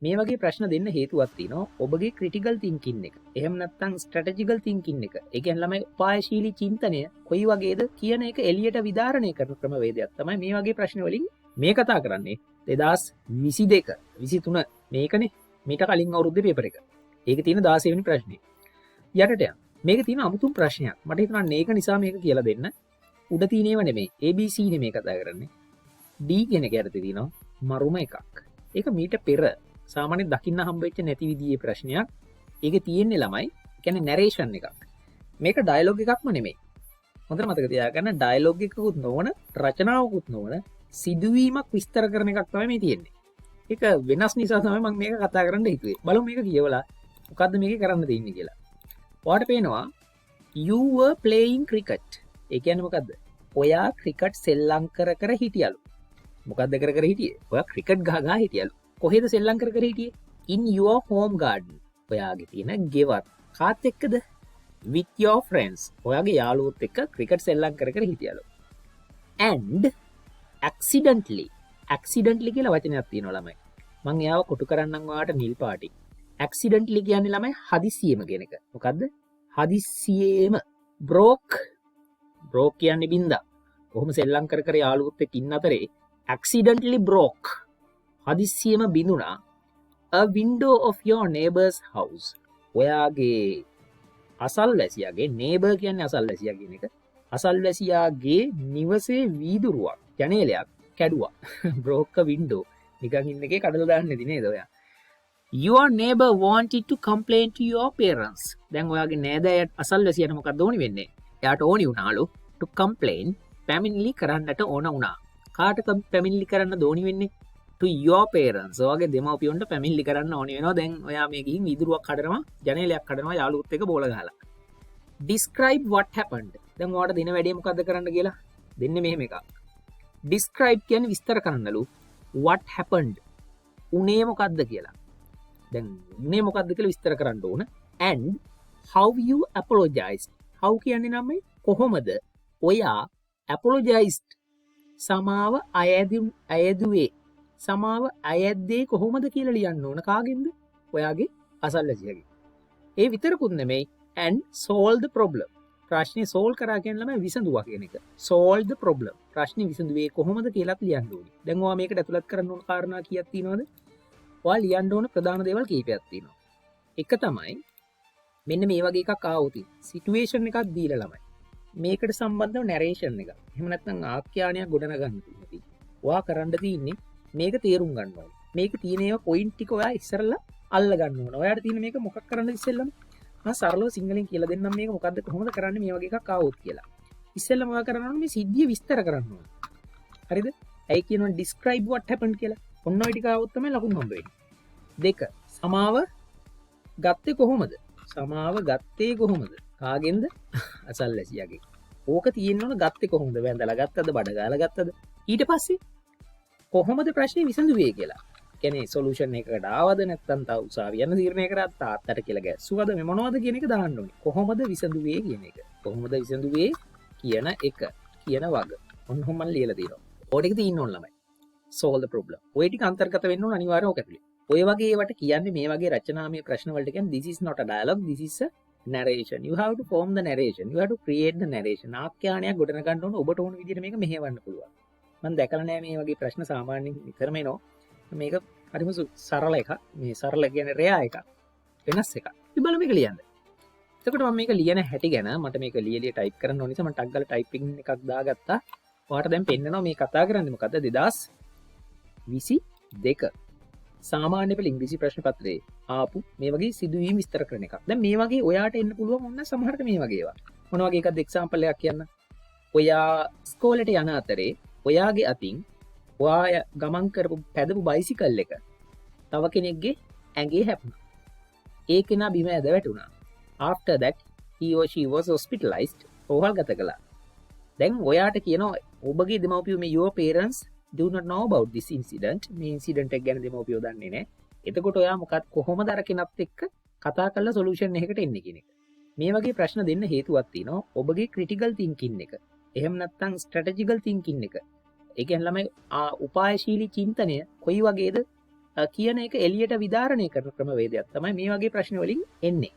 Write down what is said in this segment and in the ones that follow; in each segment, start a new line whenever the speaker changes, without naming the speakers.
මේ වගේ ප්‍රශ්න දෙන්න හේතුවක් තියෙනවා ඔබගේ ක්‍රිටිකල් තින්කින් එක. එහෙම නැත්නම් ස්ට්‍රැටජිකල් තින්කින් එක. ඒ කියන්නේ ළමයි උපායශීලී චින්තනය කොයි වගේද කියන එක එළියට විධාරණය කරන ක්‍රමවේදයක් තමයි මේ වගේ ප්‍රශ්න වලින් මේ කතා කරන්නේ. 2022 23 මේකනේ මීට කලින් අවුරුද්දේ පේපර් එක. ඒකේ තියෙන 16 වෙනි ප්‍රශ්නේ. යටට යන. මේකේ තියෙන අමුතුම ප්‍රශ්නයක්. මට හිතුණා මේක නිසා මේක කියලා දෙන්න. උඩ තියෙනව නෙමෙයි. ABC නෙමෙයි කතා කරන්නේ. D කියන එක යටතේ තියෙනවා මරුම එකක්. ඒක මීට පෙර සාමාන්‍ය දකින්න හම්බෙච්ච නැති විදිහේ ප්‍රශ්නයක්. ඒකේ තියෙන්නේ ළමයි කියන්නේ නැරේෂන් එකක්. මේක ඩයලොග් එකක්ම නෙමෙයි. හොඳට මතක තියාගන්න ඩයලොග් එකකුත් නොවන රචනාවකුත් නොවන සිදුවීමක් විස්තර කරන එකක් තමයි මේ තියෙන්නේ. ඒක වෙනස් නිසා තමයි මම මේක කතා කරන්න හිතුවේ. බලමු මේක කියවලා මොකද්ද මේකේ කරන්න තියෙන්නේ කියලා. ඔයාලට පේනවා you were playing cricket. ඒ කියන්නේ මොකද්ද? ඔයා ක්‍රිකට් සෙල්ලම් කර හිටියලු. මොකද්ද කර හිටියේ? ඔයා ක්‍රිකට් ගහ හිටියලු. කොහෙද සෙල්ලම් කර හිටියේ? in your home garden. ඔයාගේ තියෙන ගෙවල්. කාත් එක්කද? with your friends. ඔයාගේ යාළුවොත් එක්ක ක්‍රිකට් සෙල්ලම් කර හිටියලු. and accidentally කියලා වචනයක් තියෙනවා ළමයි. මම එයාව කොටු කරන්නම් ඔයාලට නිල් පාටි. accidentally කියන්නේ ළමයි හදිසියෙම කියන එක. මොකද්ද? හදිසියෙම broke කියන්නේ බින්දා. කොහොම සෙල්ලම් කර යාළුවොත් එක්ක ඉන්න අතරේ accidentally broke හදිසියෙම බිඳුණා a window of your neighbor's house. ඔයාගේ අසල්වැසියාගේ neighbor කියන්නේ අසල්වැසියා කියන එක. අසල්වැසියාගේ නිවසේ වීදුරුවක් ජනේලයක් කැඩුවා. broke a window. නිකන් ඉන්න එකේ කඩලා දාන්න නැති නේද ඔයා? Your neighbor wanted to complain to your parents. දැන් ඔයාගේ නෑදෑයට අසල්වැසියාට මොකක්ද ඕනි වෙන්නේ? එයාට ඕනි වුණාලු to complain පැමිණිලි කරන්නට ඕන වුණා. කාට පැමිණිලි කරන්න දෝනි වෙන්නේ? to your parents. ඔයාගේ දෙමව්පියන්ට පැමිණිලි කරන්න ඕනි වෙනවා. දැන් ඔයා මේ ගිහින් වීදුරුවක් කඩනවා, ජනේලයක් කඩනවා යාළුවොත් එක්ක බෝල ගහලා. Describe what happened. දැන් ඔයාලට දින වැඩේ මොකද්ද කරන්න කියලා? දෙන්නේ මෙහෙම එකක්. Describe කියන්නේ විස්තර කරන්නලු. What happened? උනේ මොකද්ද කියලා. දැන් උනේ මොකද්ද කියලා විස්තර කරන්න ඕන. And how you apologized. how කියන්නේ නම් කොහොමද ඔයා apologized සමාව අයදුවේ. සමාව අයද්දේ කොහොමද කියලා ලියන්න ඕන. කාගෙන්ද? ඔයාගේ අසල්වැසියාගේ. ඒ විතරකුත් නෙමෙයි and solve the problem. ප්‍රශ්නේ solve කරා කියන්නේ ළමයි විසඳුවා කියන එක. solve the problem. ප්‍රශ්නේ විසඳුවේ කොහොමද කියලාත් ලියන්න ඕනේ. දැන් ඔයා මේකට ඇතුළත් කරන්න ඕන කාරණා කීයක් තියෙනවද? ඔයා ලියන්න ඕන ප්‍රධාන දේවල් කීපයක් තියෙනවා. එක තමයි මෙන්න මේ වගේ එකක් ආවොත් සිටුේෂන් එකක් දීලා ළමයි. මේකට සම්බන්ධව නැරේෂන් එක. එහෙම නැත්නම් ආඛ්‍යානයක් ගොඩනගන්න තියෙනවා. ඔයා කරන්න තියෙන්නේ මේක තේරුම් ගන්න ඕනේ. මේක තියෙන ඒවා පොයින්ට් ටික ඔයා ඉස්සරලා අල්ල ගන්න ඕනේ. ඔයාට තියෙන මේක මොකක් කරන්නද ඉස්සෙල්ලම? මම සරලව සිංහලෙන් කියලා දෙන්නම් මේක මොකද්ද කොහොමද කරන්නේ මේ වගේ එකක් ආවොත් කියලා. ඉස්සෙල්ලම ඔයා කරන්න ඕනේ මේ සිද්ධිය විස්තර කරන්න ඕනේ. හරිද? ඇයි කියනවා describe what happened කියලා. ඔන්න ඔය ටික ආවොත් තමයි ලකුණු හම්බ වෙන්නේ. 2. සමාව ගත්තේ කොහොමද? සමාව ගත්තේ කොහොමද? කාගෙන්ද? අසල්වැසියාගෙන්. ඕක තියෙන්න ඕන ගත්තේ කොහොමද? වැඳලා ගත්තද? බඩ ගාලා ගත්තද? ඊට පස්සේ කොහොමද ප්‍රශ්නේ විසඳුවේ කියලා. කියන්නේ සොලියුෂන් එකකට ආවද නැත්නම් තව උසාවිය යන තීරණය කරා තාත්තට කියලා ගැස්සුවද මේ මොනවද කියන එක දාන්න ඕනේ. කොහොමද විසඳුවේ කියන එක. කොහොමද විසඳුවේ කියන එක කියන වග. ඔන්න ඔහොම මම ලියලා තියෙනවා. ඕක ටික තියෙන්න ඕන ළමයි. solve the problem. ඔය ටික අන්තර්ගත වෙන්න ඕන අනිවාර්යව ඔක ඇතුලේ. ඔය වගේ ඒවට කියන්නේ මේ වගේ රචනාමය ප්‍රශ්න වලට කියන්නේ this is not a dialogue, this is a narration. You have to form the narration. You have to create the narration. ආඛ්‍යානයක් ගොඩනගන්න ඕන. ඔබට ඕන විදිහට මේක මෙහෙවන්න පුළුවන්. මම දැකලා නෑ මේ වගේ ප්‍රශ්න සාමාන්‍යයෙන් විතරම එනවා. මේක හරිම සරල එකක්. මේ සරල කියන්නේ රෙයා එකක්. වෙනස් එකක්. අපි බලමු මේක ලියන්න. එතකොට මම මේක ලියන හැටි ගැන මට මේක ලියලිය ටයිප් කරන්න ඕන නිසා මම ටග් ගාලා ටයිපින් එකක් දාගත්තා. ඔයාලට දැන් පෙන්නනවා මේ කතා කරන්නේ මොකද්ද 2022 සාමාන්‍ය පෙළ ඉංග්‍රීසි ප්‍රශ්න පත්‍රයේ ආපු මේ වගේ සිදුවීම් විස්තර කරන එකක්. දැන් මේ වගේ ඔයාට එන්න පුළුවන් ඔන්න සමහරට මේ වගේ ඒවා. මොන වගේ එකක්ද එක්සැම්පල් එකක් කියන්න. ඔයා ස්කෝලේට යන අතරේ ඔයාගේ අතින් ඔයා ගමන් කරපු පැදපු බයිසිකල් එක තව කෙනෙක්ගේ ඇඟේ හැපුණා. ඒ කෙනා බිම ඇද වැටුණා. After that he or she was hospitalized. ඕහල්ගත කළා. දැන් ඔයාට කියනවා ඔබගේ දෙමව්පියෝ මේ your parents do not know about this incident. මේ ඉන්සිඩන්ට් එක ගැන දෙමව්පියෝ දන්නේ නැහැ. එතකොට ඔයා මොකක්ද කොහොමද අර කෙනත් එක්ක කතා කරලා සොලියුෂන් එකකට එන්නේ කියන එක. මේ වගේ ප්‍රශ්න දෙන්න හේතුවක් තියෙනවා. ඔබගේ ක්‍රිටිකල් තින්කින් එක. එහෙම නැත්නම් ස්ට්‍රැටජිකල් තින්කින් එක. ඒ කියන්නේ ළමයි උපායශීලී චින්තනය කොයි වගේද කියන එක එළියට විධාරණය කරන ක්‍රමවේදයක් තමයි මේ වගේ ප්‍රශ්න වලින් එන්නේ.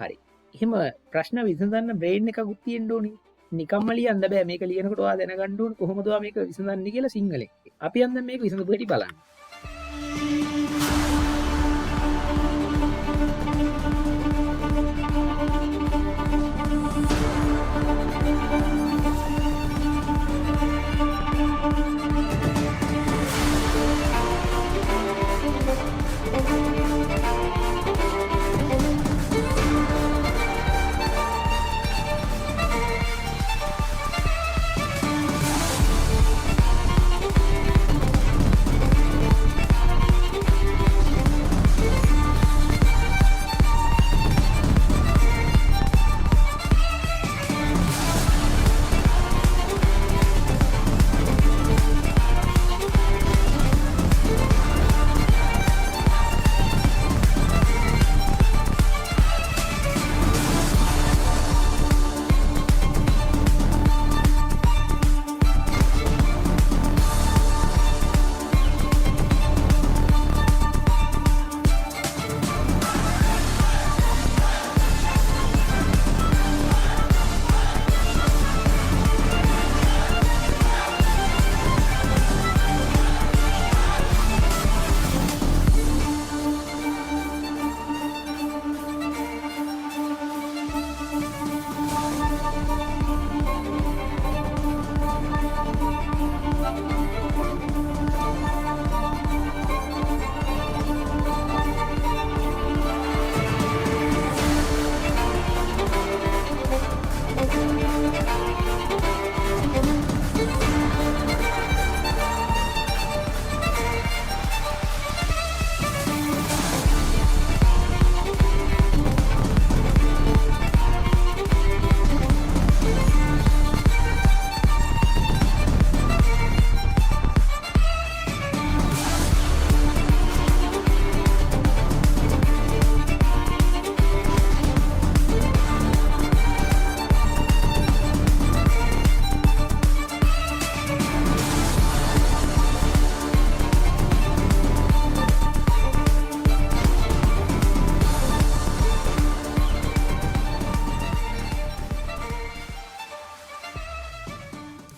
හරි. එහෙම ප්‍රශ්න විසඳන්න බ්‍රේන් එකකුත් තියෙන්න ඕනේ. නිකම්ම ලියන්න බෑ. මේක ලියනකොට ඔයා දැනගන්න ඕනේ කොහොමද ඔයා මේක විසඳන්නේ කියලා සිංහලෙන්. අපි යන්න මේක විසඳපු හැටි බලන්න.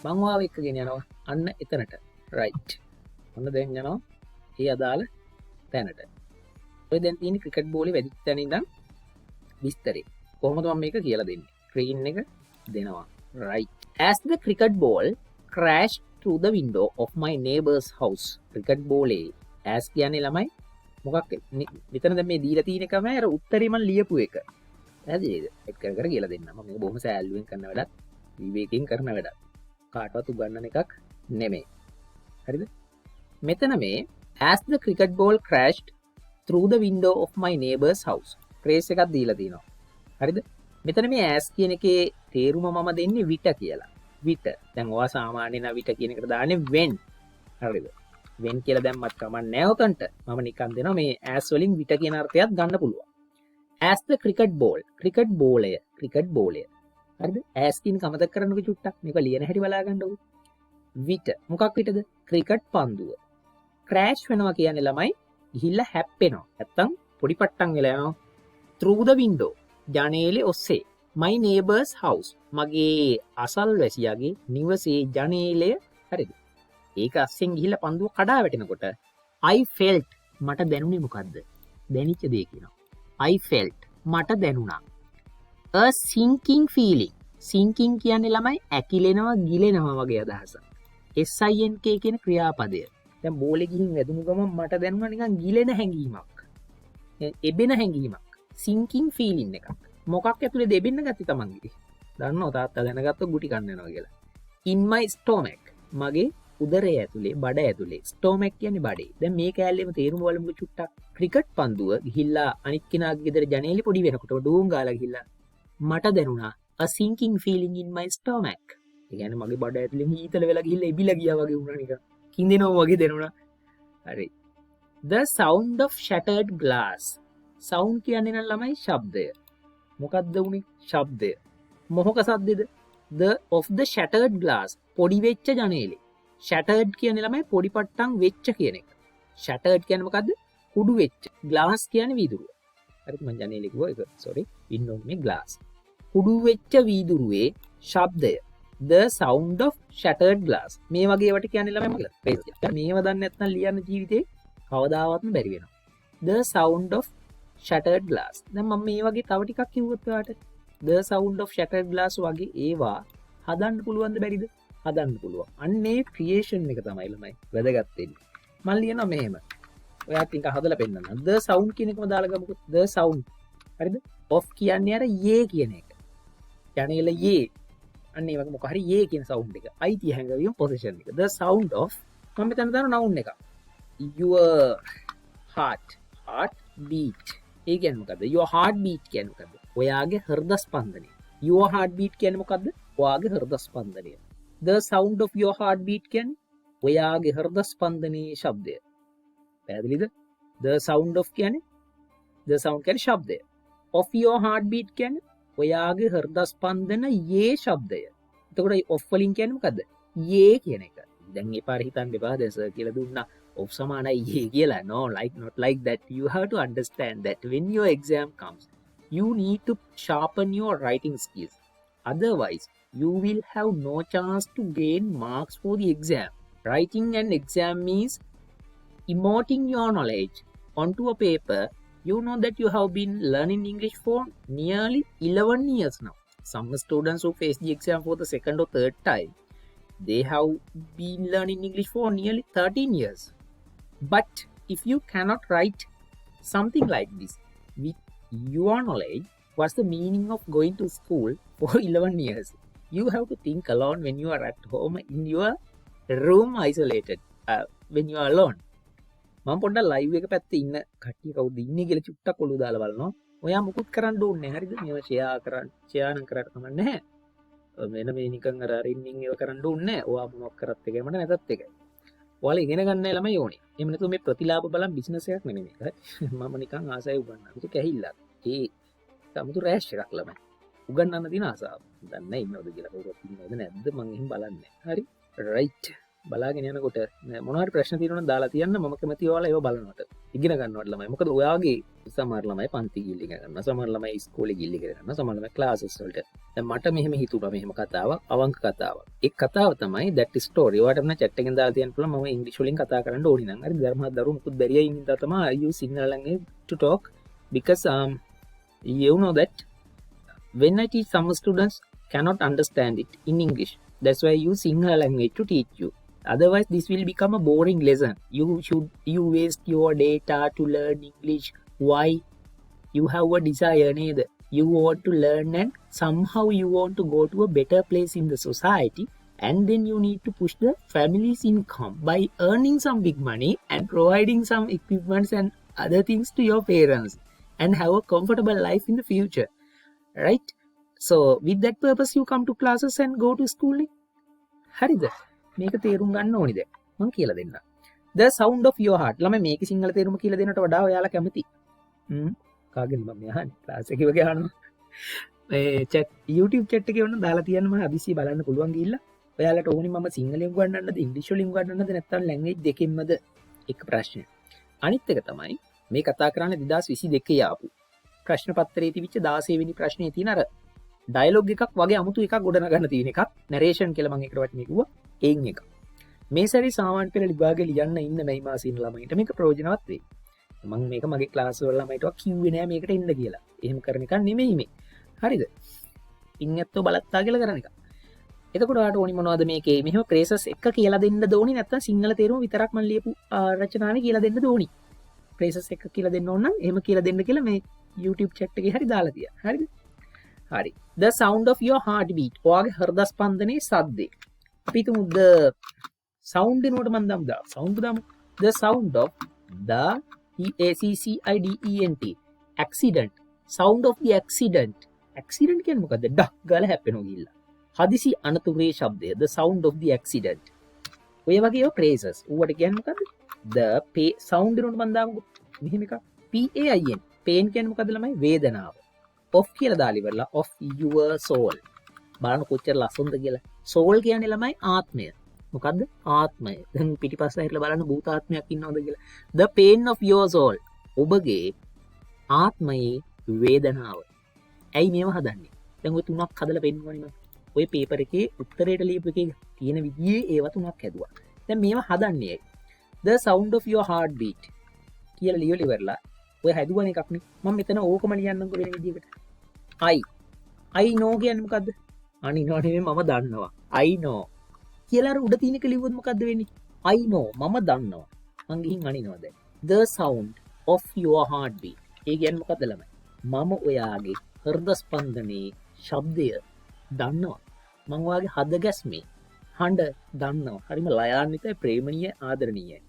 මං ඔයාව එක්කගෙන යනවා අන්න එතනට. රයිට්. ඔන්න දැන් යනවා ඒ අදාළ තැනට. ඔය දැන් තියෙන ක්‍රිකට් බෝලේ වැදිච්ච තැන ඉඳන් විස්තරේ. කොහොමද මම මේක කියලා දෙන්නේ? ස්ක්‍රීන් එක දෙනවා. Right. As the cricket ball crashed through the window of my neighbor's house. cricket ball as කියන්නේ ළමයි මොකක් මෙතන දැන් මේ දීලා තියෙන එකම අර උත්තරේ මම ලියපු එක. හරිද? එක් කර කර කියලා දෙන්නම්. මම මේක බොහොම සෑල්ලුවෙන් කරන වැඩක්. විවේකයෙන් කරන වැඩක්. කාටවත් උගන්නන එකක් නෙමෙයි. හරිද? මෙතන මේ as the cricket ball crashed through the window of my neighbor's house. Phrase එකක් දීලා තිනවා. හරිද? මෙතන මේ as කියන එකේ තේරුම මම දෙන්නේ විට කියලා. විට. දැන් ඔයා සාමාන්‍යයෙන් විට කියන එකට දාන්නේ when. හරිද? when කියලා දැම්මත් කමක් නැහැ උතන්ට. මම නිකන් දෙනවා මේ as වලින් විට කියන අර්ථයත් ගන්න පුළුවන්. as the cricket ball. cricket ball එක. cricket ball එක. හරිද? as කියන කමතක් කරන්නකො චුට්ටක්. මේක ලියන හැටි බලා ගන්නකො. විට. මොකක් විටද? cricket පන්දුව. crash වෙනවා කියන්නේ ළමයි ගිහිල්ලා හැප්පෙනවා. නැත්තම් පොඩි පට්ටම් වෙලා යනවා. through the window. ජනේලේ ඔස්සේ. my neighbor's house. මගේ අසල්වැසියාගේ නිවසේ ජනේලය. හරිද? ඒක අස්සෙන් ගිහිල්ලා පන්දුව කඩා වැටෙනකොට I felt මට දැනුනේ මොකද්ද? දැනිච්ච දේ කියනවා. I felt මට දැනුණා. a sinking feeling. sinking කියන්නේ ළමයි ඇකිලෙනවා ගිලෙනවා වගේ අදහසක්. sink කියන ක්‍රියාපදය. දැන් බෝලේ ගිහින් වැදුණු ගමන් මට දැනුණා නිකන් ගිලෙන හැඟීමක්. එබෙන හැඟීමක්. sinking feeling එකක්. මොකක් ඇතුලේ දෙබෙන්න ගත්තේ තමන්ගේ. දන්නව තාත්තා දැනගත්තොත් ගුටි කන්න යනවා කියලා. in my stomach. මගේ උදරය ඇතුලේ බඩ ඇතුලේ. stomach කියන්නේ බඩේ. දැන් මේ කෑල්ලේම තේරුම බලමුකෝ චුට්ටක්. ක්‍රිකට් පන්දුව ගිහිල්ලා අනිත් කෙනාගේ ගෙදර ජනේලෙ පොඩි වෙනකොට ඩෝන් ගාලා ගිහිල්ලා මට දැනුණා a sinking feeling in my stomach. ඒ කියන්නේ මගේ බඩ ඇතුලේ හීතල වෙලා ගිහිල්ලා එබිලා ගියා වගේ වුණා නිකන්. කිඳිනවා වගේ දැනුණා. හරි. The sound of shattered glass. sound කියන්නේ නම් ළමයි ශබ්දය. මොකක්ද උනේ? ශබ්දය. මොහොක සද්දෙද? The of the shattered glass. පොඩි වෙච්ච ජනේලෙ. shattered කියන්නේ ළමයි පොඩි පට්ටම් වෙච්ච කියන එක. shattered කියන්නේ මොකද්ද? කුඩු වෙච්ච. glass කියන්නේ වීදුරුව. හරිද? මම ජනේලෙ කිව්වා ඒක. sorry. window නෙමෙයි glass. කුඩු වෙච්ච වීදුරුවේ ශබ්දය. the sound of shattered glass. මේ වගේ ඒවට කියන්නේ ළමයි මොකද? මේව දන්නේ නැත්නම් ලියන්න ජීවිතේ කවදාවත්ම බැරි වෙනවා. the sound of shattered glass. දැන් මම මේ වගේ තව ටිකක් කිව්වොත් ඔයාලට the sound of shattered glass වගේ ඒවා හදන්න පුළුවන්ද බැරිද? හදන්න පුළුවන්. අන්නේ ක්‍රියේෂන් එක තමයි ළමයි වැදගත් වෙන්නේ. මම ලියනවා මෙහෙම. ඔයාත් ටික හදලා පෙන්නන්න. the sound කියන එකම දාලා ගමුකෝ. the sound. හරිද? of කියන්නේ අර යේ කියන එක. යන්නේල යේ. අන්න ඒ වගේ මොකක් හරි යේ කියන sound එක. අයිතිය හැංගවීම position එක. the sound of මම මෙතන දාන noun එක. your heart beat. ඒ කියන්නේ මොකද්ද? your heart beat කියන්නේ මොකද්ද? ඔයාගේ හෘද ස්පන්දනය. your heart beat කියන්නේ මොකද්ද? ඔයාගේ හෘද ස්පන්දනය. the sound of your heart beat කියන්නේ ඔයාගේ හෘද ස්පන්දනයේ ශබ්දය. පැහැදිලිද? the sound of කියන්නේ the sound කියන්නේ ශබ්දය. of your heart beat කියන්නේ ඔයාගේ හෘද ස්පන්දනයේ ශබ්දය. එතකොට of වලින් කියන්නේ මොකද්ද? යේ කියන එක. දැන් මේ පාර හිතන්න එපා දැන් සර් කියලා දුන්නා of සමානයි යේ කියලා. no, not like that. You have to understand that when your exam comes, you need to sharpen your writing skills. Otherwise, you will have no chance to gain marks for the exam. Writing an exam means emoting your knowledge onto a paper. You know that you have been learning English for nearly 11 years now. Some students who face the exam for the second or third time, they have been learning English for nearly 13 years. But if you cannot write something like this with your knowledge, what's the meaning of going to school for 11 years? You have to think alone when you are at home in your room isolated, when you are alone. මම පොඩ්ඩක් live එක පැත්තේ ඉන්න කට්ටිය කවුද ඉන්නේ කියලා චුට්ටක් ඔලුව දාලා බලනවා. ඔයා මුකුත් කරන්න ඕනේ නැහැ. හරිද? මේව ෂෙයා නම් කරාට කමක් නැහැ. වෙන මේ නිකන් අර රින්නින් ඒව කරන්න ඕනේ නැහැ. ඔයා මොනවක් කරත් එකයි මට නැතත් එකයි. ඔයාලා ඉගෙන ගන්න ළමයි ඕනේ. එහෙම නැතුව මේ ප්‍රතිලාභ බලන් බිස්නස් එකක් නෙමෙයි මේක. හරි? මම නිකන් ආසයි උගන්වන්න. ඒක ඇහිල්ලක්. ඒ සමුතු රෑෂ් එකක් ළමයි. උගන්වන්න තියෙන ආසාව. දන්නේ නැහැ ඉන්නවද කියලා කවුරුත් ඉන්නවද නැද්ද මම එහෙම බලන්නේ. හරි? රයිට්. බලාගෙන යනකොට මොනවාරි ප්‍රශ්න තියෙනවා නම් දාලා තියන්න මම කැමතියි ඔයාලා ඒව බලනවට. ඉගෙන ගන්නවට ළමයි. මොකද ඔයාගේ සමහර ළමයි පන්ති ගිහිල්ලා ඉගෙන ගන්නවා. සමහර ළමයි ඉස්කෝලේ ගිහිල්ලා ඉගෙන ගන්නවා. සමහර ළමයි ක්ලාසස් වලට. දැන් මට මෙහෙම හිතුණා මෙහෙම කතාවක් අවංක කතාවක්. ඒ කතාව තමයි that story. ඔයාලට නම් chat එකෙන් දාලා තියන්න පුළුවන් මම ඉංග්‍රීසි වලින් කතා කරන්න ඕනි නම්. හරි ධර්මහත් දරුවෝ මුකුත් බැරියයි ඉඳලා තමයි I use Sinhala language to talk because you know that when I teach some students cannot understand it in English. That's why I use Sinhala language to teach you. Otherwise, this will become a boring lesson. You waste your data to learn English. Why? You have a desire, neither. You want to learn and somehow you want to go to a better place in the society. And then you need to push the family's income by earning some big money and providing some equipments and other things to your parents. And have a comfortable life in the future. Right? So, with that purpose, you come to classes and go to schooling. Harida. මේක තේරුම් ගන්න ඕනිද මම කියලා දෙන්න. The sound of your heart. ළමයි මේකේ සිංහල තේරුම කියලා දෙන්නට වඩා ඔයාලා කැමති. කාගෙන්ද මම අහන්නේ? ක්ලාස් එකේ වගේ අහනවා. මේ chat YouTube chat එකේ වුණා දාලා තියන්න මම අදිසිය බලන්න පුළුවන් ගිහිල්ලා. ඔයාලට ඕනි මම සිංහලෙන් උගන්වන්නද ඉංග්‍රීසි වලින් උගන්වන්නද නැත්නම් ලැන්ග්වේජ් දෙකෙන්මද? එක ප්‍රශ්නය. අනිත් එක තමයි මේ කතා කරන්නේ 2022 ආපු ප්‍රශ්න පත්‍රයේ තිබිච්ච 16 වෙනි ප්‍රශ්නේ තියෙන අර ඩයලොග් එකක් වගේ අමුතු එකක් ගොඩනගන්න තියෙන එකක්. narration කියලා මම ඒකට වචනේ කිව්වා. ඒන් එක. මේ සැරේ සාමාන්‍ය පෙළ විභාගේ ලියන්න ඉන්න මේ මාසේ ඉන්න ළමයින්ට මේක ප්‍රයෝජනවත් වෙයි. මම මේක මගේ ක්ලාස් වල ළමයිටවත් කිව්වේ නෑ මේකට එන්න කියලා. එහෙම කරන එක නෙමෙයි මේ. හරිද? ඉන්නත්ෝ බලත්තා කියලා කරන එක. එතකොට ඔයාලට ඕනි මොනවද මේකේ? මෙහෙම phrases එක කියලා දෙන්න දෝනි නැත්නම් සිංහල තේරුම විතරක් මම ලියපු රචනාවේ කියලා දෙන්න දෝනි. phrases එක කියලා දෙන්න ඕන නම් එහෙම කියලා දෙන්න කියලා මේ YouTube chat එකේ හරි දාලා තියා. හරිද? හරි. The sound of your heartbeat. ඔයාගේ හෘද ස්පන්දනයේ සද්දේ. අපි තුමු the sound එනකොට මම දාමු sound දාමු. The sound of the accident. accident. sound of the accident. accident කියන්නේ මොකද්ද? ඩක් ගාලා හැප්පෙනවා ගිහිල්ලා. හදිසි අනතුරේ ශබ්දය. The sound of the accident. ඔය වගේ ඒවා phrases. ඌවට කියන්නේ මොකද්ද? The sound එනකොට මම දාමු මෙහෙම එකක්. pain. pain කියන්නේ මොකද්ද ළමයි? වේදනාව. of කියලා දාලා ඉවරලා of your soul. බලන්න කොච්චර ලස්සනද කියලා. soul කියන්නේ ළමයි ආත්මය. මොකද්ද? ආත්මය. දැන් පිටිපස්ස හිටලා බලන්න භූතාත්මයක් ඉන්නවද කියලා. The pain of your soul. ඔබගේ ආත්මයේ වේදනාව. ඇයි මේව හදන්නේ? දැන් ඔය තුනක් හදලා පෙන්නවනේ මම. ඔය පේපර් එකේ උත්තරේට ලියපු එකේ තියෙන විදිහේ ඒවා තුනක් හැදුවා. දැන් මේව හදන්නේ ඇයි? The sound of your heartbeat කියලා ලියලා ඉවරලා ඔය හැදුවන එකක් නේ. මම මෙතන ඕකම ලියන්නම්කො වෙන විදිහකට. I know කියන්නේ මොකද්ද? අනිනෝ නෙමෙයි මම දන්නවා. I know කියලා අර උඩ තියෙන එක ලිව්වොත් මොකද්ද වෙන්නේ? I know මම දන්නවා. මං ගිහින් අනිනවා දැන්. The sound of your heartbeat. ඒ කියන්නේ මොකද්ද ළමයි? මම ඔයාගේ හෘද ස්පන්දනයේ ශබ්දය දන්නවා. මං ඔයාගේ හද ගැස්මේ හඬ දන්නවා. හරිම ලයාන්විතයි, ප්‍රේමණීය, ආදරණීයයි.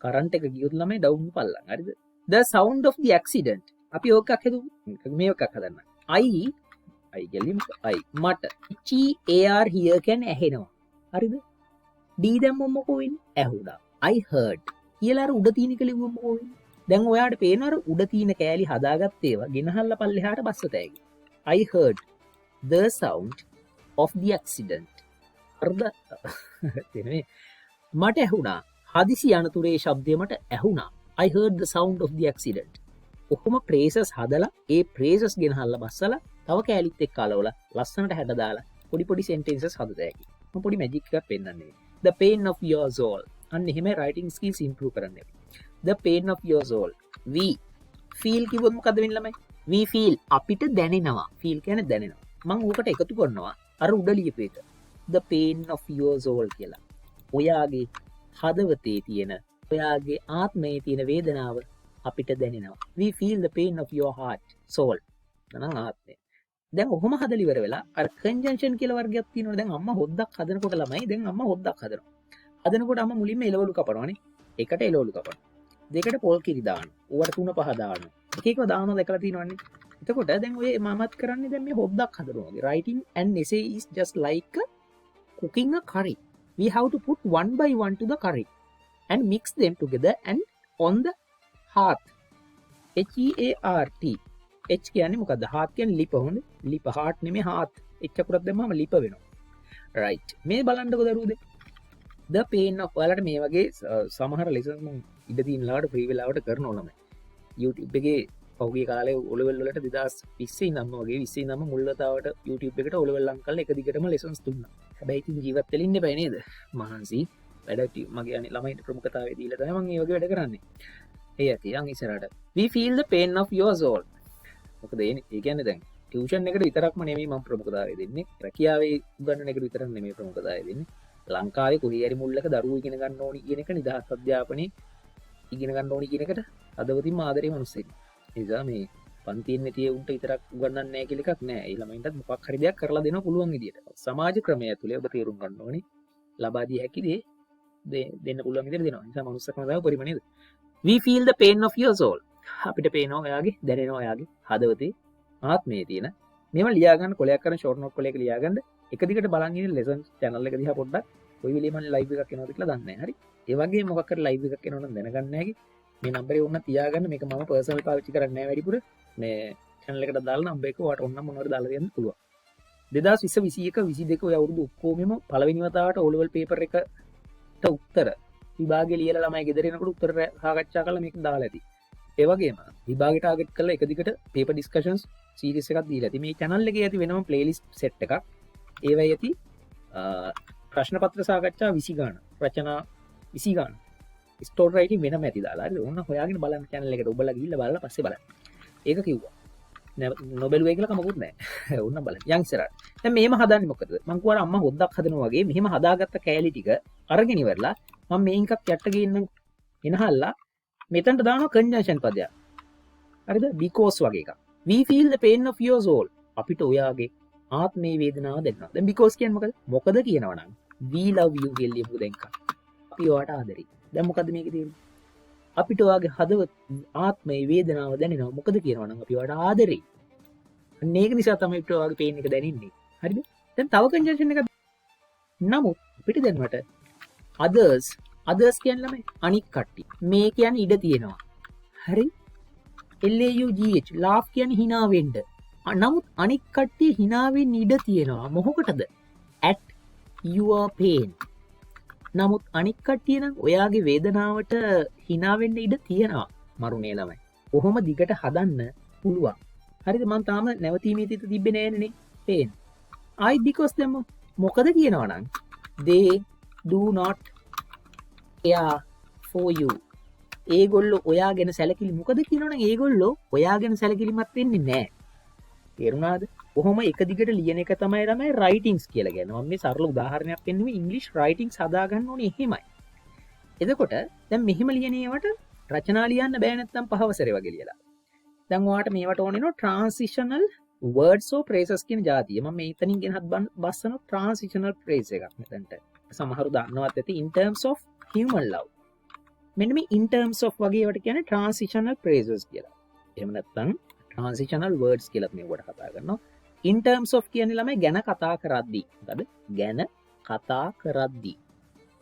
කරන්ට් එක ගියොත් ළමයි ඩවුන් පල්ලන්. හරිද? The sound of the accident. අපි ඕකක් හදුවා. මේකක් හදන්න. I ගැලියම මට G.C.E.O here කියන්නේ ඇහෙනවා. හරිද? D දැම්මම මොකෝ වෙන්නේ? ඇහුණා. I heard කියලා අර උඩ තියෙන එක ලිව්වම මොකෝ වෙන්නේ? දැන් ඔයාට පේනවා අර උඩ තියෙන කෑලි හදාගත්ත ඒවා ගෙනහල්ලා පල්ලෙහාට බස්සතෑගි. I heard the sound of the accident. හරිද? තේරෙන්නේ? මට ඇහුණා. හදිසි අනතුරේ ශබ්දය මට ඇහුණා. I heard the sound of the accident. ඔහොම phrases හදලා ඒ phrases ගෙනහල්ලා බස්සලා තව කෑලිත් එක්ක අලවලා ලස්සනට හැඩ දාලා පොඩි sentences හදතෑකි. මම පොඩි magic එකක් පෙන්නන්නේ. The pain of your soul. අන්න එහෙම writing skills improve කරන්න. The pain of your soul. We feel කිව්වොත් මොකද වෙන්නේ ළමයි? We feel අපිට දැනෙනවා. feel කියන්නේ දැනෙනවා. මම ඕකට එකතු කරනවා අර උඩ ලියපු එක. The pain of your soul කියලා. ඔයාගේ හදවතේ තියෙන ඔයාගේ ආත්මයේ තියෙන වේදනාව අපිට දැනෙනවා. We feel the pain of your heart, soul. නං ආත්මය. දැන් ඔහොම හදලා ඉවර වෙලා අර conjunction කියලා වර්ගයක් තියෙනවනේ. දැන් අම්මා හොද්දක් හදනකොට ළමයි දැන් අම්මා හොද්දක් හදනවා. හදනකොට අම්මා මුලින්ම එළවලු කපනවානේ. එකට එළවලු කපනවා. දෙකට පොල් කිරි දානවා. ඌවට 3-5 දානවා. එක එකව දානවා දැකලා තියෙනවනේ. එතකොට දැන් ඔය මමත් කරන්නේ දැන් මේ හොද්දක් හදනවා වගේ. Writing an essay is just like cooking a curry. We have to put one by one to the curry and mix them together and on the hearth. H-E-A-R-T. H කියන්නේ මොකද්ද? hearth කියන්නේ ලිප හොඳ. ලිප heart නෙමෙයි hearth. H අකුරක් දැම්මම ලිප වෙනවා. right. මේ බලන්නකො දරුවෝ. The pain of ඔයාලට මේ වගේ සමහර lessons මම ඉඳ තියෙන ලාවට free වෙලාවට කරනවා ළමයි. YouTube එකේ පහුගිය කාලේ O level වලට 2020 ඉඳන්ම වගේ 20 ඉඳන්ම මුල් වතාවට YouTube එකට O level ලං කරලා එක දිගටම lessons දුන්නා. හැබැයි ඉතින් ජීවත් වෙලා ඉන්න බෑ නේද? මහන්සි වැඩ මගේ අනේ ළමයිට ප්‍රමුඛතාවය දීලා තමයි මම මේ වගේ වැඩ කරන්නේ. ඒ ඇති යන් ඉස්සරහට. We feel the pain of your soul. මොකද ඒ කියන්නේ දැන් ටියුෂන් එකට විතරක්ම නෙමෙයි මම ප්‍රමුඛතාවය දෙන්නේ. රැකියාවේ උගන්වන එකට විතරක් නෙමෙයි ප්‍රමුඛතාවය දෙන්නේ. ලංකාවේ කොහේ හරි මුල්ලක දරුවෝ ඉගෙන ගන්න ඕනි කියන එක නිදහස් අධ්‍යාපනයේ ඉගෙන ගන්න ඕනි කියන එකට අදවතින්ම ආදරේ මිනිස්සෙක්. ඒ නිසා මේ පන්තියෙන් නැතිව උන්ට විතරක් උගන්වන්නේ නැහැ කියලා එකක් නැහැ. ඒ ළමයින්ටත් මොකක් හරි දෙයක් කරලා දෙන්න පුළුවන් විදියට. සමාජ ක්‍රමය ඇතුලේ ඔබ තේරුම් ගන්න ඕනේ. ලබා දී හැකි දේ දෙන්න පුළුවන් විදියට දෙනවා. ඒ නිසා මනුස්සකම තමයි පරිම නේද? We feel the pain of your soul. අපිට පේනවා ඔයාගේ දැනෙනවා ඔයාගේ හදවතේ ආත්මයේ තියෙන මේවා ලියා ගන්න කොලයක් කරන ෂෝට් නෝට් කොලයක ලියා ගන්න එක දිගට බලන් ඉන්න ලෙසන් channel එක දිහා පොඩ්ඩක් කොයි වෙලෙම ලයිව් එකක් එනවද කියලා දන්නේ නැහැ. හරි. ඒ වගේ මොකක් හරි ලයිව් එකක් එනවනම් දැනගන්න හැකි. මේ නම්බරේ වුණා තියාගන්න. මේක මම පර්සනල් පාවිච්චි කරන්නේ නැහැ වැඩිපුර. මේ channel එකට දාලා නම්බර එක ඔයාලට ඕන නම් මොනවද දාලා දෙන්න පුළුවන්. 2020 21 22 ඔය අවුරුදු ඔක්කොමම පළවෙනි වතාවට O level paper එකට උත්තර විභාගේ ලියලා ළමයි ගෙදර එනකොට උත්තර සාකච්ඡා කරලා මේක දාලා ඇති. ඒ වගේම විභාගේ ටාගට් කරලා එක දිගට paper discussions series එකක් දීලා ඇති. මේ channel එකේ ඇති වෙනම playlist set එකක්. ඒවයි ඇති ප්‍රශ්න පත්‍ර සාකච්ඡා 20 ගාන, රචනා 20 ගාන. story writing වෙනම ඇති දාලා. හරි. ඕන්න හොයාගෙන බලන්න channel එකට. ඔබලා ගිහිල්ලා බලලා පස්සේ බලන්න. ඒක කිව්වා. නොබැලුවේ කියලා කමකුත් නැහැ. ඕන්න බලන්න. යන් ඉස්සරහට. දැන් මේම හදන්නේ මොකද? මං කිව්වා අම්මා හොද්දක් හදනවා වගේ මෙහෙම හදාගත්ත කෑලි ටික අරගෙන ඉවරලා මම මේන් එකක් යට ගේන්න එනහල්ලා මෙතනට දානවා conjunction පදයක්. හරිද? because වගේ එකක්. We feel the pain of your soul. අපිට ඔයාගේ ආත්මේ වේදනාව දැනෙනවා. දැන් because කියන්නේ මොකද? මොකද කියනවා නම් we love you කියලා ලියමු දැන්. අපි ඔයාට ආදරෙයි. දැන් මොකද්ද මේකේ තියෙන්නේ? අපිට ඔයාගේ හදවත ආත්මේ වේදනාව දැනෙනවා. මොකද කියනවා නම් අපි ඔයාට ආදරෙයි. අන්න ඒක නිසා තමයි අපිට ඔයාගේ pain එක දැනෙන්නේ. හරිද? දැන් තව conjunction එකක්. නමුත් අපිට දැනවට others කියන්නේ ළමයි අනික් කට්ටිය. මේ කියන්නේ ඉඩ තියෙනවා. හරි? LAUGH laugh කියන්නේ hina වෙන්න. නමුත් අනික් කට්ටිය hina වෙන්න ඉඩ තියෙනවා. මොකකටද? At your pain. නමුත් අනික් කට්ටිය නම් ඔයාගේ වේදනාවට hina වෙන්න ඉඩ තියෙනවා මරුනේ ළමයි. කොහොම දිගට හදන්න පුළුවන්. හරිද? මම තාම නැවතීමේ තිත තිබ්බේ නෑනේ. පේන්න. ආයි because දැම්ම මොකද කියනවා නම් they do not care for you. ඒගොල්ලෝ ඔයා ගැන සැලකිලි මොකද කියනවනම් ඒගොල්ලෝ ඔයා ගැන සැලකිලිමත් වෙන්නේ නැහැ. තේරුණාද? කොහොම එක දිගට ලියන එක තමයි රයිටින්ග්ස් කියලා කියනවා. මම මේ සරල උදාහරණයක් පෙන්නුවේ ඉංග්‍රීසි රයිටින්ග්ස් හදා ගන්න ඕනේ එහෙමයි. එතකොට දැන් මෙහෙම ලියන ඒවට රචනා ලියන්න බෑ නැත්තම් පහවසරේ වගේ ලියලා. දැන් ඔයාලට මේවට ඕනේ නෝ ට්‍රාන්සිෂනල් words or phrases කියන જાතිය. මම මේ එතනින් ගෙනහත් බස්සන ට්‍රාන්සිෂනල් phrase එකක් මෙතනට. සමහරු දන්නවත් ඇති in terms of human love. මෙන්න මේ in terms of වගේ ඒවට කියන්නේ transitional phrases කියලා. එහෙම නැත්නම් transitional words කියලා මේවට කතා කරනවා. in terms of කියන්නේ ළමයි ගැන කතා කරද්දී. මොකද ගැන කතා කරද්දී.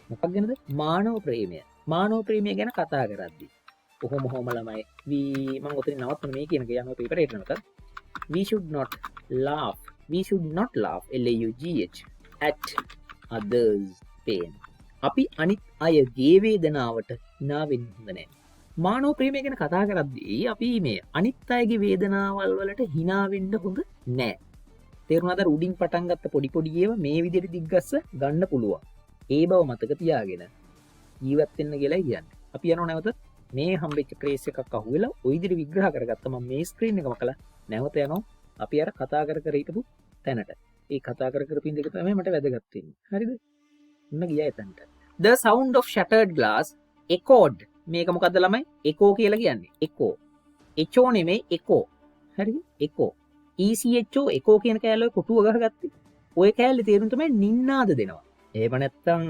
මොකක් ගැනද? මානව ප්‍රේමය. මානව ප්‍රේමය ගැන කතා කරද්දී. කොහොම ළමයි මම ඔතන නවත්තන මේ කියන එක යනවා පේපර් එකට නේද? we should not laugh laugh at others pain. අපි අනිත් අයගේ වේදනාවට hina වෙන්න හොඳ නැහැ. මානව ප්‍රේමය ගැන කතා කරද්දී අපි මේ අනිත් අයගේ වේදනාවල් වලට hina වෙන්න හොඳ නැහැ. තේරුණාද? උඩින් පටන් ගත්ත පොඩි ඒවා මේ විදිහට දිග්ගස්ස ගන්න පුළුවන්. ඒ බව මතක තියාගෙන ජීවත් වෙන්න කියලා කියන්නේ. අපි යනවා නැවත මේ හම්බෙච්ච ට්‍රේස් එකක් අහුවෙලා ওই විදිහට විග්‍රහ කරගත්තා. මම මේ ස්ක්‍රීන් එක මකලා නැවත යනවා අපි අර කතා කර හිටපු තැනට. ඒ කතා කර පින් දෙක තමයි මට වැදගත් වෙන්නේ. හරිද? ඔන්න ගියා එතනට. The sound of shattered glass echoed. මේක මොකද්ද ළමයි? echo කියලා කියන්නේ. echo. echo නෙමෙයි echo. හරිද? echo. ECHO echo කියන කෑල්ල ඔය කොටුව ගහගත්තේ. ඔය කෑල්ලේ තේරුම තමයි නින්නාද දෙනවා. එහෙම නැත්තම්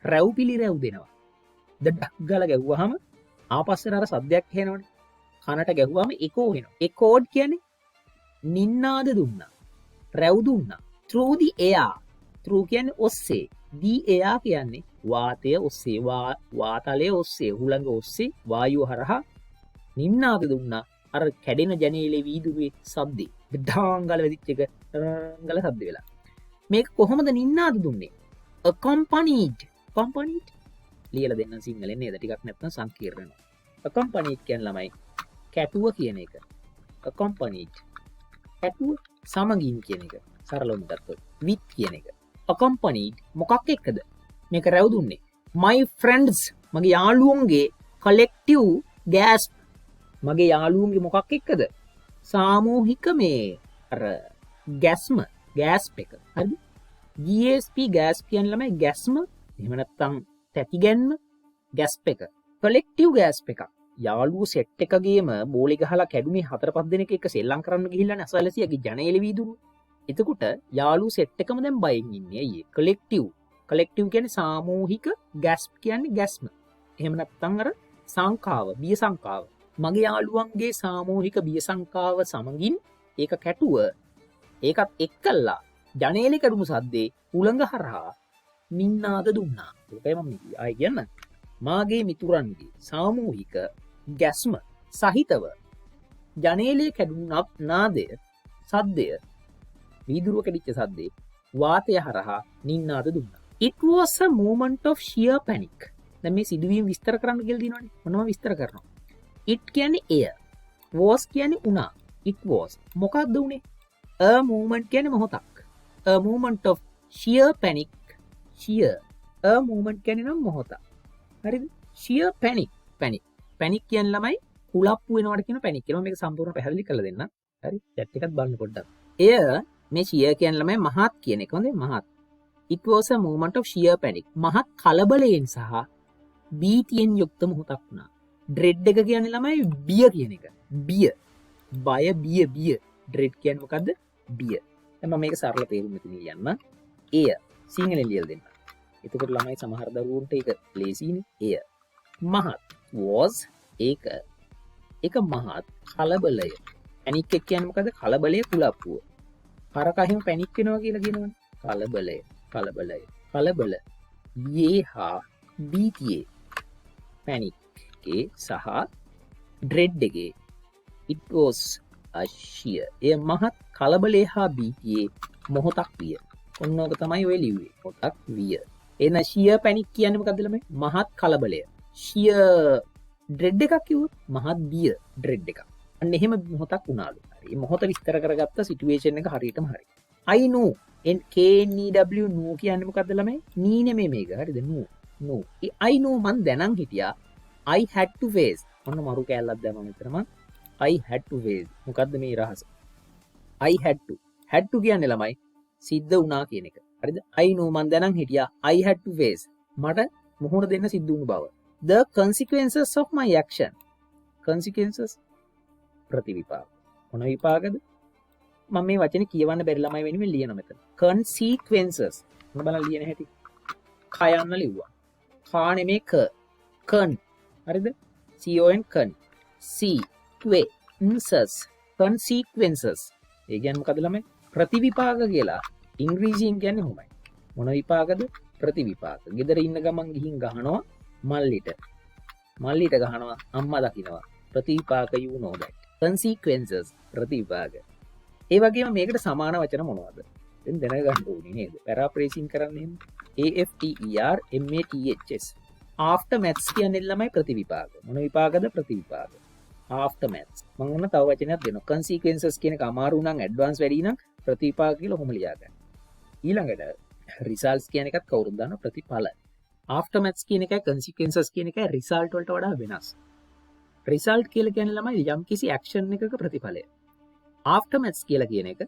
රැව්පිලි රැව් දෙනවා. දඩක් ගාලා ගැහුවාම ආපස්සට අර සද්දයක් එනවනේ. කනට ගැහුවාම echo වෙනවා. echoed කියන්නේ නින්නාද දුන්නා. රැව් දුන්නා. through the air. through කියන්නේ ඔස්සේ. the air කියන්නේ වාතය ඔස්සේ වාතලයේ ඔස්සේ හුළඟ ඔස්සේ වායුව හරහා නින්නාද දුන්නා. අර කැඩෙන ජනේලේ වීදුරුවේ සද්දේ. ඩාංගල වෙදිච්ච එක ගල සද්ද වෙලා. මේක කොහොමද නින්නාද දුන්නේ? accompanied ලියලා දෙන්න සිංහලෙන් නේද? ටිකක් නැත්නම් සංකීර්ණ වෙනවා. accompanied කියන්නේ ළමයි කැටුව කියන එක. accompanied කැටුව සමගින් කියන එක. සරලවම ගත්තොත් with කියන එක. accompanied මොකක් එක්කද මේක රැව් දුන්නේ? my friends මගේ යාළුවන්ගේ collective gasp. මගේ යාළුවන්ගේ මොකක් එක්කද? සාමූහික මේ අර ගැස්ම gasp එක. හරිද? GSP gasp කියන්නේ ළමයි ගැස්ම. එහෙම නැත්නම් තැති ගැන්ම gasp එක. collective gasp එකක්. යාළුවෝ සෙට් එකගේම බෝලේ ගහලා කැඩුමේ 4-5 දෙනෙක් එක්ක සෙල්ලම් කරන්න ගිහිල්ලා නැසලසියගේ ජනේලෙ වීදුරුව. එතකොට යාළුවෝ සෙට් එකම දැන් බයෙන් ඉන්නේ. අයියේ collective කියන්නේ සාමූහික gasp කියන්නේ ගැස්ම. එහෙම නැත්නම් අර සංකාව, බිය සංකාව. මගේ යාළුවන්ගේ සාමූහික බිය සංකාව සමගින් ඒක කැටුව ඒකත් එක්කල්ලා ජනේලෙ කැඩුණු සද්දේ උලඟ හරහා නින්නාද දුන්නා. ඒකයි මම ආයි කියන්න. මාගේ මිතුරන්ගේ සාමූහික ගැස්ම සහිතව ජනේලේ කැඩුණු නාදය සද්දය වීදුරුව කැඩිච්ච සද්දේ වාතය හරහා නින්නාද දුන්නා. It was a moment of sheer panic. දැන් මේ සිදුවීම විස්තර කරන්න කියලා දිනවනේ. මොනවද විස්තර කරනවා? It කියන්නේ එය. Was කියන්නේ උනා. It was. මොකක්ද උනේ? A moment කියන්නේ මොහොතක්. A moment of sheer panic. sheer. A moment කියන්නේ නම් මොහොතක්. හරිද? sheer panic. panic කියන්නේ ළමයි කුලප්පු වෙනවට කියන panic කියලා. මේක සම්පූර්ණ පැහැදිලි කරලා දෙන්න. හරි? chat එකත් බලන්න පොඩ්ඩක්. එය මේ sheer කියන්නේ ළමයි මහත් කියන එක. හොඳේ මහත්. It was a moment of sheer panic. මහත් කලබලයෙන් සහ බීතියෙන් යුක්ත මොහොතක් වුණා. ඩ්‍රෙඩ් එක කියන්නේ ළමයි බිය කියන එක. බිය. බය බිය. ඩ්‍රෙඩ් කියන්නේ මොකද්ද? බිය. දැන් මම මේක සරල තේරුම් මෙතන ලියන්න. එය සිංහලෙන් ලියලා දෙන්න. එතකොට ළමයි සමහර දරුවන්ට ඒක ලේසියිනේ. එය මහත් was ඒක මහත් කලබලය. පැනික් එක කියන්නේ මොකද්ද? කලබලය කුලප්පුව. හරකහිම පැනික් වෙනවා කියලා කියනවනේ. කලබල. යේහා බීතියේ පැනික් එකේ සහ ඩ්‍රෙඩ් එකේ it was a sheer. එය මහත් කලබලේ හා බීතියේ මොහොතක් විය. ඔන්න ඕක තමයි ඔය ලිව්වේ. මොහොතක් විය. එන ෂියර් පැනික් කියන්නේ මොකක්ද ළමයි? මහත් කලබලය. ෂියර් ඩ්‍රෙඩ් එකක් කිව්වොත් මහත් බිය ඩ්‍රෙඩ් එකක්. අන්න එහෙම මොහොතක් වුණාලු. හරි. මොහොත විස්තර කරගත්ත සිටුේෂන් එක හරියටම හරි. I know KNEW no කියන්නේ මොකක්ද ළමයි? නී නෙමෙයි මේක. හරිද? no. I know මන් දැනන් හිටියා. I had to face. ඔන්න මරු කෑල්ලක් දැම්මම මෙතන මං I had to face. මොකද්ද මේ රහස? I had to. had to කියන්නේ ළමයි සිද්ධ වුණා කියන එක. හරිද? I know මන් දැනන් හිටියා. I had to face. මට මුහුණ දෙන්න සිද්ධ වුණු බව. The consequences of my action. consequences ප්‍රතිවිපාක. මොන විපාකද? මම මේ වචනේ කියවන්න බැරි ළමයි වෙනුවෙන් ලියන මෙතන. consequences. මොන බලන්න ලියන හැටි? කයන්න ලිව්වා. කා නෙමේ ක. con. හරිද? con con. consequences. consequences. ඒ කියන්නේ මොකද ළමයි? ප්‍රතිවිපාක කියලා. ඉංග්‍රීසියෙන් කියන්නේ කොහොමයි? මොන විපාකද? ප්‍රතිවිපාක. ගෙදර ඉන්න ගමන් ගිහින් ගහනවා මල්ලිට. මල්ලිට ගහනවා අම්මා දකින්නවා. ප්‍රතිවිපාක you know that. consequences ප්‍රතිවිපාක. ඒ වගේම මේකට සමාන වචන මොනවද? දැන් දැනගන්න ඕනේ නේද? පැරාෆ්‍රේසින් කරන්න එහෙම. AFTER MATHS. aftermaths කියන්නේ ළමයි ප්‍රතිවිපාක. මොන විපාකද? ප්‍රතිවිපාක. aftermaths. මම ඔන්න තව වචනයක් දෙනවා. consequences කියන එක අමාරු නම් ඇඩ්වාන්ස් වැඩි නම් ප්‍රතිවිපාක කියලා ඔහොම ලියා ගන්න. ඊළඟට results කියන එකත් කවුරුද දන්නව? ප්‍රතිඵල. aftermaths කියන එකයි consequences කියන එකයි result වලට වඩා වෙනස්. result කියලා කියන්නේ ළමයි යම්කිසි action එකක ප්‍රතිඵලය. aftermaths කියලා කියන එක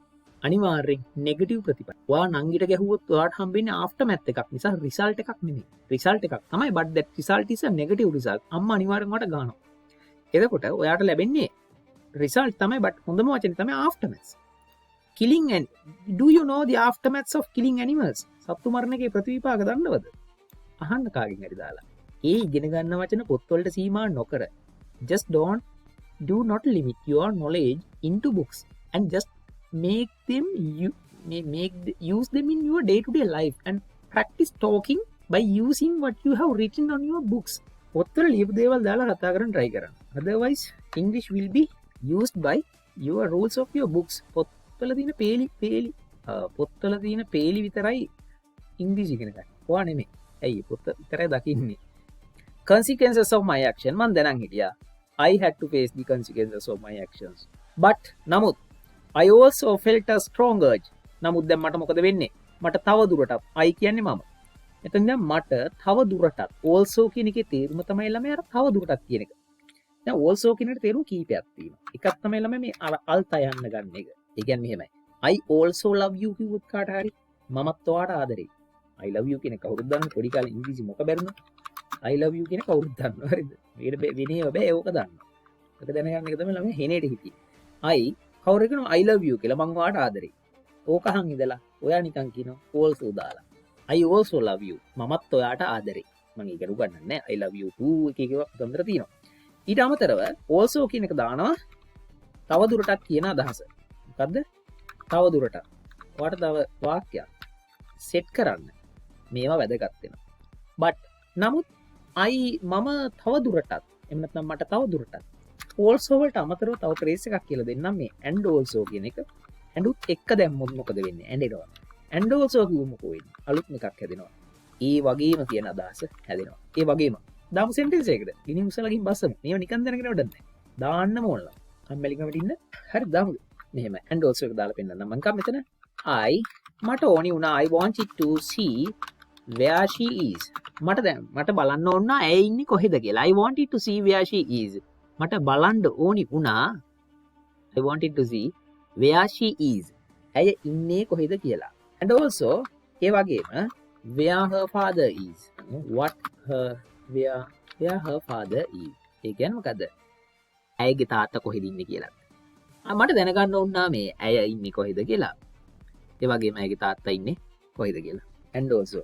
අනිවාර්යෙන් නෙගටිව් ප්‍රතිඵල. ඔයා නංගිට ගැහුවොත් ඔයාට හම්බෙන්නේ aftermath එකක් නිසා result එකක් නෙමෙයි. result එකක් තමයි but that result is a negative result. අම්මා අනිවාර්යෙන් ඔයාට ගන්නවා. එතකොට ඔයාට ලැබෙන්නේ result තමයි but හොඳම වචනේ තමයි aftermaths. killing and do you know the aftermaths of killing animals? සත්තු මරණ එකේ ප්‍රතිවිපාක දන්නවද? අහන්න කාගෙන් හරි දාලා. ඒ ඉගෙන ගන්න වචන පොත්වලට සීමා නොකර just do not limit your knowledge into books and just make them use them in your day to day life and practice talking by using what you have written on your books. පොත්වල ලියපු දේවල් දාලා කතා කරන්න try කරන්න. Otherwise English will be used by your rules of your books. පොත්වල තියෙන පේලි විතරයි ඉංග්‍රීසි ඉගෙන ගන්න. ඔයා නෙමෙයි. ඇයි පොත් විතරයි දකින්නේ. consequences of my action. මම දැනන් හිටියා. I had to face the consequences of my actions. But නමුත් I also felt a strong urge. නමුත් දැන් මට මොකද වෙන්නේ? මට තව දුරටත් I කියන්නේ මම. එතෙන් දැන් මට තව දුරටත් also කියන එකේ තේරුම තමයි ළමයි අර තව දුරටත් කියන එක. දැන් also කියන එකට තේරුම් කීපයක් තියෙනවා. එකක් තමයි ළමයි මේ අර අල්ත යන්න ගන්න එක. ඒ කියන්නේ මෙහෙමයි. I also love you කිව්වොත් කාට හරි මමත් ඔයාට ආදරෙයි. I love you කියන කවුරුද දන්නේ? පොඩි කාලේ ඉංග්‍රීසි මොක බැරුණා? I love you කියන කවුරුද දන්නව? හරිද? මේකට වෙනේව බෑ ඕක දන්න. ඒක දැනගන්න එක තමයි ළමයි හෙනේට හිටියේ. I කවුරු කියනවා I love you කියලා මං ඔයාට ආදරෙයි. ඕක අහන් ඉඳලා ඔයා නිකන් කියනවා also දාලා. I also love you. මමත් ඔයාට ආදරෙයි. මම ඒක උගන්වන්නේ නැහැ. I love you too එක එක තොන්දර තියෙනවා. ඊට අමතරව also කියන එක දානවා තව දුරටත් කියන අදහස. මොකද්ද? තව දුරටත්. ඔයාට තව වාක්‍යයක් සෙට් කරන්න. මේවා වැදගත් වෙනවා. but නමුත් මම තව දුරටත් එහෙම නැත්නම් මට තව දුරටත් also වලට අමතරව තව ෆ්‍රේස් එකක් කියලා දෙන්නම් මේ and also කියන එක. and උත් එක්ක දැම්මොත් මොකද වෙන්නේ? ඇඬෙනවා. and also කිව්වොත් මොකෝ වෙන්නේ? අලුත් එකක් හැදෙනවා. ඒ වගේම කියන අදහස හැදෙනවා. ඒ වගේම දාමු සෙන්ටෙන්ස් එකකට. ඉනි උසලකින් බස්සමු. මේව නිකන් දැනගෙන වැඩක් නැහැ. දාන්නම ඕනලා. කම්මැලිකමට ඉන්න. හරි දාමු. මෙහෙම and also එක දාලා පෙන්නන්නම්. මං කම් මෙතන මට ඕනි වුණා I wanted to see where she is. මට බලන්න ඕන ඇය ඉන්නේ කොහෙද කියලා. I wanted to see where she is. මට බලන්න ඕනි වුණා I wanted to see where she is. ඇය ඉන්නේ කොහෙද කියලා. and also ඒ වගේම where her father is. where her father is. ඒ කියන්නේ මොකද්ද? ඇයගේ තාත්තා කොහෙද ඉන්නේ කියලා. මට දැනගන්න ඕන මේ ඇය ඉන්නේ කොහෙද කියලා. ඒ වගේම ඇයගේ තාත්තා ඉන්නේ කොහෙද කියලා. and also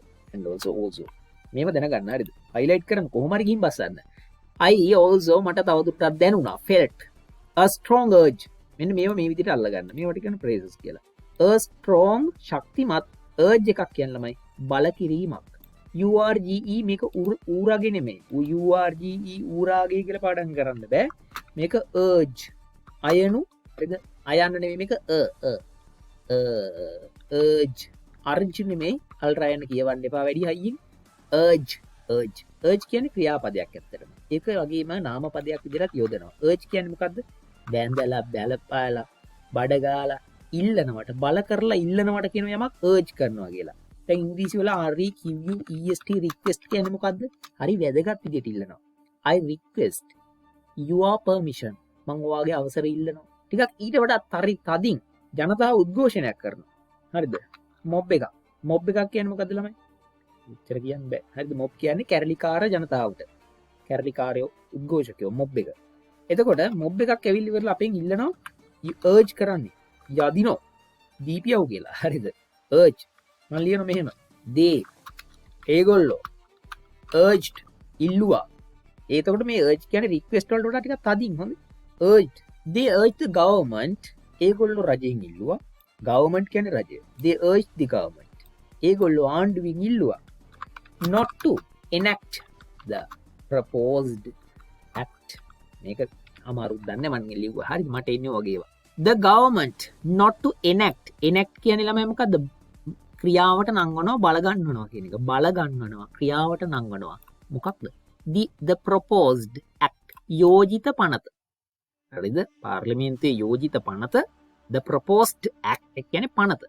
මේව දැනගන්න හරිද? highlight කරන්න කොහොම හරි ගිහින් බස්සන්න. I also මට තවදුරටත් දැනුණා felt a strong urge. මෙන්න මේව මේ විදිහට අල්ලගන්න. මේවට කියන phrases කියලා. a strong ශක්තිමත් urge එකක් කියන්නේ ළමයි බල කිරීමක්. urge මේක ඌරාගේ නෙමෙයි. urge ඌරාගේ කියලා පාඩම් කරන්න බෑ. මේක urge අයනු හරිද? අයන්න නෙමෙයි මේක urge අර්ජු නෙමෙයි. අල්රා යන කියවන්න එපා වැඩි හයියෙන්. urge urge කියන්නේ ක්‍රියාපදයක් ඇත්තටම. ඒක වගේම නාමපදයක් විදිහට යොදනවා. urge කියන්නේ මොකද්ද? බැඳලා බැලපාලා බඩ ගාලා ඉල්ලනවට බල කරලා ඉල්ලනවට කියන යමක් urge කරනවා කියලා. දැන් ඉංග්‍රීසි වල REQUEST request කියන්නේ මොකද්ද? හරි වැදගත් විදිහට ඉල්ලනවා. I request your permission. මම ඔයාගේ අවසර ඉල්ලනවා. ටිකක් ඊට වඩා තදින් ජනතාව උද්ඝෝෂණයක් කරනවා. හරිද? මොබ් එකක් කියන්නේ මොකද්ද ළමයි? උත්තර කියන්න බෑ. හරිද? මොබ් කියන්නේ කැරලිකාර ජනතාවට. කැරලිකාරයෝ උද්ඝෝෂකයෝ මොබ් එක. එතකොට මොබ් එකක් ඇවිල්ලි ඉවරලා අපෙන් ඉල්ලනවා urge කරන්නේ. යදිනෝ දීපියව කියලා. හරිද? urge මම ලියනවා මෙහෙම. they ඒගොල්ලෝ urged ඉල්ලුවා. එතකොට මේ urge කියන්නේ request වලට වඩා ටිකක් තදින් හොඳයි. urged they urged the government ඒගොල්ලෝ රජයෙන් ඉල්ලුවා. government කියන්නේ රජය. they urged the government ඒගොල්ලෝ ආණ්ඩුවෙන් ඉල්ලුවා not to enact the proposed act. මේක අමාරුද දන්නේ මම ලිව්වා. හරිද? මට එන්නේ වගේ ඒවා. the government not to enact කියන්නේ ළමයි මොකද්ද? ක්‍රියාවට නංවනවා බල ගන්නවනවා කියන එක. බල ගන්නවනවා ක්‍රියාවට නංවනවා. මොකක්ද? the proposed act යෝජිත පනත. හරිද? පාර්ලිමේන්තුවේ යෝජිත පනත the proposed act කියන්නේ පනත.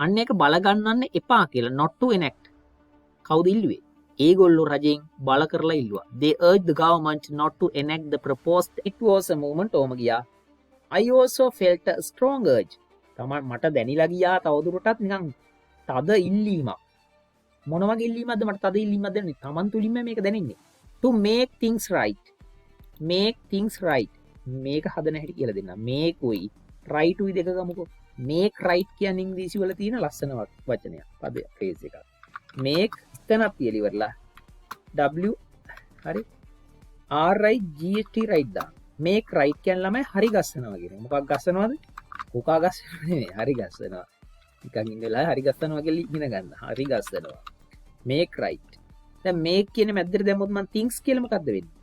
අන්න ඒක බල ගන්නන්න එපා කියලා not to enact. කවුද ඉල්ලුවේ? ඒගොල්ලෝ රජෙන් බල කරලා ඉල්ලුවා. they urged the government not to enact the proposed. it was a movement ඕම ගියා. I also felt a strong urge. තමයි මට දැනිලා ගියා තවදුරටත් නිකන් තද ඉල්ලීමක්. මොන වගේ ඉල්ලීමක්ද මට තද ඉල්ලීමක් දැනෙන්නේ? Taman තුලින්ම මේක දැනෙන්නේ. to make things right. මේක හදන හැටි කියලා දෙන්න. make උයි right උයි දෙක ගමුකෝ. make right කියන්නේ ඉංග්‍රීසි වල තියෙන ලස්සන වචනයක්. පදයක් ෆ්‍රේස් එකක්. make එතනක් තියලා ඉවරලා W හරි RIGHT right දාන්න. make right කියන්නේ ළමයි හරි ගස්සනවා කියන එක. මොකක් ගස්සනවද? කොකා ගස්සනවා නෙමෙයි. හරි ගස්සනවා. නිකන් ඉඳලා හරි ගස්සනවා කියලා ඉගෙන ගන්න. හරි ගස්සනවා. make right. දැන් make කියන්නේ මැද්දට දැම්මොත් මම things කියලා මොකද්ද වෙන්නේ?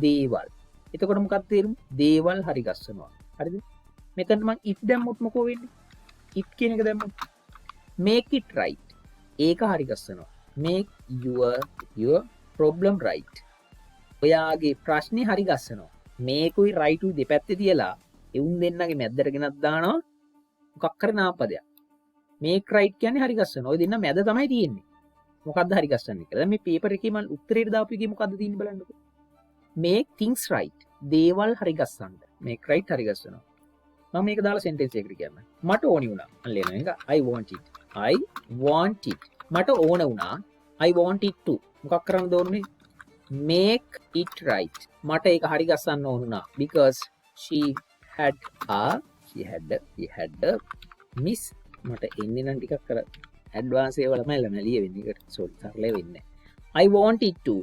දේවල්. එතකොට මොකක්ද තේරුම? දේවල් හරි ගස්සනවා. හරිද? මෙතන මම it දැම්මොත් මොකෝ වෙන්නේ? it කියන එක දැම්මොත් make it right. ඒක හරි ගස්සනවා. make your problem right. ඔයාගේ ප්‍රශ්නේ හරි ගස්සනවා. මේකුයි right උයි දෙපැත්තේ තියලා එවුන් දෙන්නගේ මැද්දට ගෙනත් දානවා මොකක් කර නාමපදයක්. make right කියන්නේ හරි ගස්සනවා. ඔය දෙන්න මැද තමයි තියෙන්නේ. මොකද්ද හරි ගස්සන්නේ කියලා. දැන් මේ පේපර් එකේ මම උත්තරේට දාපු එකේ මොකද්ද තියෙන්නේ බලන්නකෝ. make things right. දේවල් හරි ගස්සන්න. make right හරි ගස්සනවා. මම මේක දාලා sentence එකකට කියන්න. මට ඕනි වුණා. මම ලියන එක I want it. මට ඕන වුණා. I want it to. මොකක් කරන්නද ඕනේ? make it right. මට ඒක හරි ගස්සන්න ඕන වුණා. because she had a miss. මට එන්නේ නම් ටිකක් කර ඇඩ්වාන්ස් ඒවා ළමයි ළමයි ලියවෙන්නේ. ඒකට sorry සරලව වෙන්නේ. I want it to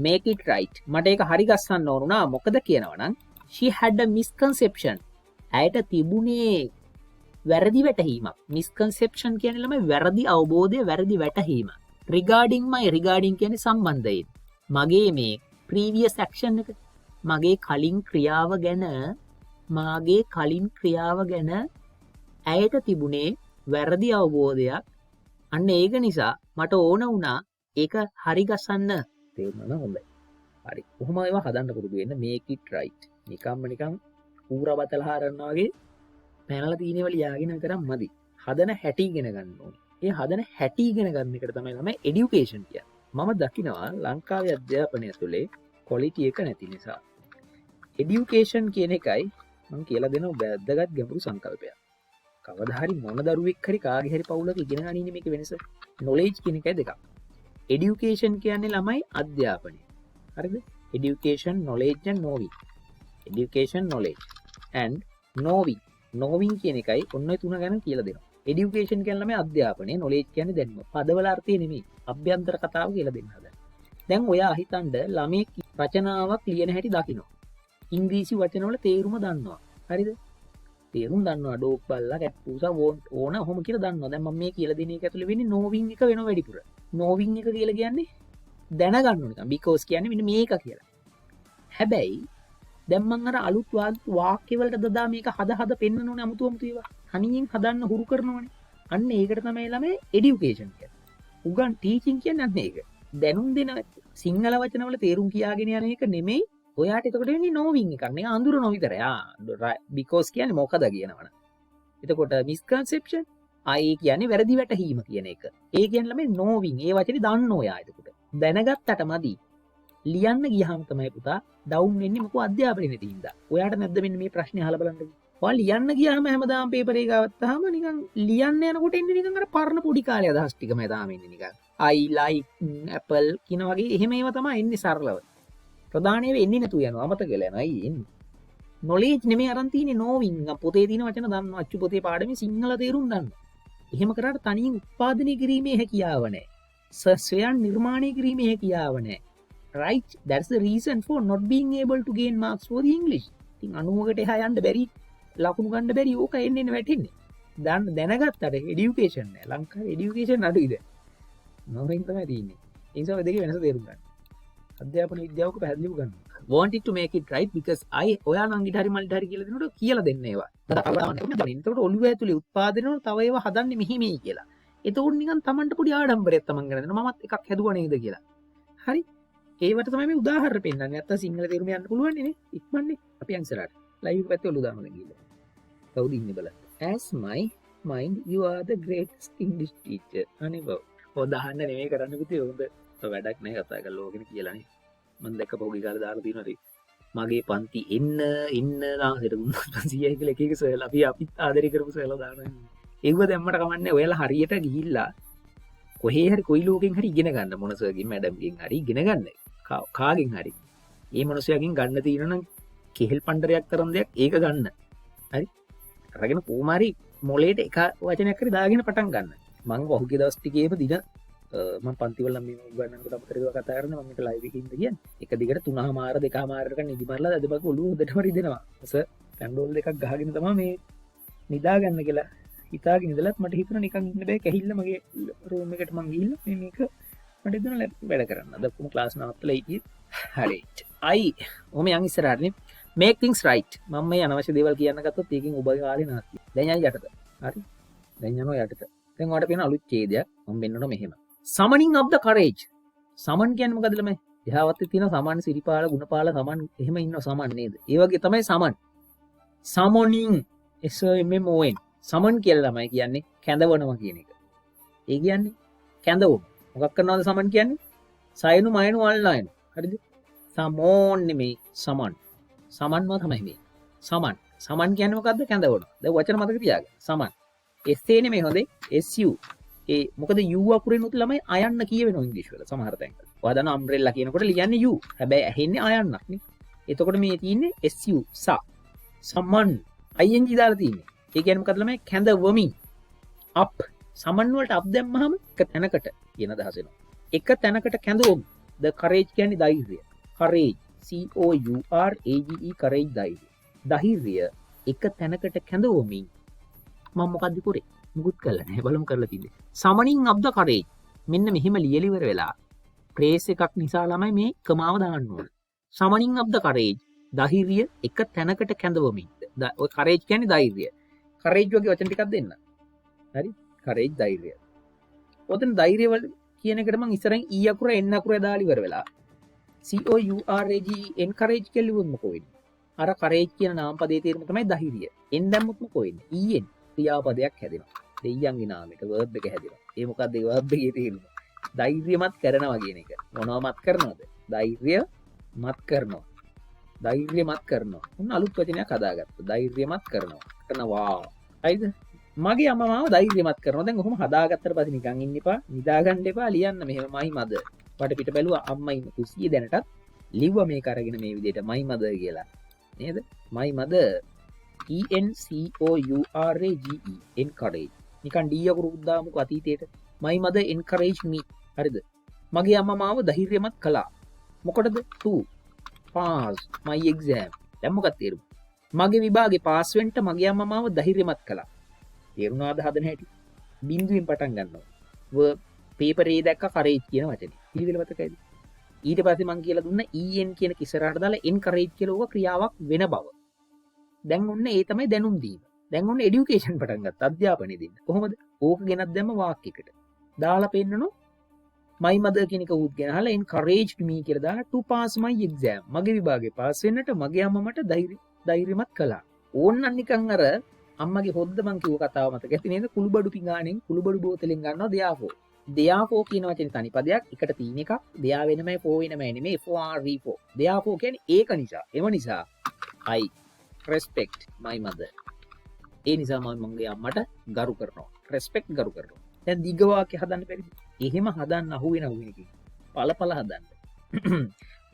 make it right. මට ඒක හරි ගස්සන්න ඕන වුණා. මොකද කියනවනම් she had a misconception. ඇයට තිබුණේ වැරදි වැටහීමක්. misconception කියන්නේ ළමයි වැරදි අවබෝධය, වැරදි වැටහීම. regarding කියන්නේ සම්බන්ධයෙන්. මගේ මේ previous action එක, මගේ කලින් ක්‍රියාව ගැන ඇයට තිබුණේ වැරදි අවබෝධයක්. අන්න ඒක නිසා මට ඕන වුණා ඒක හරි ගස්සන්න. තේරුණා හොඳයි. හරි. කොහොම ඒවා හදන්න පුරුදු වෙන්න. make it right. නිකන් ඌරා බතල හරනවා වගේ පැනලා තියෙනවල ලියාගෙන කරන් මදි. හදන හැටි ඉගෙන ගන්න ඕනේ. ඒ හදන හැටි ඉගෙන ගන්න එකට තමයි ළමයි এডুকেෂන් කියන්නේ. මම දකිනවා ලංකාවේ අධ්‍යාපනය තුලේ ක්වොලිටි එක නැති නිසා. এডুকেෂන් කියන එකයි මම කියලා දෙනවා වැදගත් ගැඹුරු සංකල්පයක්. කවදා හරි මොන දරුවෙක් හරි කාගේ හරි පවුලක ඉගෙන ගන්න ඉන්නේ මේක වෙනස. knowledge කියන එකයි දෙකක්. education කියන්නේ ළමයි අධ්‍යාපනය. හරිද? education, knowledge and knowing. education, knowledge and knowing කියන එකයි ඔන්න ඔය තුන ගැන කියලා දෙනවා. education කියන්නේ ළමයි අධ්‍යාපනය, knowledge කියන්නේ දැනුම. පදවල අර්ථය නෙමෙයි. අභ්‍යන්තර කතාව කියලා දෙන්න හදන. දැන් ඔයා හිතන්න ළමෙක් රචනාවක් ලියන හැටි දකිනවා. ඉංග්‍රීසි වචන වල තේරුම දන්නවා. හරිද? තේරුම් දන්නවා. ඩෝග් බල්ලා කැට් පූසා වොන්ට් ඕන ඔහොම කියලා දන්නවා. දැන් මම මේ කියලා දෙන එක ඇතුලේ වෙන්නේ knowing එක වෙනව වැඩිපුර. knowing එක කියලා කියන්නේ දැනගන්න ඕන. because කියන්නේ මෙන්න මේක කියලා. හැබැයි දැන් මම අර අලුත් වාක්‍ය වලට දදා මේක හද පෙන්නන ඕනේ අමුතු ඒවා. තනියෙන් හදන්න හුරු කරනවනේ. අන්න ඒකට තමයි ළමයි এডুকেෂන් කියන්නේ. උගන් ටීචින් කියන්නේ අන්න ඒක. දැනුම් දෙන සිංහල වචනවල තේරුම් කියාගෙන යන එක නෙමෙයි. ඔයාට එතකොට වෙන්නේ නොවින් එකක් නේ. අඳුරන විතරයි. because කියන්නේ මොකද කියනවනේ. එතකොට misconception ඒ කියන්නේ වැරදි වැටහීම කියන එක. ඒ කියන්නේ ළමයි නොවින්. ඒ වචනේ දන්න ඔයා එතකොට. දැනගත්තට මදි. ලියන්න ගියාම තමයි පුතා ඩවුන් වෙන්නේ මොකෝ අධ්‍යාපනයේ නැති හින්දා. ඔයාට නැද්ද මෙන්න මේ ප්‍රශ්නේ අහලා බලන්න. ඔයා ලියන්න ගියාම හැමදාම පේපර් එක ගත්තාම නිකන් ලියන්න යනකොට එන්නේ නිකන් අර පරණ පොඩි කාලේ අදහස් ටිකම තාම එන්නේ නිකන්. I like apple කියන වගේ එහෙම ඒවා තමයි එන්නේ සරලව. ප්‍රධානීව එන්නේ නැතු යනවා අමතක වෙලා යනවා. අයි එන්නේ. knowledge නෙමෙයි අරන් තියෙන්නේ knowing. පොතේ තියෙන වචන දන්න අච්චු පොතේ පාඩමේ සිංහල තේරුම් ගන්න. එහෙම කරාට තනියෙන් උත්පාදනය කිරීමේ හැකියාව නැහැ. ස්වයං නිර්මාණය කිරීමේ හැකියාව නැහැ. Right, that's the reason for not being able to gain marks for the English. ඉතින් 90කට එහා යන්න බැරි ලකුණු ගන්න බැරි ඕක එන්නේ වැටෙන්නේ. දැනගත්තට education නෑ. ලංකාවේ education අඩුයිද? නොවෙන් තමයි තියෙන්නේ. ඒ නිසා දෙකේ වෙනස තේරුම් ගන්න. අධ්‍යාපන විද්‍යාවක පැහැදිලිව ගන්න. Wanted to make it right because ඔයා නම් ඊට හරි මල්ට හරි කියලා දෙනකොට කියලා දෙන්න ඒවා. එතකොට ඔළුව ඇතුලේ උත්පාදනය වල තව ඒවා හදන්නේ මෙහිමයි කියලා. එතකොට නිකන් Tamanට පොඩි ආඩම්බරයක් Taman ගන්න දෙනවා. මමත් එකක් හැදුවා නේද කියලා. හරි? ඒවට තමයි මේ උදාහරණ පෙන්නන්නේ. නැත්තම් සිංහල තේරුම යන්න පුළුවන් නේ. ඉක්මන්නේ. අපි අන්සරට. ලයිව් පැත්තේ ඔලු දානවා දැන් ගිහලා. කවුද ඉන්නේ බලන්න. As my mind you are the greatest English teacher. අනේ බව. හොදාන්න නෙමෙයි කරන්න පුතේ. හොඳ වැඩක් නැහැ කතා කරලා ඕකනේ කියලා නේ. මම දැක්ක පොඩි කාලේ දාලා තියෙනවා නේ. මගේ පන්ති එන්න දාහකට 500යි කියලා එක එක සර්ලා අපිත් ආදරේ කරපු සර්ලා දානවා. ඒව දැම්මට කමන්නේ ඔයාලා හරියට ගිහිල්ලා කොහේ හරි කොයි ලෝකෙන් හරි ඉගෙන ගන්න මොන සර්ගෙන් මැඩම්ගෙන් හරි ඉගෙන ගන්න. කාගෙන් හරි. ඒ මනුස්සයාගෙන් ගන්න තියෙනවා නම් කෙහෙල් පණ්ඩරයක් තරම් දෙයක් ඒක ගන්න. හරි? අරගෙන කොහොමාරි මොලේට එක වචනයක් හරි දාගෙන පටන් ගන්න. මම වහුගේ දවස් ටිකේම දින මම පන්ති වල මේ උගන්නනකොට අපතර ඒවා කතා කරනවා මම මේක ලයිව් එකකින් ඉඳ කියන්නේ. එක දිගට 3:00මාර 2:00මාරකට නිදි මරලා අදබක ඔළුව හොදටම රිදෙනවා. කැන්ඩෝල් දෙකක් ගහගෙන තමයි මේ නිදා ගන්න කියලා හිතාගෙන ඉඳලත් මට හිතුණා නිකන් ඉන්න බෑ කැහිල්ල මගේ රූම් එකට මං ගිහිල්ලා මේක මට දෙන වැඩ කරන්න. අද කොහොම ක්ලාස් නවත්තලා ඉතියි. හරි. ඔහොම යන් ඉස්සරහට නේ. make things right. මම මේ අනවශ්‍ය දේවල් කියන්න ගත්තොත් ඒකෙන් ඔබගේ කාලේ නාස්ති. දැන් යයි යටට. හරි. දැන් යනවා යටට. දැන් ඔයාලට පේන අලුත් ඡේදයක් මම වෙන්නනවා මෙහෙම. summoning of the courage. summon කියන්නේ මොකද්ද ළමයි? එහාවත් තියෙන සමන් සිරිපාල ගුණපාල සමන් එහෙම ඉන්නවා සමන් නේද? ඒ වගේ තමයි සමන්. summoning SMMON. සමන් කියලා ළමයි කියන්නේ කැඳවනවා කියන එක. ඒ කියන්නේ කැඳවුම. මොකක් කරනවද සමන් කියන්නේ? සයනු මයනු අල්ලායනු. හරිද? සමෝන් නෙමෙයි සමන්. සමන්ව තමයි මේ. සමන්. සමන් කියන්නේ මොකද්ද? කැඳවනවා. දැන් වචන මතක තියාගන්න. සමන්. SA නෙමෙයි හොඳේ. SU. ඒ මොකද U අකුරෙන් උත් ළමයි අයන්න කියවෙනවා ඉංග්‍රීසි වල සමහර තැන්වල. ඔයා දන්න අම්බ්‍රෙල්ලා කියනකොට ලියන්නේ U. හැබැයි ඇහෙන්නේ අයන්නක් නේ. එතකොට මේ තියෙන්නේ SU සා. සමන්. ING දාලා තියෙන්නේ. ඒ කියන්නේ මොකද්ද ළමයි? කැඳවමින්. up. සමන් වලට up දැම්මහම එක තැනකට කියන අදහස එනවා. එක තැනකට කැඳවමු. the courage කියන්නේ ධෛර්යය. courage COURAGE courage ධෛර්යය. ධෛර්යය එක තැනකට කැඳවමින් මම මොකද්ද කරේ? මුකුත් කළා නැහැ. බලමු කරලා තින්නේ. summoning of the courage. මෙන්න මෙහෙම ලියලි ඉවර වෙලා ප්‍රේස් එකක් නිසා ළමයි මේ කමාව දාන්න ඕන. summoning of the courage. ධෛර්යය එක තැනකට කැඳවමින්. ඔය courage කියන්නේ ධෛර්යය. courage වගේ වචන ටිකක් දෙන්න. හරි? courage ධෛර්යය. ඔතන ධෛර්යය වල කියන එකට මම ඉස්සරහින් E අකුර N අකුර දාලා ඉවර වෙලා COURAGE encourage කියලා ලිව්වොත් මොකෝ වෙන්නේ? අර courage කියන නාමපදයේ තේරුම තමයි ධෛර්යය. N දැම්මොත් මොකෝ වෙන්නේ? EN ක්‍රියාපදයක් හැදෙනවා. දෙයියන්ගේ නාමයක verb එක හැදෙනවා. ඒ මොකද්ද ඒ verb එකේ තේරුම? ධෛර්යමත් කරනවා කියන එක. මොනවමත් කරනවද? ධෛර්යමත් කරනවා. ධෛර්යමත් කරනවා. උන් අලුත් වචනයක් හදාගත්තා. ධෛර්යමත් කරනවා. කරනවා. හරිද? මගේ අම්මා මාව ධෛර්යමත් කරනවා. දැන් ඔහොම හදාගත්තට පස්සේ නිකන් ඉන්න එපා. නිදා ගන්න එපා. ලියන්න මෙහෙම මයි මද. වට පිට බැලුවා අම්මා ඉන්න කුසිය දැනටත් ලිව්වා මේක අරගෙන මේ විදිහට මයි මද කියලා. නේද? මයි මද ENCOURAGE encourage. නිකන් D අකුරු දාමුකෝ අතීතයට. my mother encouraged me. හරිද? මගේ අම්මා මාව ධෛර්යමත් කළා. මොකටද? to pass my exam. දැන් මොකක්ද තේරුම? මගේ විභාගේ පාස් වෙන්න මගේ අම්මා මාව ධෛර්යමත් කළා. තේරුණාද හදන හැටි? බිඳුවෙන් පටන් ගන්නවා. පේපර් එකේ දැක්ක courage කියන වචනේ. පිළිවෙල මතකයිද? ඊට පස්සේ මම කියලා දුන්න EN කියන කිසරාට දාලා encourage කියලා ඕක ක්‍රියාවක් වෙන බව. දැන් ඔන්න ඒ තමයි දැනුම් දීම. දැන් ඔන්න এডুকেෂන් පටන් ගත්තා අධ්‍යාපනය දෙන්න. කොහොමද? ඕක ගෙනත් දැම්ම වාක්‍යයකට. දාලා පෙන්නනො my mother කියන එක උත් ගෙනහලා encouraged me කියලා දාලා to pass my exam. මගේ විභාගේ පාස් වෙන්නට මගේ අම්මා මට ධෛර්යමත් කළා. ඕන්නම් නිකන් අර අම්මගේ හොද්ද මං කිව්ව කතාව මතක ඇති නේද? කුළුබඩු පිඟානෙන් කුළුබඩු බෝතලෙන් ගන්නවා therefore. therefore කියන වචනේ තනි පදයක් එකට තියෙන එකක්. there වෙනමයි for වෙනමයි නෙමෙයි for. therefore කියන්නේ ඒක නිසා. එම නිසා I respect my mother. ඒ නිසා මම මගේ අම්මට ගරු කරනවා. respect ගරු කරනවා. දැන් දිග වාක්‍ය හදන්න බැරිද? එහෙම හදන්න අහුවෙන එකකින්. පළපළ හදන්න.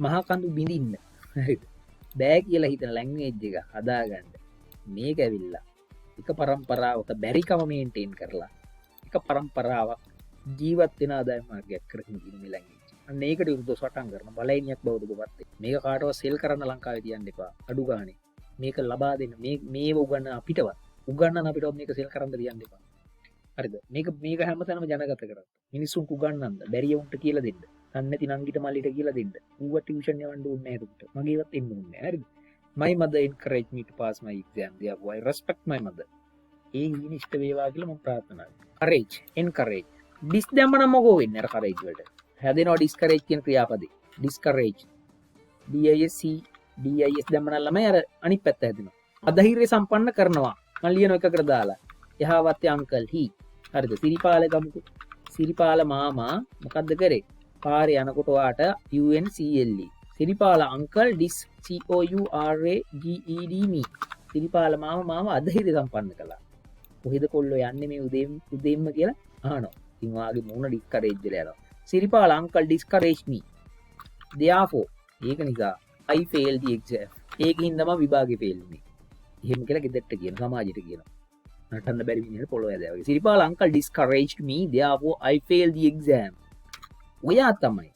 මහා කඳු බිඳින්න. හරිද? බෑ කියලා හිතන ලැන්ග්වේජ් එක හදාගන්න. මේක ඇවිල්ලා එක પરම්පරාවක බැරිකම මේන්ටේන් කරලා එක પરම්පරාවක් ජීවත් වෙන ආදායම මාර්ගයක් කරගෙන ඉන්න මේ ලැන්ග්වේජ්. අන්න ඒකට විරුද්ධව සටන් කරන බලයිනියක් බවද ඔබත්. මේක කාටවත් සෙල් කරන්න ලංකාවේ තියන්න එපා. අඩු ගානේ. මේක ලබා දෙන්න මේව උගන්න අපිටවත් මේක සෙල් කරන්න තියන්න එපා. හරිද? මේක හැමතැනම ජනගත කරන්න. මිනිස්සුන්ට උගන්නන්න, බැරිය උන්ට කියලා දෙන්න. දන්නේ නැති නංගිට මල්ලිට කියලා දෙන්න. ඌව ටියුෂන් යවන්න ඕනේ නැහැ උන්ට. මගේවත් එන්න ඕනේ නැහැ. හරිද? My mother encouraged me to pass my exam. Therefore, I respect my mother. ඒ ඉනිෂ්ට වේවා කියලා මම ප්‍රාර්ථනා කරනවා. Courage, encourage. Dis දැම්ම නම් මොකෝ වෙන්නේ අර courage වලට. හැදෙනවා discourage කියන ක්‍රියාපදේ. Discourage. DIS දැම්ම නම් ළමයි අර අනිත් පැත්ත හැදෙනවා. අධෛර්ය සම්පන්න කරනවා. මම ලියන එකකට දාලා. යහවත්තේ අංකල් he. හරිද? සිරිපාල ගමුකෝ. සිරිපාල මාමා මොකද්ද කරේ? පාරේ යනකොට වාට UNCLE. Siripala uncle DescriptionThis me. Siripala මාව අධෛර්ය සම්පන්න කළා. කොහෙද කොල්ලෝ යන්නේ මේ උදේම්ම කියලා අහනවා. ඉතින් වාගේ මූණ ඩිස්කරේජ් වෙලා යනවා. Siripala uncle discourage me. therefore ඒක නිසා I failed the exam. ඒකින් තමයි විභාගේ ෆේල් වුනේ. එහෙම කියලා ගෙදරට කියන සමාජයට කියනවා. නටන්න බැරි විදිහට පොළොව ඇදලා වගේ. Siripala uncle discouraged me. therefore I failed the exam. ඔයා තමයි.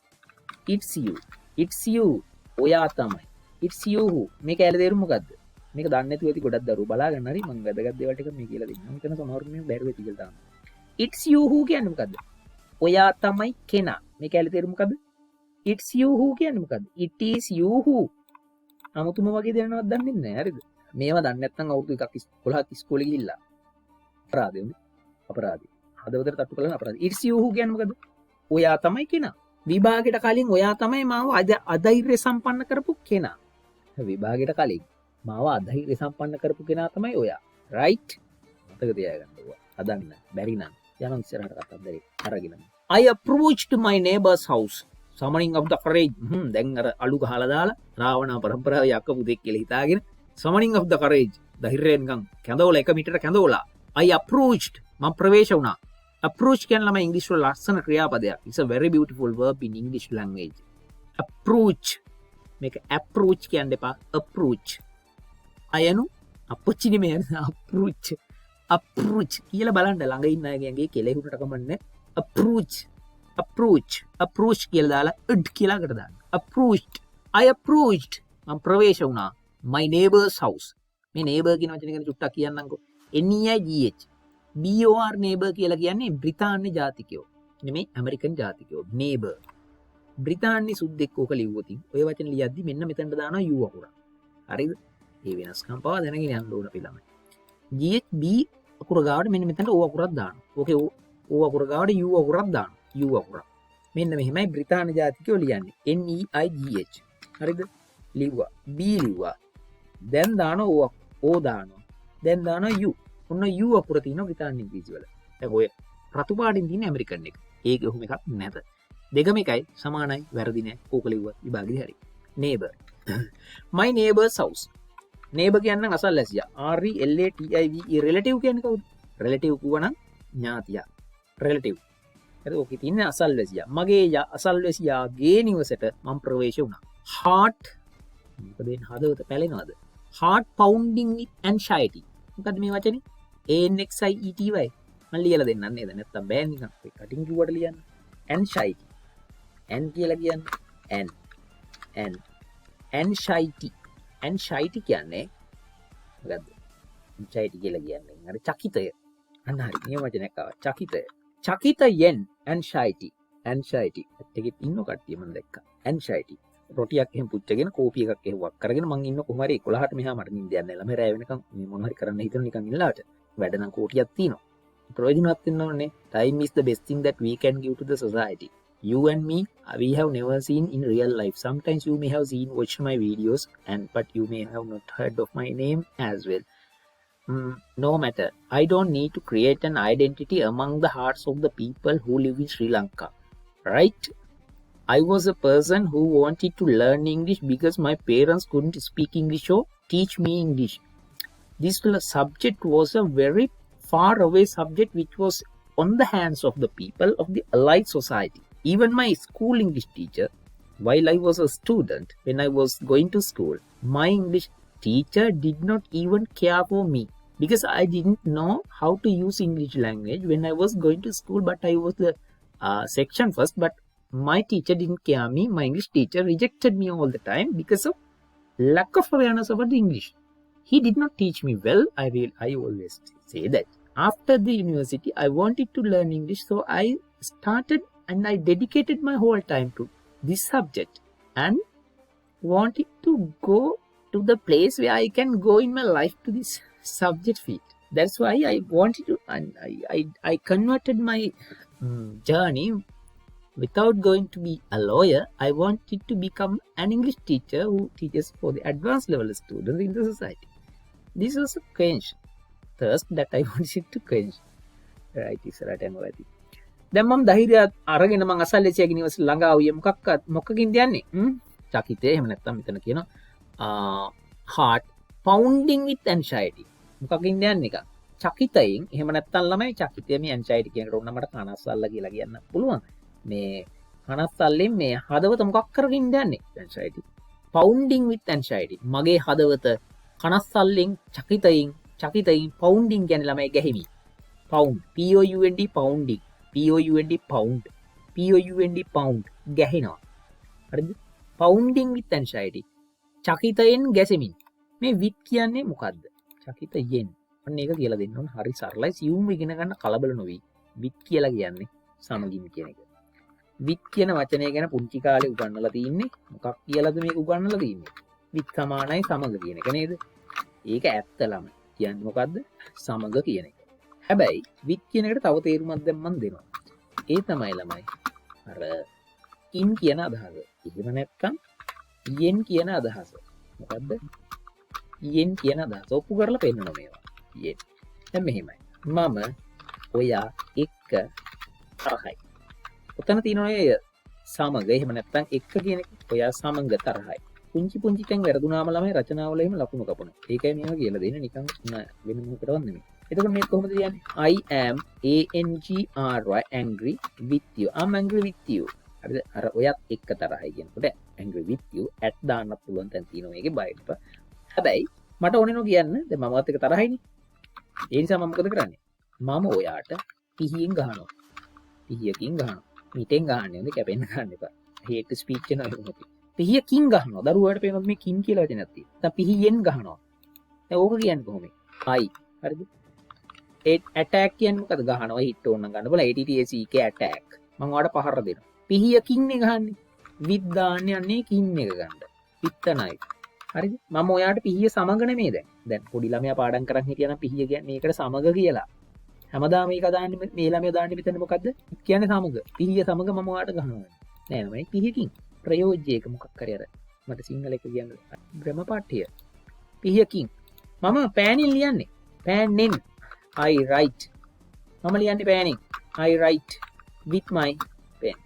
It's you. ඔයා තමයි. It's you who. මේක ඇල තේරුම මොකද්ද? මේක දන්නේ නැතුව ඇති ගොඩක් දරුවෝ බලාගන්න හරි මම වැදගත් දේවල් ටික මේ කියලා දෙන්නම්. මම කියන සමහර මේ බැරුව ඇති කියලා දාන්න. It's you who කියන්නේ මොකද්ද? ඔයා තමයි කෙනා. මේක ඇල තේරුම මොකද්ද? It's you who කියන්නේ මොකද්ද? It is you who. 아무තුම වගේ දෙනවවත් දන්නේ නැහැ. හරිද? මේවා දන්නේ නැත්නම් අවුරුදු 1ක් 11ක් ඉස්කෝලේ ගිහිල්ලා අපරාධය උනේ. අපරාධය. හදවතට තට්ටු කළා අපරාධය. It's you who කියන්නේ මොකද්ද? ඔයා තමයි කෙනා. විභාගයට කලින් ඔයා තමයි මාව අධෛර්ය සම්පන්න කරපු කෙනා. විභාගයට කලින් මාව අධෛර්ය සම්පන්න කරපු කෙනා තමයි ඔයා. right? මතක තියාගන්න ඕවා. හදන්න බැරි නම් යනවා ඉස්සරහට කතන්දරේ අරගෙන. I approached my neighbor's house. summoning of the courage. දැන් අර අලු ගහලා දාලා රාවණ පරම්පරාවේ යක්ක පුතෙක් කියලා හිතාගෙන summoning of the courage. ධෛර්යයෙන් ගම් කැඳවලා 1 මීටර කැඳවලා. I approached. මම ප්‍රවේශ වුණා. approach කියන ළමයි ඉංග්‍රීසි වල ලස්සන ක්‍රියාපදයක්. it's a very beautiful verb in English language. approach. මේක approach කියන්න එපා. approach. අයනු අප්පුච්චි නෙමෙයි approach කියලා බලන්න ළඟ ඉන්න අයගේ කෙලෙහුනට කමන්නේ. approach කියලා දාලා ed කියලා අකට දාන්න. I approached. මම ප්‍රවේශ වුණා my neighbor's house. මේ neighbor කියන වචනේ ගැන චුට්ටක් කියන්නම්කෝ. NEIGH BOR neighbor කියලා කියන්නේ බ්‍රිතාන්‍ය ජාතිකයෝ. නෙමෙයි ඇමරිකන් ජාතිකයෝ. neighbor. බ්‍රිතාන්‍ය සුද්දෙක් ඕක ලිව්වොතින් ඔය වචන ලියද්දි මෙන්න මෙතනට දානවා U අකුර. හරිද? ඒ වෙනස්කම් පවා දැනගෙන යන්න ඕන අපි ළමයි. GH B අකුර ගාවට මෙන්න මෙතනට O අකුරක් දානවා. ඕකේ O අකුර ගාවට U අකුරක් දානවා. U අකුර. මෙන්න මෙහෙමයි බ්‍රිතාන්‍ය ජාතිකයෝ ලියන්නේ. NEIGH. හරිද? ලිව්වා. B ලිව්වා. දැන් දානවා O දානවා. දැන් දානවා U. ඔන්න U අකුර තියෙනවා බ්‍රිතාන්‍ය ඉංග්‍රීසි වල. දැන් ඔය රතු පාටින් තියෙන ඇමරිකන් එක. ඒක ඔහොම එකක් නැත. දෙකම එකයි සමානයි වැරදි නෑ. ඕක ලිව්වත් විභාගෙදි හරි. neighbor. my neighbor's house. neighbor කියන්නේ අසල්වැසියා. RELATIVE relative කියන්නේ කවුද? relative කියවනම් ඥාතියා. relative. ඒක ඕකේ තියෙන අසල්වැසියා. මගේ අසල්වැසියාගේ නිවසට මම ප්‍රවේශ වුණා. heart මොකද වෙන හදවත පැලෙනවද? heart pounding with anxiety. මොකද්ද මේ වචනේ? ANXIETY. මම ලියලා දෙන්නම් නේද? නැත්තම් බෑ නිකන්. ඔය කටින් කිව්වට ලියන්න. anxiety. N කියලා කියන්නේ anxiety කියන්නේ මොකද්ද? anxiety කියලා කියන්නේ අර චකිතය. අන්න හරි. මේ වචනයක් ආවා. චකිතයෙන් anxiety. ඒකෙත් ඉන්න කට්ටිය මම දැක්කා. anxiety. රොටියක් එහෙම පුච්චගෙන කෝපි එකක් එහෙම වක් කරගෙන මං ඉන්න කොහොම හරි 11ට මෙහා මට නිින්ද යන්නේ නැහැ. ළමයි රැය වෙනකන් මේ මොන හරි කරන්න හිතන නිකන් ඉන්නලාට. වැඩ නම් කෝටියක් තියෙනවා. ප්‍රයෝජනවත් වෙන්න ඕනේ. time is the best thing that we can give to the society. You and me, we have never seen in real life. Sometimes you may have watched my videos, but you may have not heard of my name as well. No matter. I don't need to create an identity among the hearts of the people who live in Sri Lanka. Right? I was a person who wanted to learn English because my parents couldn't speak English or teach me English. This subject was a very far away subject which was on the hands of the people of the allied society. Even my school English teacher, while I was a student, when I was going to school, my English teacher did not even care for me because I didn't know how to use English language when I was going to school, but I was the section first, but my teacher didn't care me. My English teacher rejected me all the time because of lack of awareness about the English. He did not teach me well. I always say that. After the university, I wanted to learn English, so I started and I dedicated my whole time to this subject and wanted to go to the place where I can go in my life to this subject field. That's why I wanted to, and I converted my journey. Without going to be a lawyer, I wanted to become an English teacher who teaches for the advanced level students in the society. This was a quench thirst that I wanted to quench. Right, ඉස්සරහට යනවා ඇති. දැන් මම ධෛර්යය අරගෙන මම අසල්ලේසිය university ළඟා ආවියේ මොකකින්ද යන්නේ? චකිතේ එහෙම නැත්නම් මෙතන කියනවා heart pounding with anxiety. මොකකින්ද යන්නේ එක? චකිතයෙන් එහෙම නැත්නම් ළමයි චකිතය මේ anxiety කියන එකට උන්න මට කනස්සල්ල කියලා කියන්න පුළුවන්. මේ කනස්සල්ලෙන් මේ හදවත මොකක් කරගෙන යන්නේ? anxiety. Pounding with anxiety. මගේ හදවත කනස්සල්ලෙන් චකිතයෙන් pounding කියන්නේ ළමයි ගැහිමි. pound pound pounding pound pound ගැහෙනවා. හරිද? pounding with anxiety. චකිතයෙන් ගැසෙමින්. මේ with කියන්නේ මොකද්ද? චකිතයෙන්. අන්න ඒක කියලා දෙන්න ඕන. හරි සරලයි. සියුම් ඉගෙන ගන්න කලබල නොවි. with කියලා කියන්නේ සමගින් කියන එක. with කියන වචනය ගැන පුංචි කාලේ උගන්වලා තින්නේ. මොකක් කියලාද මේක උගන්වලා තින්නේ? with සමානයි සමග කියන එක නේද? ඒක ඇත්ත ළමයි. කියන්නේ මොකද්ද? සමග කියන එක. හැබැයි with කියන එකට තව තේරුමක් දැන් මම දෙනවා. ඒ තමයි ළමයි අර in කියන අදහස. එහෙම නැත්නම් yen කියන අදහස. මොකද්ද? yen කියන අදහස. ඔප්පු කරලා පෙන්නනවා මේවා. yen. දැන් මෙහෙමයි. මම ඔයා එක්ක තරහයි. ඔතන තියෙනවා සමග. එහෙම නැත්නම් එක්ක කියන එක ඔයා සමග තරහයි. පුංචි තැන් වැරදුනාම ළමයි රචනාවල එහෙම ලකුණු කපනවා. ඒකයි මේවා කියලා දෙන්නේ නිකන් වෙන මොකටවත් නෙමෙයි. එතකොට මේක කොහොමද කියන්නේ? I am angry with you. I'm angry with you. හරිද? අර ඔයත් එක්ක තරහයි කියනකොට angry with you at දාන්න පුළුවන් තැන් තියෙනවා මේකේ බයිට්. හැබැයි මට ඕනේ නෝ කියන්න දැන් මමවත් එක්ක තරහයිනේ. ඒ නිසා මම මොකද කරන්නේ? මම ඔයාට පිහියෙන් ගහනවා. පිහියකින් ගහනවා. මිටෙන් ගහන්නේ නේ කැපෙන්න ගන්න එපා. hate speech වෙනවා එහෙම. පිහියකින් ගහනවා. දරුවාට පේනවා මේ කින් කියලා වචනයක් තියෙනවා. දැන් පිහියෙන් ගහනවා. දැන් ඕක කියන්නේ කොහොමද? I. හරිද? attack කියන්නේ මොකද? ගහනවා hit ඕන නම් ගන්න බල ATTACK attack. මම ඔයාලට පහර දෙනවා. පිහියකින් නේ ගහන්නේ. with දාන්නේ අන්නේ කින් එක ගන්න. with තමයි. හරිද? මම ඔයාලට පිහිය සමග නෙමෙයි දැන්. දැන් පොඩි ළමයා පාඩම් කරන් හිටියා නම් පිහිය කියන්නේ මේකට සමග කියලා. හැමදාම මේක දාන්නේ මේ ළමයා දාන්නේ මෙතන මොකද්ද? කියන්නේ සමග. පිහිය සමග මම ඔයාලට ගහනවා. නෑ නෑ පිහියකින්. ප්‍රයෝජ්‍යයක මොකක් කරේ අර මට සිංහල එක කියන්න ග්‍රැමර් පාඨය. පිහියකින්. මම පෑනින් ලියන්නේ. පෑන්ෙන් I write. මම ලියන්නේ පෑනින්. I write with my pen.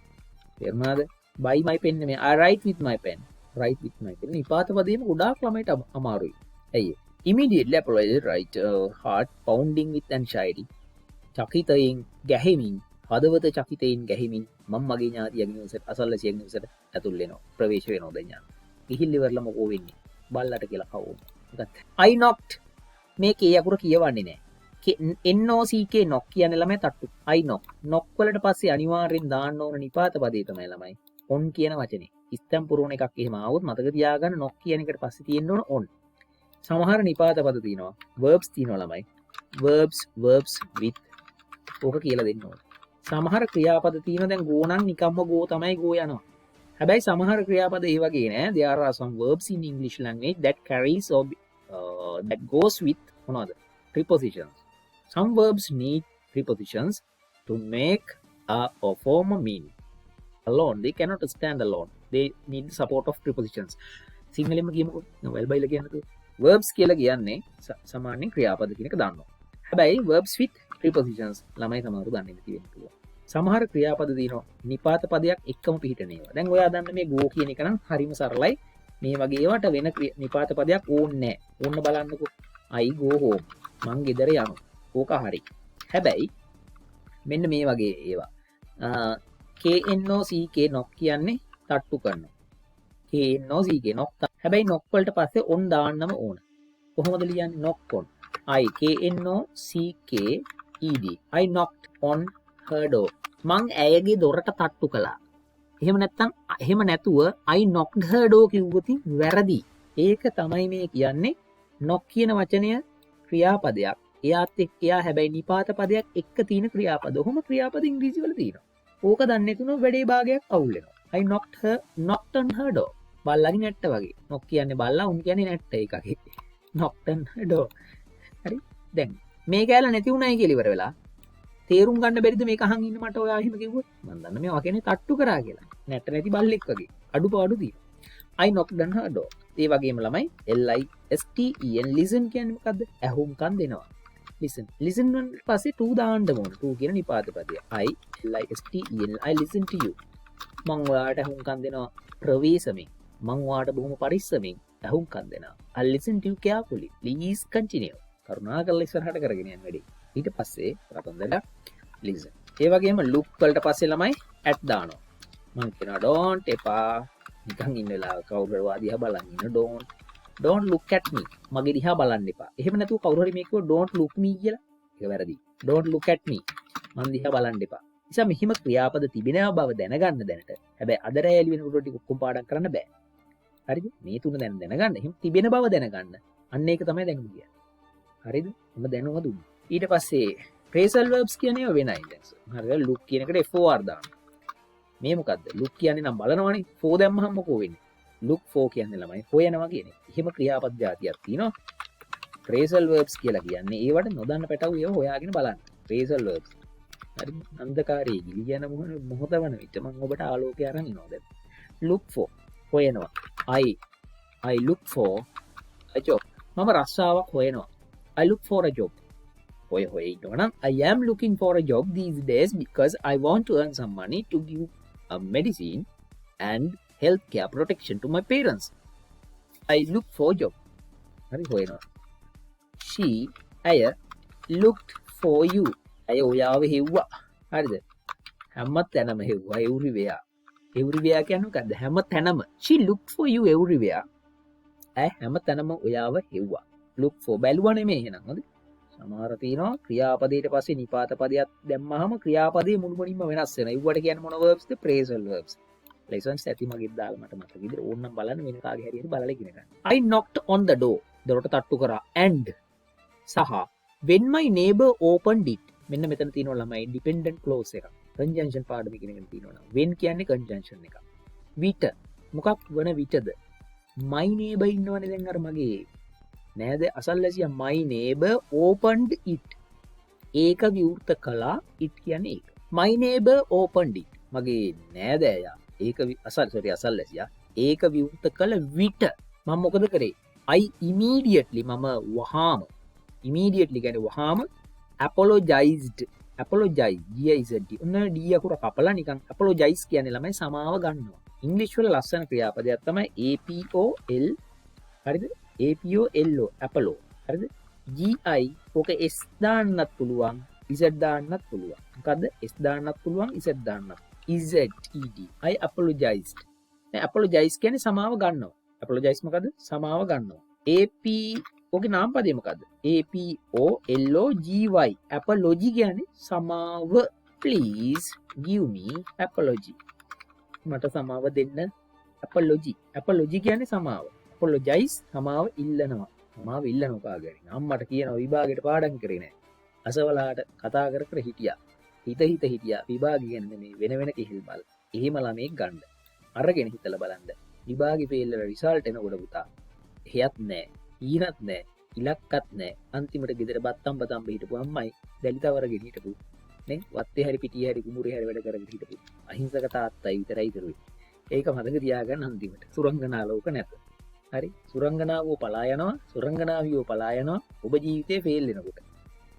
තේරුණාද? by my pen නෙමෙයි. I write with my pen. write with my pen. නිපාත පදේම ගොඩාක් ළමයිට අමාරුයි. ඇයි? Immediately apologize, right? Heart pounding with anxiety. චකිතයෙන් ගැහෙමින්, හදවත චකිතයෙන් ගැහෙමින් මම මගේ ඥාතියගේ නිවසට අසල්වැසියගේ නිවසට ඇතුල් වෙනවා. ප්‍රවේශ වෙනවා දැන් යනවා. ගිහිල්ල ඉවරලා මොකෝ වෙන්නේ? බල්ලට කියලා කවෝ. I knocked. මේකේ අකුර කියවන්නේ නැහැ. NOCK knock කියන්නේ ළමයි තට්ටු. I knock. knock වලට පස්සේ අනිවාර්යෙන් දාන්න ඕන නිපාත පදේ තමයි ළමයි. on කියන වචනේ. ඉස්තම් පුරවන එකක් එහෙම ආවොත් මතක තියාගන්න knock කියන එකට පස්සේ තියෙන්න ඕන on. සමහර නිපාත පද තියෙනවා. verbs තියෙනවා ළමයි. verbs with ඕක කියලා දෙන්න ඕන. සමහර ක්‍රියාපද තියෙනවා දැන් go නම් නිකම්ම go තමයි go යනවා. හැබැයි සමහර ක්‍රියාපද ඒ වගේ නෑ. there are some verbs in English language that carries or that goes with මොනවද? prepositions. Some verbs need prepositions to make or form a meaning. alone. They cannot stand alone. They need the support of prepositions. සිංහලෙන්ම කියමුකෝ. well by ලා කියන්නේ verbs කියලා කියන්නේ සාමාන්‍යයෙන් ක්‍රියාපද කියන එක දානවා. හැබැයි verbs with prepositions ළමයි සමහරව දන්නේ නැති වෙන්න පුළුවන්. සමහර ක්‍රියාපද දිනනවා නිපාත පදයක් එක්කම පිහිටන ඒවා. දැන් ඔයා දන්න මේ go කියන එක නම් හරිම සරලයි. මේ වගේ ඒවට වෙන නිපාත පදයක් ඕනේ නැහැ. ඕන්න බලන්නකෝ. I go home. මං ගෙදර යනවා. ඕක හරි. හැබැයි මෙන්න මේ වගේ ඒවා. KNOCK knock කියන්නේ තට්ටු කරනවා. KNOCK knock. හැබැයි knock වලට පස්සේ on දාන්නම ඕන. කොහොමද ලියන්නේ knock on? I KNOCKED. I knocked on her door. මං ඇයගේ දොරට තට්ටු කළා. එහෙම නැතුව I knocked her door කිව්වොත් වැරදි. ඒක තමයි මේ කියන්නේ knock කියන වචනය ක්‍රියාපදයක්. එයාත් එක්ක එයා හැබැයි නිපාත පදයක් එක්ක තියෙන ක්‍රියාපද. ඔහොම ක්‍රියාපද ඉංග්‍රීසි වල තියෙනවා. ඕක දන්නේ නැතුනොත් වැඩේ භාගයක් අවුල් වෙනවා. I knocked on her door. බල්ලාගේ නැට්ට වගේ. knock කියන්නේ බල්ලා, උන් කියන්නේ නැට්ට එකකේ. knocked on her door. හරි. දැන් මේ කැල නැති උනායි කියලා ඉවර වෙලා තේරුම් ගන්න බැරිද මේක අහන් ඉන්න මට ඔයා එහෙම කිව්වොත්? මම දන්න මේවා කියන්නේ තට්ටු කරා කියලා. නැට්ට නැති බල්ලෙක් වගේ. අඩුපාඩු තියෙනවා. I knocked on her door. ඒ වගේම ළමයි LISTEN listen කියන්නේ මොකද්ද? ඇහුම්කන් දෙනවා. listen වලට පස්සේ to දාන්න ඕන. to කියන නිපාත පදය. I listen to you. මං ඔයාලට ඇහුම්කන් දෙනවා ප්‍රවේශමෙන්. මං ඔයාලට බොහොම පරිස්සමෙන් ඇහුම්කන් දෙනවා. I listen to you carefully. Please continue. කරුණාකරලා ඉස්සරහට කරගෙන යන්න වැඩි. ඊට පස්සේ රතන්දර listen. ඒ වගේම look වලට පස්සේ ළමයි at දානවා. මං කියනවා don't එපා. නිකන් ඉන්න වෙලාව කවුරු හරි දිහා බලන් ඉන්න don't look at me. මගේ දිහා බලන්න එපා. එහෙම නැතුව කවුරු හරි මේක don't look me කියලා. ඒක වැරදි. don't look at me. මං දිහා බලන්න එපා. නිසා මෙහිම ක්‍රියාපද තිබෙනවා බව දැනගන්න දැනට. හැබැයි අද රැයලි වෙනකොට ටික ඔක්කොම පාඩම් කරන්න බෑ. හරිද? මේ තුන දැනගන්න. එහෙම තිබෙන බව දැනගන්න. අන්න ඒක තමයි දැන් කියන්නේ. හරිද? මම දැනුම දුන්නා. ඊට පස්සේ phrasal verbs කියන්නේ වෙනයි දැන්. හරිද? look කියන එකට for දාන්න. මේ මොකද්ද? look කියන්නේ නම් බලනවනේ. for දැම්මහම මොකෝ වෙන්නේ? look for කියන්නේ ළමයි හොයනවා කියන්නේ. එහෙම ක්‍රියාපද જાතියක් තියෙනවා. phrasal verbs කියලා කියන්නේ ඒවට නොදන්න පැටවු ඒව හොයාගෙන බලන්න. phrasal verbs. හරි අන්ධකාරයේ ගිලියන මොහොත වන විට මම ඔබට ආලෝකය අරන් එනවා දැන්. look for හොයනවා. I look for a job. මම රස්සාවක් හොයනවා. I look for a job. හොය ඉන්නවා නම් I am looking for a job these days because I want to earn some money to give a medicine and healthcare protection to my parents. I look for job. හරි හොයනවා. ඇය looked for you. ඇය ඔයාව හෙව්වා. හරිද? හැම තැනම හෙව්වා everywhere. everywhere කියන්නේ මොකද්ද? හැම තැනම. She looked for you everywhere. ඇය හැම තැනම ඔයාව හෙව්වා. look for බැලුවා නෙමෙයි එහෙනම් හරි. සමහර තියෙනවා ක්‍රියාපදයට පස්සේ නිපාත පදයක් දැම්මහම ක්‍රියාපදයේ මුළුමනින්ම වෙනස් වෙනවා. ඒවට කියන්නේ මොන verbs ද? phrasal verbs. lessons ඇති මගෙත් දාලා මට මතක විදිහට ඕනනම් බලන්න වෙන කාගේ හරි බලලා ඉගෙන ගන්න. I knocked on the door. දොරට තට්ටු කරා. and සහ when my neighbor opened it. මෙන්න මෙතන තියෙනවා ළමයි dependent clause එකක්. conjunction පාඩම ඉගෙනගෙන තියෙනවා. when කියන්නේ conjunction එකක්. විට මොකක් වන විටද? my neighbor ඉන්නවනේ දැන් අර මගේ නේද අසල්වැසියා my neighbor opened it. ඒක විවෘත කළා. it කියන්නේ ඒක. my neighbor opened it. මගේ නෑදෑයා ඒක අසල්වැසියා ඒක විවෘත කළ විට මම මොකද කරේ? I immediately මම වහාම immediately කියන්නේ වහාම apologized. apologize GIZD. ඔන්න D අකුර කපලා නිකන් apologize කියන්නේ ළමයි සමාව ගන්නවා. ඉංග්‍රීසි වල ලස්සන ක්‍රියාපදයක් තමයි APOL. හරිද? APOLO apollo. හරිද? GI ඕක S දාන්නත් පුළුවන්, Z දාන්නත් පුළුවන්. මොකද්ද? S දාන්නත් පුළුවන්, Z දාන්නත්. ZED. I apologized. දැන් apologize කියන්නේ සමාව ගන්නවා. apologize මොකද්ද? සමාව ගන්නවා. AP ඕකේ නාම පදේ මොකද්ද? APOLOGY. apology කියන්නේ සමාව. Please give me apology. මට සමාව දෙන්න. apology කියන්නේ සමාව. apologize සමාව ඉල්ලනවා. සමාව ඉල්ලනවා කාගෙන්. අම්මට කියනවා විභාගයට පාඩම් කරේ නැහැ. අසවලාට කතා කර හිටියා. හිත හිටියා. විභාගය ගැන මේ වෙන කිහිල් බල. එහෙම ළමෙක් ගන්න. අරගෙන හිතලා බලන්න. විභාගේ ෆේල් වල රිසල්ට් එනකොට පුතා. එහෙයත් නැහැ. ඊනත් නැහැ. ඉලක්කත් නැහැ. අන්තිමට ගෙදර බත්තම් හිටපු අම්මයි දැලිතවරගෙන හිටපු නේ වත්තේ හරි පිටියේ හරි කුඹුරේ හරි වැඩ කරගෙන හිටපු අහිංසක තාත්තයි විතරයි ඉතුරුයි. ඒක මතක තියාගන්න අන්තිමට. සුරංගනා ලෝක නැත. හරි සුරංගනාවෝ පලා යනවා සුරංගනාවියෝ පලා යනවා ඔබ ජීවිතේ ෆේල් වෙනකොට.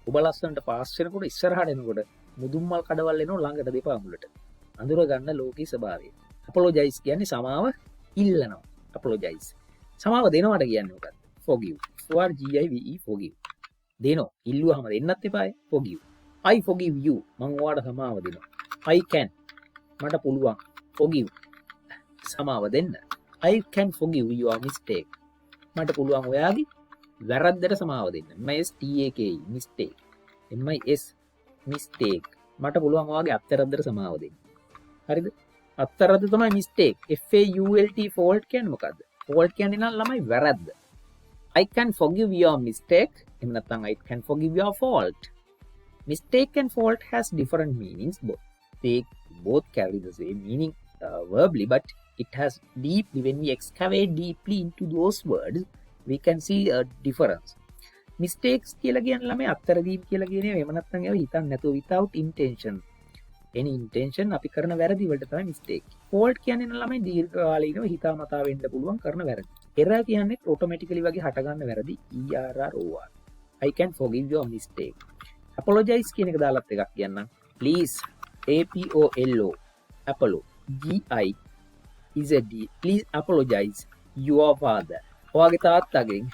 ඔබ ලස්සනට පාස් වෙනකොට ඉස්සරහට එනකොට මුදුන්මල් කඩවල් එනවා ළඟට දෙපා මුලට. අඳුර ගන්න ලෝකී ස්වභාවය. අපොලොජයිස් කියන්නේ සමාව ඉල්ලනවා. අපොලොජයිස්. සමාව දෙනවට කියන්නේ මොකක්ද? forgive. forgive. දෙනෝ ඉල්ලුවාම දෙන්නත් එපායි. forgive. I forgive you. මම ඔයාලට සමාව දෙනවා. I can. මට පුළුවන්. forgive. සමාව දෙන්න. I can forgive your mistake. මට පුළුවන් ඔයාගේ වැරද්දට සමාව දෙන්න. mistake mistake. mis mistake. මට පුළුවන් ඔයාගේ අත්තරද්දට සමාව දෙන්න. හරිද? අත්තරද්ද තමයි mistake. fault fault කියන්නේ මොකද්ද? fault කියන්නේ නම් ළමයි වැරද්ද. I can forgive your mistake. එහෙම නැත්නම් I can forgive your fault. Mistake and fault has different meanings. They both carry the same meaning verbally, but it has deeply, when we excavate deeply into those words, we can see a difference. Mistakes කියලා කියන්නේ ළමයි අත්තරදීම් කියලා කියන්නේ එහෙම නැත්නම් ඒව හිතන්නේ නැතුව without intention. any intention අපි කරන වැරදි වලට තමයි mistake. fault කියන්නේ ළමයි දීර්ඝකාලීනව හිතාමතා වෙන්න පුළුවන් කරන වැරදි. error කියන්නේ automatically වගේ හට ගන්න වැරදි. error. I can forgive your mistake. apologize කියන එක දාලත් එකක් කියන්නම්. please apolo apollo GIZD please apologize your father. ඔයාගේ තාත්තගෙන්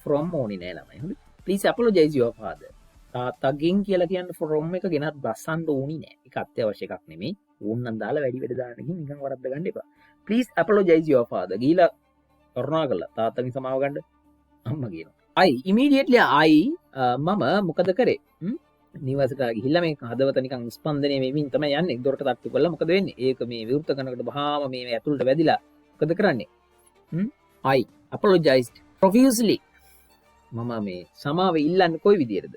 from ඕනේ නෑ ළමයි. හරි? please apologize your father. තාත්තගෙන් කියලා කියන්නේ from එක ගෙනත් බස්සන්න ඕනි නෑ. ඒක අත්‍යවශ්‍ය එකක් නෙමෙයි. ඕන්නම් දාලා වැඩි වැඩ දාන්න ගිහින් නිකන් වරද්ද ගන්න එපා. please apologize your father. ගිහිලා කරුණා කරලා තාත්තගෙන් සමාව ගන්න අම්මා කියනවා. immediately මම මොකද කරේ? නිවසට ගිහිල්ලා මේ හදවත නිකන් ස්පන්දනය වෙමින් තමයි යන්නේ. දොරට තට්ටු කළා මොකද වෙන්නේ? ඒක මේ විවෘත කරනකොට බහාම මේ ඇතුළට වැදිලා මොකද කරන්නේ? I apologized profusely. මම මේ සමාව ඉල්ලන්නේ කොයි විදියටද?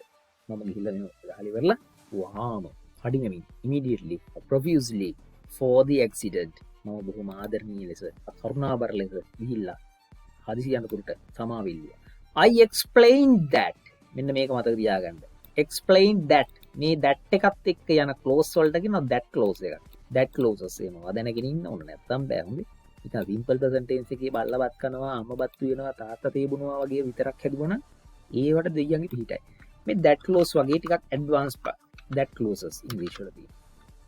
මම ගිහිල්ලා මේ ගහලි වෙරලා වහාම හඩිනමින් immediately profusely for the accident. මම බොහොම ආදරණීය ලෙස කරුණාබර ලෙස ගිහිල්ලා හදිසි යනකොට සමාව ඉල්ලුවා. I explained that. මෙන්න මේක මතක තියාගන්න. explain that. මේ that එකත් එක්ක යන clause වලට කියනවා that clause එක. that clauses එනවා. දැනගෙන ඉන්න ඕන නැත්තම් බෑ හොඳේ. නිකන් simple present tense එකේ බල්ලවත් කරනවා, අම්මපත් වෙනවා, තාත්තා තේබුණා වගේ විතරක් හැදුවනම් ඒවට දෙයියන්ගේ පිටයි. මේ that clause වගේ ටිකක් advanced that clauses English වල තියෙනවා.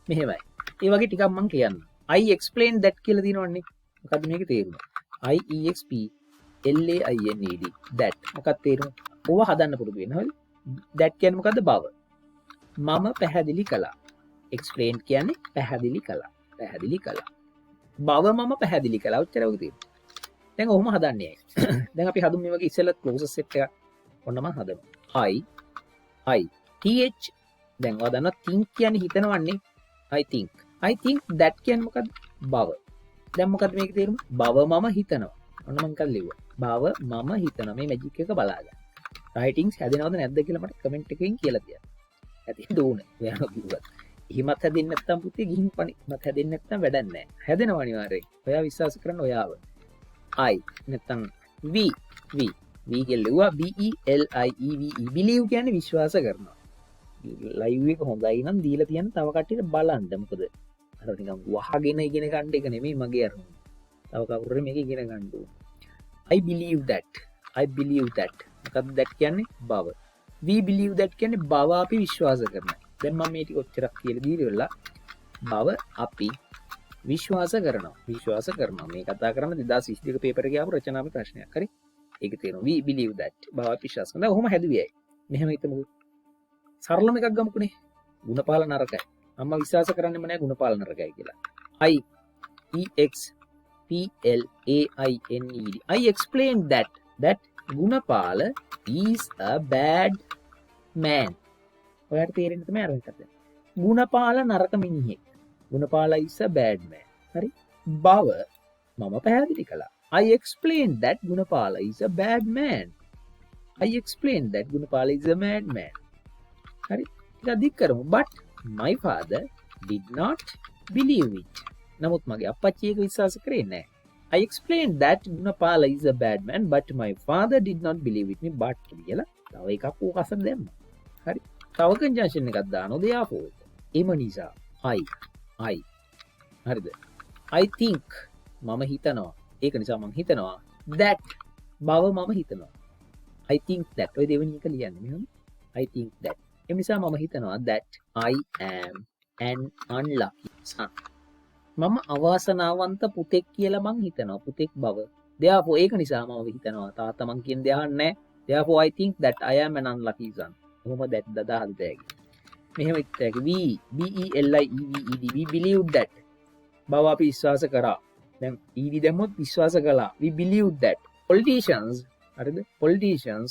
මෙහෙමයි. ඒ වගේ ටිකක් මම කියන්නම්. I explain that කියලා දිනවන්නේ. මොකද්ද මේකේ තේරුම? IEXPLAINED that. මොකක්ද තේරුම? ඕව හදන්න පුරුදු වෙන්න හරිද? that කියන්නේ මොකද්ද? බව. මම පැහැදිලි කළා. explain කියන්නේ පැහැදිලි කළා. පැහැදිලි කළා. බව මම පැහැදිලි කළා. උච්චර වගේ තියෙනවා. දැන් ඔහොම හදන්නේ ඇයි? දැන් අපි හදමු මේ වගේ ඉස්සෙල්ලා clauses set එකක්. ඔන්න මම හදමු. I TH දැන් ඔයා දන්නවා think කියන්නේ හිතනවන්නේ. I think that කියන්නේ මොකද්ද? බව. දැන් මොකද්ද මේකේ තේරුම? බව මම හිතනවා. ඔන්න මම කල් ලිව්වා. බව මම හිතනවා. මේ මැජික් එක බලාගන්න. රයිටින්ග්ස් හැදෙනවද නැද්ද කියලා මට කමෙන්ට් එකකින් කියලා තියන්න. හැදෙන්න ඕනේ. ඔයාලා කිව්වා. එහෙමත් හැදෙන්නේ නැත්නම් පුතේ ගිහින් පණි. එහෙමත් හැදෙන්නේ නැත්නම් වැඩක් නැහැ. හැදෙනවා අනිවාර්යෙන්. ඔයා විශ්වාස කරන්න ඔයාව. I නැත්නම් V කියලුවා BELIEVE believe කියන්නේ විශ්වාස කරනවා. ලයිව් එක හොඳයි නම් දීලා තියන්න තව කට්ටියට බලන්න. මොකද අර නිකන් වහගෙන ඉගෙන ගන්න එක නෙමෙයි මගේ අරමුණ. තව කවුරුරේ මේක ඉගෙන ගන්න ඕන. I believe that. මොකක්ද that කියන්නේ? බව. We believe that කියන්නේ බව අපි විශ්වාස කරනවා. දැන් මම මේ ටික ඔච්චරක් කියලා දීලා බව අපි විශ්වාස කරනවා. මේ කතා කරන්නේ 2022 පේපර් එකේ ආපු රචනාවේ ප්‍රශ්නයක්. හරි? ඒක තියෙනවා. We believe that. බව අපි විශ්වාස කරනවා. ඔහොම හැදුවේ. මෙහෙම හිතමුකෝ. සරලම එකක් ගමුකුනේ. ಗುಣපාල නරකයි. අම්මා විශ්වාස කරන්නේම නැහැ ಗುಣපාල නරකයි කියලා. IEXPLAINED. I explained that Gunapala is a bad man. ඔයාලට තේරෙන්නේ තමයි අර එකත්. Gunapala නරක මිනිහෙක්. Gunapala is a bad man. හරි? බව මම පැහැදිලි කළා. I explained that Gunapala is a bad man. හරි? ටිකක් දික් කරමු. But my father did not believe it. නමුත් මගේ අප්පච්චි ඒක විශ්වාස කරේ නැහැ. I explained that Gunapala is a bad man, but my father did not believe it. මේ but කියලා තව එකක් ඕකසන දැම්මා. හරි? තව කන්ජන්ක්ෂන් එකක් දානවා therefore. එම නිසා I හරිද? I think මම හිතනවා. ඒක නිසා මම හිතනවා that බව මම හිතනවා. I think that ඔය දෙවෙනි එක ලියන්නේ මෙහෙම. I think that. ඒ නිසා මම හිතනවා that I am an unlucky son. මම අවාසනාවන්ත පුතෙක් කියලා මං හිතනවා. පුතෙක් බව. therefore ඒක නිසා මම හිතනවා තාත්තා මං කියන දේ අහන්නේ නැහැ. therefore I think that I am an unlucky son. කොහොම that දදා හදතෑගේ. මෙහෙම ඉත්තෑගේ we believe that බව අපි විශ්වාස කරා. දැන් ed දැම්මොත් විශ්වාස කළා. we believe that politicians හරිද? politicians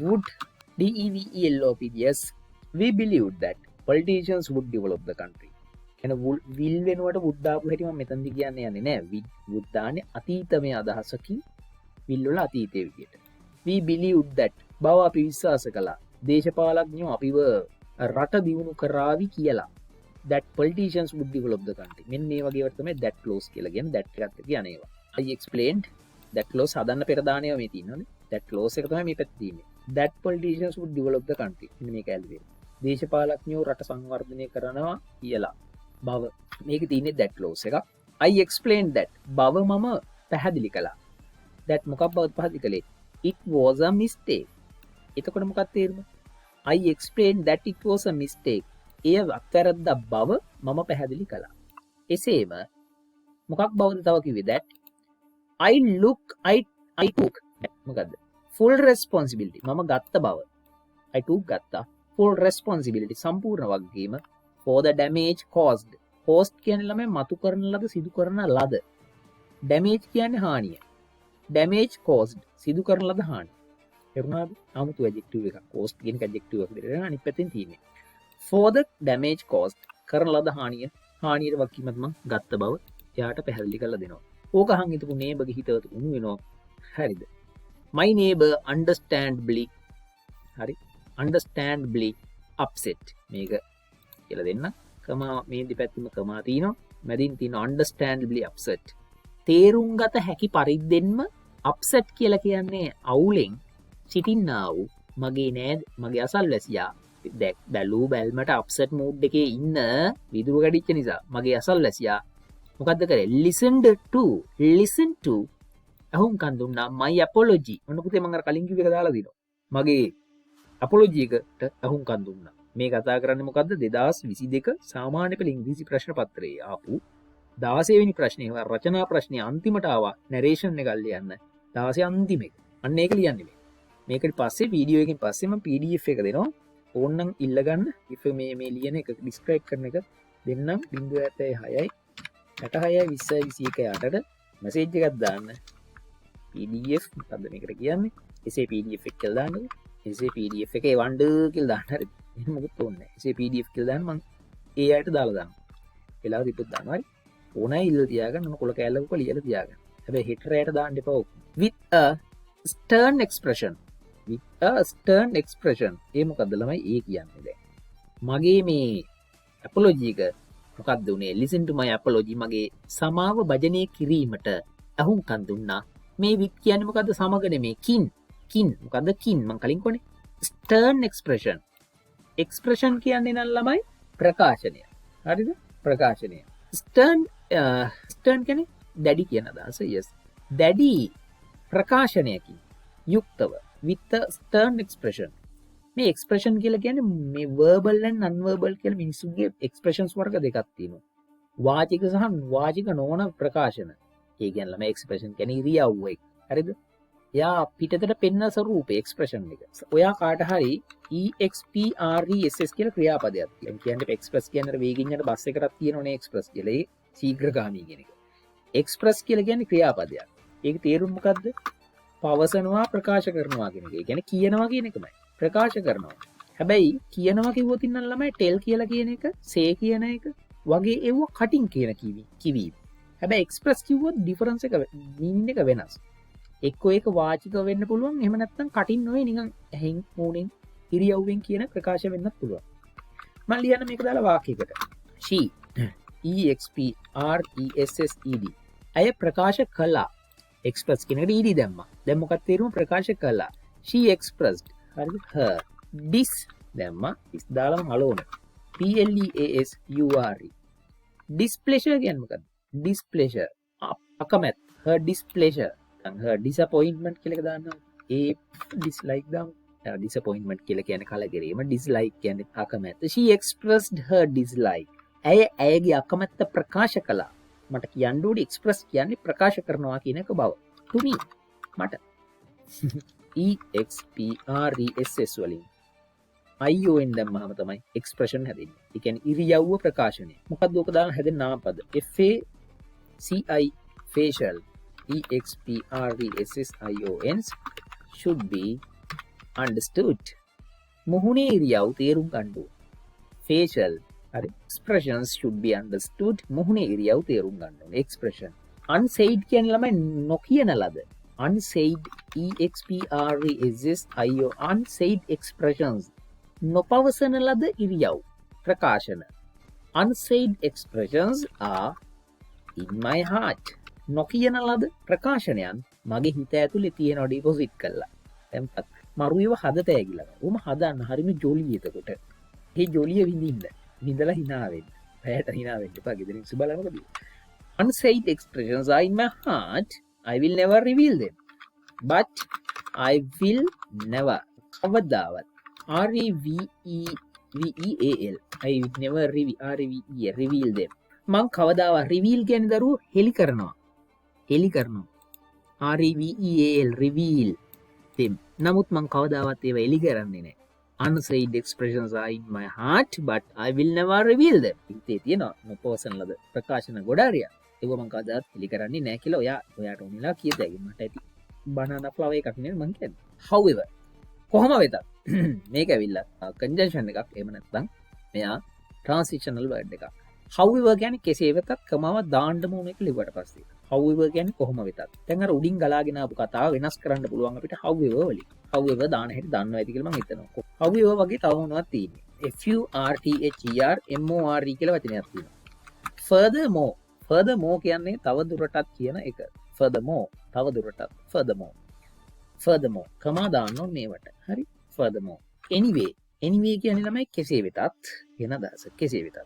would yes we believe that politicians would develop the country. එන will වෙනුවට would දාපු හැටි මම මෙතනදි කියන්නේ යන්නේ නෑ. would දාන්නේ අතීතමය අදහසකින් will වල අතීතයේ විදියට. we believe that බව අපි විශ්වාස කළා. දේශපාලඥයෝ අපිව රට දියුණු කරાવી කියලා. that politicians would develop the country. මෙන්න මේ වගේ වට තමයි that clause කියලා කියන්නේ. that එකත් කියන්නේ ඒවා. I explained that clause හදන්න පෙර දානවා මේ තියෙනවානේ. that clause එක තමයි මේ පැත්තේ තියෙන්නේ. that politicians would develop the country. මෙන්න මේක ඇල්ලුවේ. දේශපාලඥයෝ රට සංවර්ධනය කරනවා කියලා. බව මේකේ තියෙන්නේ that clause එක. I explained that බව මම පැහැදිලි කළා. that මොකක් බවද පැහැදිලි කළේ? it was a mistake. එතකොට මොකක්ද තේරුම? I explained that it was a mistake. එය අත්වැරද්ද බව මම පැහැදිලි කළා. එසේම මොකක් බවද තව කිව්වේ? that I took මොකද්ද? full responsibility. මම ගත්ත බව. I took ගත්තා. full responsibility සම්පූර්ණ වගකීම for the damage caused. caused කියන්නේ ළමයි මතු කරන ලද සිදු කරන ලද. damage කියන්නේ හානිය. damage caused සිදු කරන ලද හානිය. එරුණාද? 아무තු adjective එකක්. caused කියන adjective එකක් විදිහට අනිත් පැත්තෙන් තියෙන්නේ. for the damage caused කරන ලද හානියට වගකීමත් මම ගත්ත බව එයාට පැහැදිලි කරලා දෙනවා. ඕක අහන් හිටපු නේබර්ගේ හිතවත උණු වෙනවා. හරිද? my neighbor understandably upset. මේක කියලා දෙන්න. කමා මේ දෙපැත්තම කමා තිනවා. මැදින් තියෙන understandably upset. තේරුම් ගත හැකි පරිද්දෙන්ම upset කියලා කියන්නේ අවුලෙන් සිටින්නා වූ මගේ අසල්වැසියා බැලූ බැල්මට අප්සෙට් මූඩ් එකේ ඉන්න විදුරු කැඩිච්ච නිසා මගේ අසල්වැසියා මොකද්ද කරේ? listen to අහුම්කන් දුන්නා my apology. ඔන්න පුතේ මම අර කලින් කිව්ව එක දාලා දිනවා. මගේ apology එකට අහුම්කන් දුන්නා. මේ කතා කරන්නේ මොකද්ද? 2022 සාමාන්‍ය පෙළ ඉංග්‍රීසි ප්‍රශ්න පත්‍රයේ ආපු 16 වෙනි ප්‍රශ්නේ රචනා ප්‍රශ්නේ අන්තිමට ආවා narration එක ලියන්න. 16 අන්තිම එක. අන්න ඒක ලියන්නේ මේ. මේකට පස්සේ වීඩියෝ එකකින් පස්සේ මම PDF එක දෙනවා. ඕන්නම් ඉල්ල ගන්න. if මේ ලියන එක describe කරන එක දෙන්නම් 0.6යි 66යි 20යි 21යි 8ට message එකක් දාන්න. PDF මොකද්ද මේකට කියන්නේ? එසේ PDF එක කියලා දාන්න. එසේ PDF එකේ වණ්ඩ කියලා දාන්න. හරි. එහෙම මොකුත් ඕනේ නැහැ. එසේ PDF කියලා දාන්න මම ඒ අයට දාලා දානවා. වෙලාව දීපුත් දානවා. හරි. ඕනයි ඉල්ල තියාගන්න. ඔන්න කොල කැලලක ලියලා තියාගන්න. හැබැයි header එකට දාන්න එපා. with a stern expression. ඒ මොකද්ද ළමයි? ඒ කියන්නේ දැන් මගේ මේ apology එක මොකක්ද උනේ? listen to my apology. මගේ සමාව භජනය කිරීමට අහුම්කන් දුන්නා. මේ with කියන්නේ මොකද්ද? සමග නෙමේ. කින් මොකද්ද? කින් මම කලින් කොනේ stern expression කියන්නේ නම් ළමයි ප්‍රකාශනය. හරිද? ප්‍රකාශනය. stern කියන්නේ දැඩි කියන අදහස. yes. දැඩි ප්‍රකාශනයකින් යුක්තව with a stern expression. මේ expression කියලා කියන්නේ මේ verbal and non-verbal කියලා මිනිස්සුන්ගේ expressions වර්ග දෙකක් තියෙනවා. වාචික සහ වාචික නොවන ප්‍රකාශන. ඒ කියන්නේ ළමයි expression කියන්නේ ඉරියව්ව එක. හරිද? එයා පිටතට පෙන්න ස්වරූපේ expression එක. ඔයා කාට හරි express කියලා ක්‍රියාපදයක් තියෙනවා. කියන්නේ express කියන්නේ වේගින් යන බස් එකකට තියෙනෝනේ express කියලා. ඒ ශීඝ්‍රගාමී කියන එක. express කියලා කියන්නේ ක්‍රියාපදයක්. ඒක තේරුම මොකද්ද? පවසනවා ප්‍රකාශ කරනවා කියන එක. ඒ කියන්නේ කියනවා කියන එකමයි. ප්‍රකාශ කරනවා. හැබැයි කියනවා කිව්වොත් ඉන්න ළමයි tell කියලා කියන එක, say කියන එක වගේ ඒව කටින් කියන කිවි. හැබැයි express කිව්වොත් difference එක meaning එක වෙනස්. එක්කෝ ඒක වාචික වෙන්න පුළුවන්. එහෙම නැත්නම් කටින් නොවේ නිකන් ඇහෙන් මූණෙන් ඉරියව්වෙන් කියන ප්‍රකාශ වෙන්නත් පුළුවන්. මම ලියන්න මේක දාලා වාක්‍යයකට. she expressed අය ප්‍රකාශ කළා. express කියන එකට ed දැම්මා. දැන් මොකක්ද තේරුම? ප්‍රකාශ කළා. she expressed her දැම්මා is දාලම හලෝන pleasure displeasure කියන්නේ මොකද්ද displeasure අකමැත් her displeasure දැන් her disappointment කියලා එක දාන්නවා ඒ dislike දාමු disappointment කියලා කියන්නේ කලකිරීම dislike කියන්නේ අකමැත්ත she expressed her dislike ඇයගේ අකමැත්ත ප්‍රකාශ කළා මට කියන්න ඕනේ express කියන්නේ ප්‍රකාශ කරනවා කියන එක බව to me මට express වලින් ION දැම්මම තමයි expression හැදෙන්නේ. ඒ කියන්නේ ඉරියව්ව ප්‍රකාශනය. මොකක්ද ඔක දාන හැදෙන නාමපද? FACI facial expressions should be understood. මුහුණේ ඉරියව් තේරුම් ගන්න ඕන. facial හරි expressions should be understood. මුහුණේ ඉරියව් තේරුම් ගන්න ඕන. expression. unsaid කියන්නේ ළමයි නොකියන ලද. unsaid expressions unsaid expressions නොපවසන ලද ඉරියව් ප්‍රකාශන unsaid expressions are in my heart නොකියන ලද ප්‍රකාශනයන් මගේ හිත ඇතුලේ තියෙනවා ඩිපොසිට් කරලා දැන්පත් මරුවේව හදත ඇගිලා උම හදන්න හරිම ජොලිය එතකොට මේ ජොලිය විඳලා hina වෙන්න පැයට hina වෙන්න එපා ගෙදරින් සුබලමකදී unsaid expressions are in my heart I will never reveal them but I will never කවදාවත් reveal I will never reveal them මං කවදාවත් reveal කියන්නේ දරුවෝ හෙලි කරනවා reveal them නමුත් මං කවදාවත් ඒව එලි කරන්නේ නැහැ unsaid expressions are in my heart but I will never reveal them ඉතින් තියෙනවා නොපවසන ලද ප්‍රකාශන ගොඩාරිය ඒක මං කවදාවත් එලි කරන්නේ නැහැ කියලා ඔයාට උනිලා කියදැයි මට ඇති banana flower එකක් නෙවෙයි මං කියන්නේ however කොහොම වෙතත් මේක ඇවිල්ලා conjunction එකක් එහෙම නැත්නම් මෙයා transitional word එකක් however කියන්නේ කෙසේ වෙතත් කමාව දාන්න ඕන එක ලිව්වට පස්සේ however කියන්නේ කොහොම වෙතත් දැන් අර උඩින් ගලාගෙන ආපු කතාව වෙනස් කරන්න පුළුවන් අපිට however වලින් however දාන හැටි දන්නවා ඇති කියලා මම හිතනවා however වගේ තව මොනවද තියෙන්නේ FURTHER MORE කියලා වචනයක් තියෙනවා furthermore කියන්නේ තව දුරටත් කියන එක furthermore තව දුරටත් furthermore කමා දාන්න ඕනේ මේවට හරි furthermore anyway කියන්නේ ළමයි කෙසේ වෙතත් කියන අදහස කෙසේ වෙතත්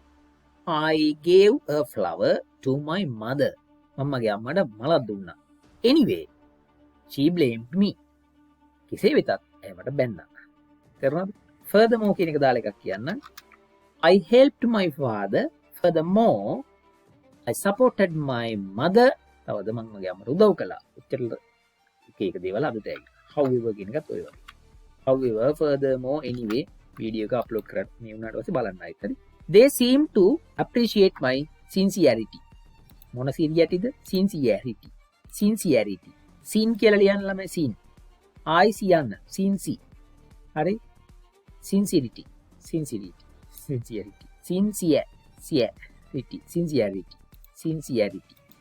I gave a flower to my mother මම්මගේ අම්මට මලක් දුන්නා anyway she blamed me කෙසේ වෙතත් එයාට බැන්නා කරනවද furthermore කියන එක දාලා එකක් කියන්න I helped my father furthermore I supported my mother තවද මම්මගේ අම්මට උදව් කළා උත්තර එක දේවල් අද තෑගි however කියන එකත් ඔය වගේ however furthermore anyway වීඩියෝ එක අප්ලෝඩ් කරලා මේ වුණාට පස්සේ බලන්න ආයෙත් හරි they seem to appreciate my sincerity මොන sincerity sin කියලා ලියන්න ළමයි sin I කියන්න hari sincerity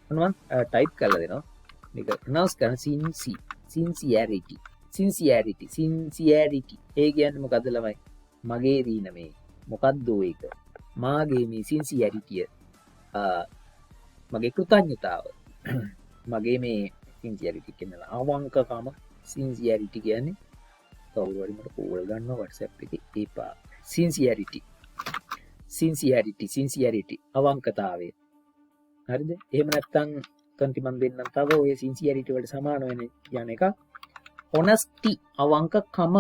මොනවද ටයිප් කරලා දෙනවා මේක ප්‍රොනවුන්ස් කරන sincerity ඒ කියන්නේ මොකද්ද ළමයි මගේ දීන මේ මොකද්ද ඒක මාගේ මේ sincerity මගේ කෘතඥතාව මගේ මේ sincerity කියන්නේ අවංකකම sincerity කියන්නේ කවුරු හරි මට කෝල් ගන්නවා WhatsApp එකේ ඒපා sincerity අවංකතාවය හරිද එහෙම නැත්නම් කන්ති මන් දෙන්නම් තව ඔය sincerity වලට සමාන වෙන යන එක honesty අවංකකම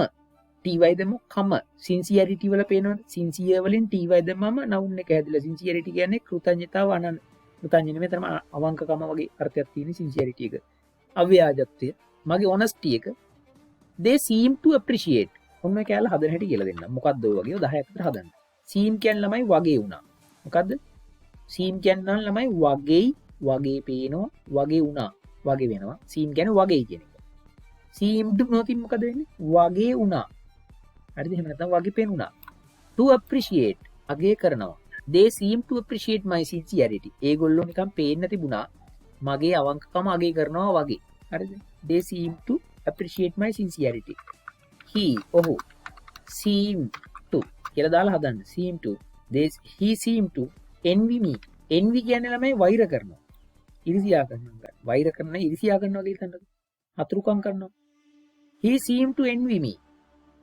ty දෙමු කම sincerity වල පේනවනේ sincere වලින් ty දෙමම noun එක හැදිලා sincerity කියන්නේ කෘතඥතාව කෘතඥ නෙමෙයි තමයි අවංකකම වගේ අර්ථයක් තියෙන sincerity එක අව්‍යාජත්වය මගේ honesty එක they seem to appreciate ඔන්න කැලලා හදන හැටි කියලා දෙන්නම් මොකද්ද ඔය වගේ 10ක් විතර හදන්න seem කියන්නේ ළමයි වගේ වුණා මොකද්ද seem කියන්නේ ළමයි වගේ පේනවා වගේ වුණා වගේ වෙනවා seem කියන්නේ වගේ කියන එක seemed නොතින් මොකද වෙන්නේ වගේ වුණා හරිද එහෙම නැත්නම් වගේ පේනුණා to appreciate අගේ කරනවා they seem to appreciate my sincerity ඒගොල්ලෝ නිකන් පේන්න තිබුණා මගේ අවංකකම අගේ කරනවා වගේ හරිද they seem to appreciate my sincerity ඔහු seem to කියලා දාලා හදන්න seem to he seem to envy me envy කියන්නේ ළමයි වෛර කරනවා ඉරිසියා කරනවා වෛර කරනවා ඉරිසියා කරනවා කියලා හිතන්නකෝ හතුරුකම් කරනවා he seem to envy me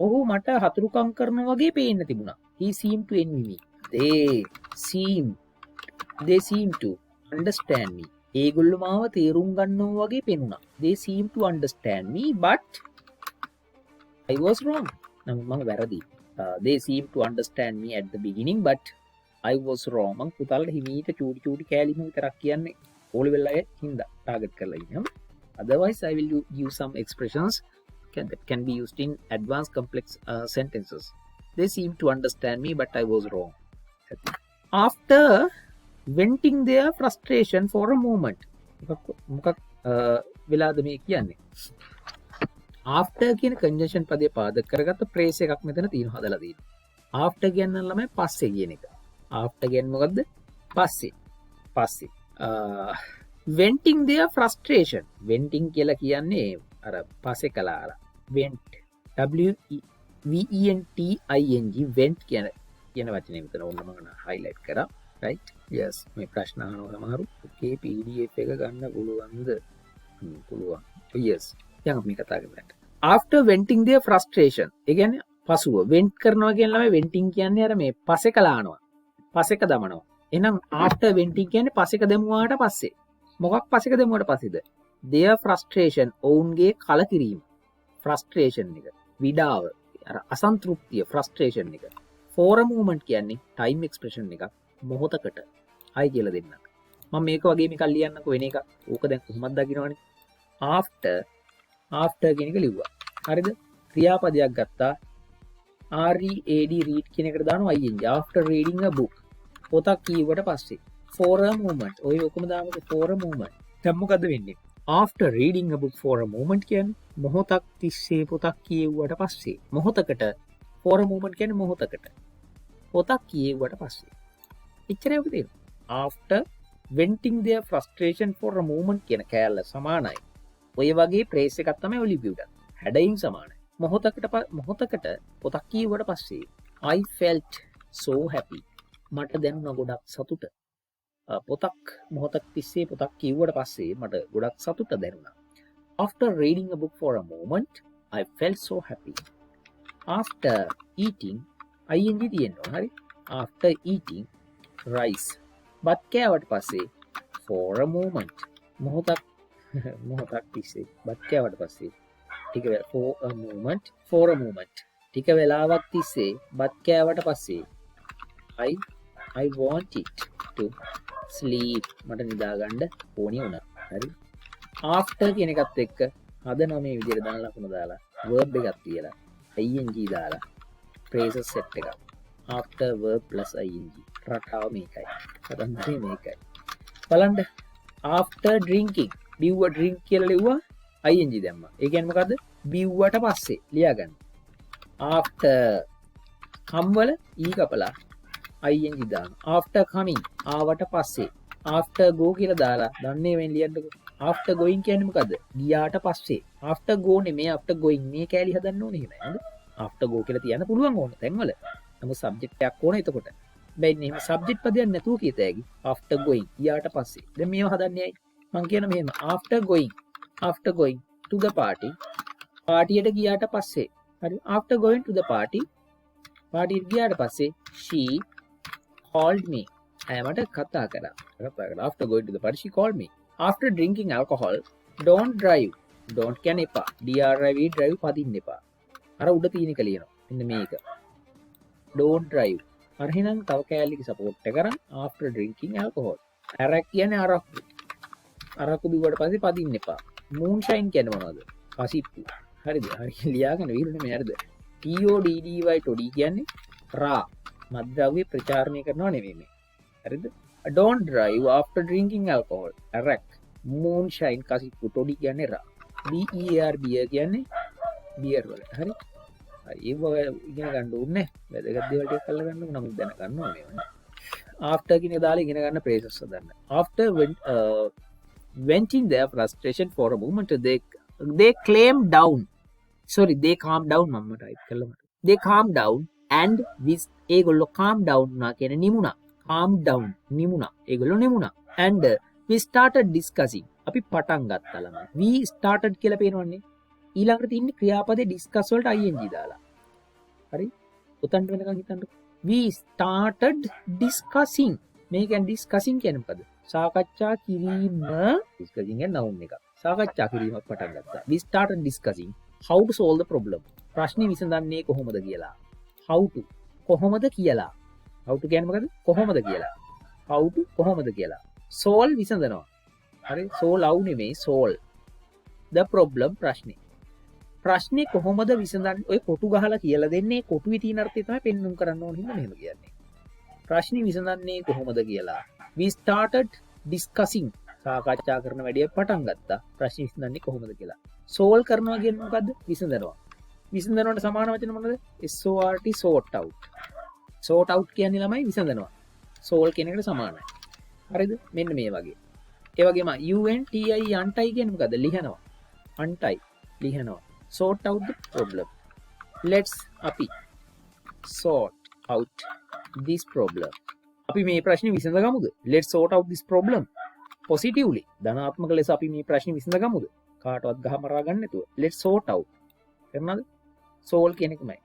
ඔහු මට හතුරුකම් කරනවා වගේ පේන්න තිබුණා. He seemed to envy me. They seem to understand me. ඒගොල්ලෝ මාව තේරුම් ගන්නවා වගේ පේනුණා. They seem to understand me but I was wrong. මම වැරදි. They seem to understand me at the beginning but I was wrong. මං පුතාලට හිමීට චූටි කෑලිම විතරක් කියන්නේ O level අය හින්දා ටාගට් කරලා ඉන්නවා. Otherwise I will use some expressions that can be used in advanced complex sentences. They seem to understand me but I was wrong. After venting their frustration for a moment. මොකක් වෙලාද මේ කියන්නේ? after කියන conjunction පදේ පාදක කරගත්ත phrase එකක් මෙතන තියෙනවා හදලා තියෙනවා. after කියන්නේ ළමයි පස්සේ කියන එක. after කියන්නේ මොකද්ද? පස්සේ. venting their frustration. venting කියලා කියන්නේ අර පස්සේ කළා. vent vent කියන වචනේ මෙතන ඕන මම highlight කරා. right? yes මේ ප්‍රශ්න අහනවා සමහරු. okay pdf එක ගන්න පුළුවන්ද? පුළුවන්. yes දැන් අපි කතා කරමු. after venting their frustration. ඒ කියන්නේ පසුව vent කරනවා කියන ළමයි venting කියන්නේ අර මේ පසෙක ලානවා. පසෙක දමනවා. එහෙනම් after venting කියන්නේ පසෙක දැමුවාට පස්සේ. මොකක් පසෙක දැමුවාට පස්සේද? their frustration ඔවුන්ගේ කලකිරීම. frustration එක. විඩාව. අර අසන්තෘප්තිය frustration එක. for a moment කියන්නේ time expression එකක්. මොහොතකට. හයි කියලා දෙන්නක්. මම මේක වගේ මේක ලියන්නකෝ වෙන එකක්. ඕක දැන් කොහොමද දකින්නවනේ? after කියන එක ලිව්වා. හරිද? ක්‍රියාපදයක් ගත්තා. read කියන එකට දානවා ing. after reading a book. පොතක් කියුවට පස්සේ. for a moment. ඔය ඔකම දාමුකෝ for a moment. දැන් මොකද වෙන්නේ? after reading a book for a moment කියන්නේ මොහොතක් තිස්සේ පොතක් කියුවට පස්සේ. මොහොතකට for a moment කියන්නේ මොහොතකට. පොතක් කියුවට පස්සේ. එච්චරයි ඔක තියෙන්නේ. after venting their frustration for a moment කියන කෑල්ල සමානයි. ඔය වගේ phrase එකක් තමයි ඔය ලිපියට. හැඩයින් සමානයි. මොහොතකට පොතක් කියුවට පස්සේ I felt so happy. මට දැනුණා ගොඩක් සතුට. මොහොතක් තිස්සේ පොතක් කියුවට පස්සේ මට ගොඩක් සතුට දැනුණා. After reading a book for a moment I felt so happy. After eating ing තියෙනවා. හරි? after eating rice බත් කෑවට පස්සේ for a moment මොහොතක් තිස්සේ බත් කෑවට පස්සේ for a moment ටික වෙලාවක් තිස්සේ බත් කෑවට පස්සේ I wanted to sleep මට නිදා ගන්න ඕනි වුණා. හරි? after කියන එකත් එක්ක හදනවා මේ විදිහට දාන ලකුණු දාලා verb එකක් තියලා ing දාලා phrases set එකක්. after verb plus ing රටාව මේකයි. කතන්දරේ මේකයි. බලන්න after drinking බිව්ව drink කියලා ලිව්වා ing දැම්මා. ඒ කියන්නේ මොකද්ද? බිව්වට පස්සේ ලියාගන්න. after come වල e කපලා ing දාන්න. after coming ආවට පස්සේ after go කියලා දාලා දන්නේ වෙන් ලියන්නකො. after going කියන්නේ මොකද්ද? ගියාට පස්සේ. after go නෙමෙයි after going මේ කෑලි හදන්න ඕනේ එහෙමයි නේද? after go කියලා තියන්න පුළුවන් ඕන තැන්වල. නමුත් subject එකක් ඕන එතකොට. බැයිනේ එහෙම subject පදයක් නැතුව කියත හැකි. after going ගියාට පස්සේ. දැන් මේව හදන්නේ ඇයි? මං කියන මෙහෙම after going to the party පාටියට ගියාට පස්සේ. හරි? after going to the party පාටියට ගියාට පස්සේ she called me. මට කතා කරා. after going to the party she called me. after drinking alcohol don't drive. don't කියන්නේ එපා. drive පදින්න එපා. අර උඩ තියෙන එක ලියනවා. මෙන්න මේක. don't drive. අර එහෙනම් තව කෑල්ලක සපෝට් එක කරන් after drinking alcohol. අරක් කියන්නේ අරක්කු බිව්වට පස්සේ පදින්න එපා. moonshine කියන්නේ මොනවද? කසිප්පු. හරිද? හරි ලියාගන්න විරුනේ මේ හරිද? toddy කියන්නේ රා මද්ද්‍රව්‍ය ප්‍රචාරණය කරනවා නෙමෙයි මේ. හරිද? don't drive after drinking alcohol. අරක් moonshine කසිප්පු toddy කියන්නේ රා. beer කියන්නේ බියර් වල. හරි? ඒක ඉගෙන ගන්න ඕනේ. වැදගත් දේවල් ටික කරලා ගන්න ඕන. නමුත් දැන ගන්න ඕනේ මේවා. after කියන දාලා ඉගෙන ගන්න phrases හදන්න. after venting their frustration for a moment they calm down මම type කළා මට. they calm down and ඒගොල්ලෝ calm down නා කියන්නේ නිමුණා. calm down නිමුණා. ඒගොල්ලෝ නිමුණා. and we started discussing අපි පටන් ගත්තා ළමයි. we started කියලා පේනවන්නේ. ඊළඟට තියෙන්නේ ක්‍රියාපදේ discuss වලට ing දාලා. හරි උතන්ට වෙනකන් හිතන්නකො we started discussing මේ කියන්නේ discussing කියන්නේ මොකද සාකච්ඡා කිරීම discussing එක noun එකක් සාකච්ඡා කිරීමක් පටන් ගත්තා we started discussing how to solve the problem ප්‍රශ්නේ විසඳන්නේ කොහොමද කියලා how to කොහොමද කියලා how to කියන්නේ මොකද කොහොමද කියලා how to කොහොමද කියලා solve විසඳනවා හරි solve out නෙමෙයි solve the problem ප්‍රශ්නේ කොහොමද විසඳන්නේ ඔය කොටු ගහලා කියලා දෙන්නේ කොටුවේ තියෙන අර්ථය තමයි පෙන්වුම් කරන්න ඕන හින්දා මෙහෙම කියන්නේ ප්‍රශ්නේ විසඳන්නේ කොහොමද කියලා we started discussing සාකච්ඡා කරන වැඩේ පටන් ගත්තා ප්‍රශ්නේ විසඳන්නේ කොහොමද කියලා solve කරනවා කියන්නේ මොකද්ද විසඳනවට සමාන වචන මොනවද sort sort out කියන්නේ ළමයි විසඳනවා solve කියන එකට සමානයි හරිද මෙන්න මේ වගේ ඒ වගේම unti unti කියන්නේ මොකද්ද ලියනවා sort out the problem let's අපි sort out this problem අපි මේ ප්‍රශ්නේ විසඳගමුද let's sort out this problem positively ධනාත්මක ලෙස අපි මේ ප්‍රශ්නේ විසඳගමුද කාටවත් ගහ මරා ගන්න නැතුව let's sort out කරනවද solve කියන එකමයි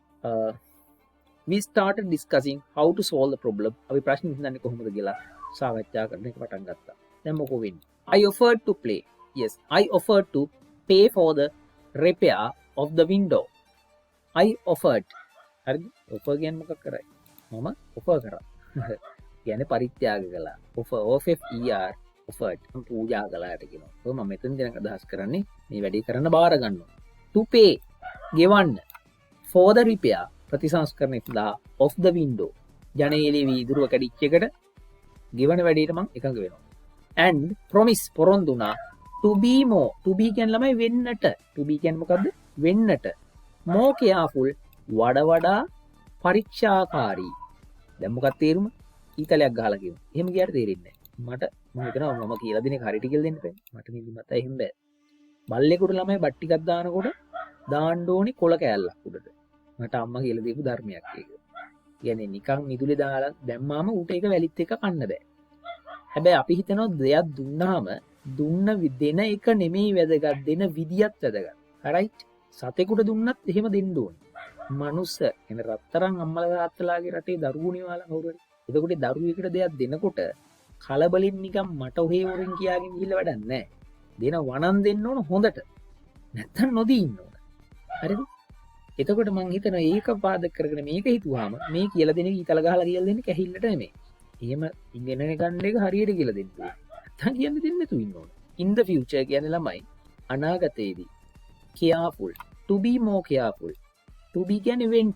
we started discussing how to solve the problem අපි ප්‍රශ්නේ විසඳන්නේ කොහොමද කියලා සාකච්ඡා කරන්න එක පටන් ගත්තා දැන් මොකෝ වෙන්නේ I offered to pay for the repair of the window I offered හරිද offer කියන්නේ මොකක් කරයි මම offer කරා කියන්නේ පරිත්‍යාග කළා offer offered මම පූජා කළාට කියනවා ඔය මම මෙතන දෙන අදහස් කරන්නේ මේ වැඩේ කරන්න බාර ගන්නවා to pay ගෙවන්න for the repair ප්‍රතිසංස්කරණය සඳහා of the window ජනේලේ වීදුරුව කැඩිච්ච එකට ගෙවන වැඩේට මම එකඟ වෙනවා and promise පොරොන්දුනා to be more to be කියන්නේ ළමයි වෙන්නට to be කියන්නේ මොකද්ද වෙන්නට more careful වඩා පරීක්ෂාකාරී දැන් මොකක්ද තේරුම ඊතලයක් ගහලා කියමු එහෙම ගියාට තේරෙන්නේ නැහැ මම හිතනවා මම කියලා දෙන එක හරියට කියලා දෙන්න බෑ මට නිදිමත එහෙම බෑ බල්ලෙකුට ළමයි බත් ටිකක් දානකොට දාන්න ඕනි කොළ කෑල්ලක් උඩට මට අම්මා කියලා දීපු ධර්මයක් ඒක කියන්නේ නිකන් මිදුලේ දාලා දැම්මාම ඌට ඒක වැලිත් එක කන්න බෑ හැබැයි අපි හිතනවා දෙයක් දුන්නාම දුන්න දෙන එක නෙමෙයි වැදගත් දෙන විදියත් වැදගත් හරියිට් සතෙකුට දුන්නත් එහෙම දෙන්න ඕනේ මනුස්ස එන රත්තරන් අම්මලා තාත්තලාගේ රටේ දරුවෝනේ වාලා කවුරු හරි එතකොට දරුවෙකුට දෙයක් දෙනකොට කලබලින් නිකන් මට ඔහේ වරින් කියාගෙන ගිහිල්ලා වැඩක් නැහැ දෙන වණන් දෙන්න ඕන හොඳට නැත්තම් නොදී ඉන්න ඕන හරිද එතකොට මං හිතනවා ඒක පාදක කරගෙන මේක හිතුවාම මේ කියලා දෙන ඊතල ගහලා කියලා දෙන්නේ කැහිල්ලට නෙමෙයි එහෙම ඉගෙන ගන්න එක හරියට කියලා දෙන්න ඕන නැත්තම් කියන්නේ දෙන්නේ නැතු ඉන්න ඕන in the future කියන්නේ ළමයි අනාගතයේදී careful to be more careful to be කියන්නේ වෙන්න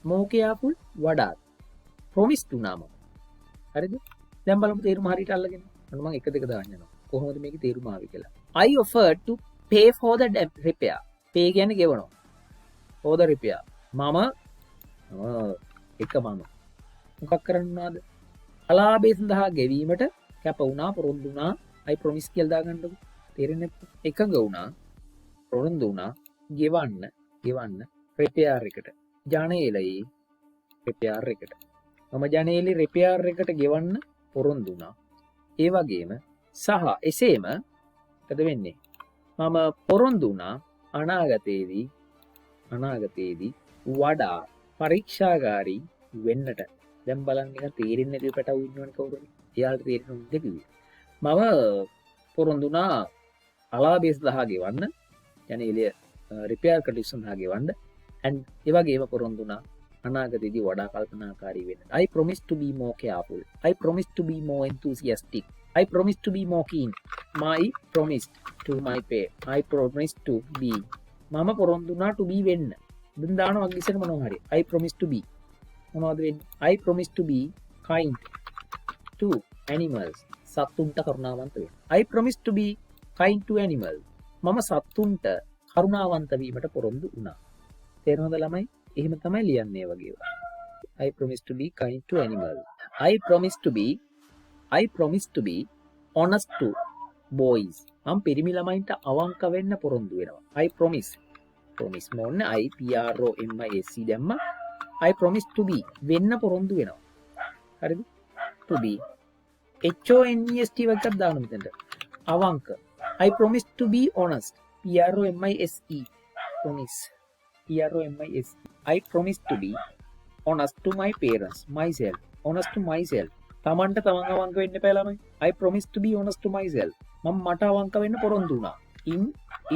more careful වඩාත් promise තුනම හරිද දැන් බලමු තේරුම හරියට අල්ලගෙන අන්න මම එක දෙක දාන්න යනවා කොහොමද මේකේ තේරුම ආවේ කියලා I offered to pay for the repair pay කියන්නේ ගෙවනවා for the repair මම මොකක් කරන්නවද අලාභය සඳහා ගෙවීමට කැප වුණා පොරොන්දු වුණා I promise කියලා දාගන්නකො තේරෙන්නේ එකඟ වුණා පොරොන්දු වුණා ගෙවන්න repair එකට ජනේලයි repair එකට මම ජනේලි repair එකට ගෙවන්න පොරොන්දු වුණා ඒ වගේම සහ එසේම මොකද වෙන්නේ මම පොරොන්දු වුණා අනාගතයේදී වඩා පරීක්ෂාකාරී වෙන්නට දැන් බලන්න නිකන් තේරෙන්නේ නැතිව පැටව ඉන්නවනේ කවුරු හරි එයාලට තේරෙන්නේ නැද්ද කිව්වේ මම පොරොන්දු වුණා අලාභය සඳහා ගෙවන්න ජනේලිය රිපෙයාර් කටයුතු සඳහා ගෙවන්න and ඒ වගේම පොරොන්දු වුණා අනාගතයේදී වඩා කල්පනාකාරී වෙන්න I promise to be more careful I promise to be more enthusiastic I promise to be more keen my promise to my pay I promise to be මම පොරොන්දු වුණා to be වෙන්න දැන් දානවා අග්ගිසෙන මොනවා හරි I promise to be මොනවද වෙන්නේ I promise to be kind to animals සත්තුන්ට කරුණාවන්ත වෙන්න I promise to be kind to animals මම සත්තුන්ට කරුණාවන්ත වීමට පොරොන්දු වුණා තේරෙනවද ළමයි එහෙම තමයි ලියන්නේ වගේ I promise to be kind to animals I promise to be honest to boys මම පිරිමි ළමයින්ට අවංක වෙන්න පොරොන්දු වෙනවා I promise මොන්නේ I promise දැම්ම I promise to be වෙන්න පොරොන්දු වෙනවා හරිද to be honest වගේක් දාන්න මෙතනට අවංක I promise to be honest promise promise I promise to be honest to my parents, myself, honest to myself. තමන්ට තමන් අවංක වෙන්න එපා ළමයි. I promise to be honest to myself. මම මට අවංක වෙන්න පොරොන්දු වුණා.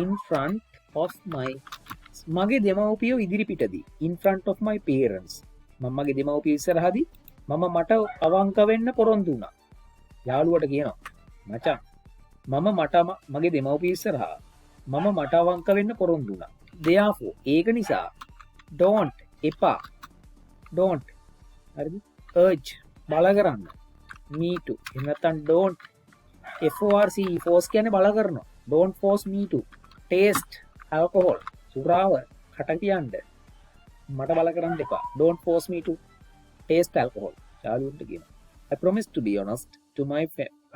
In front of my මගේ දෙමව්පියෝ ඉදිරිපිටදී. In front of my parents. මම මගේ දෙමව්පියෝ ඉස්සරහදී මම මට අවංක වෙන්න පොරොන්දු වුණා. යාළුවට කියනවා මචං මම මගේ දෙමව්පියෝ ඉස්සරහා මම මට අවංක වෙන්න පොරොන්දු වුණා. therefore ඒක නිසා don't එපා don't හරිද urge බල කරන්න me to එහෙම නැත්නම් don't force කියන්නේ බල කරනවා don't force me to taste alcohol සුරාව කට කියන්න මට බල කරන්න එපා don't force me to taste alcohol යාළුවන්ට කියනවා I promise to be honest to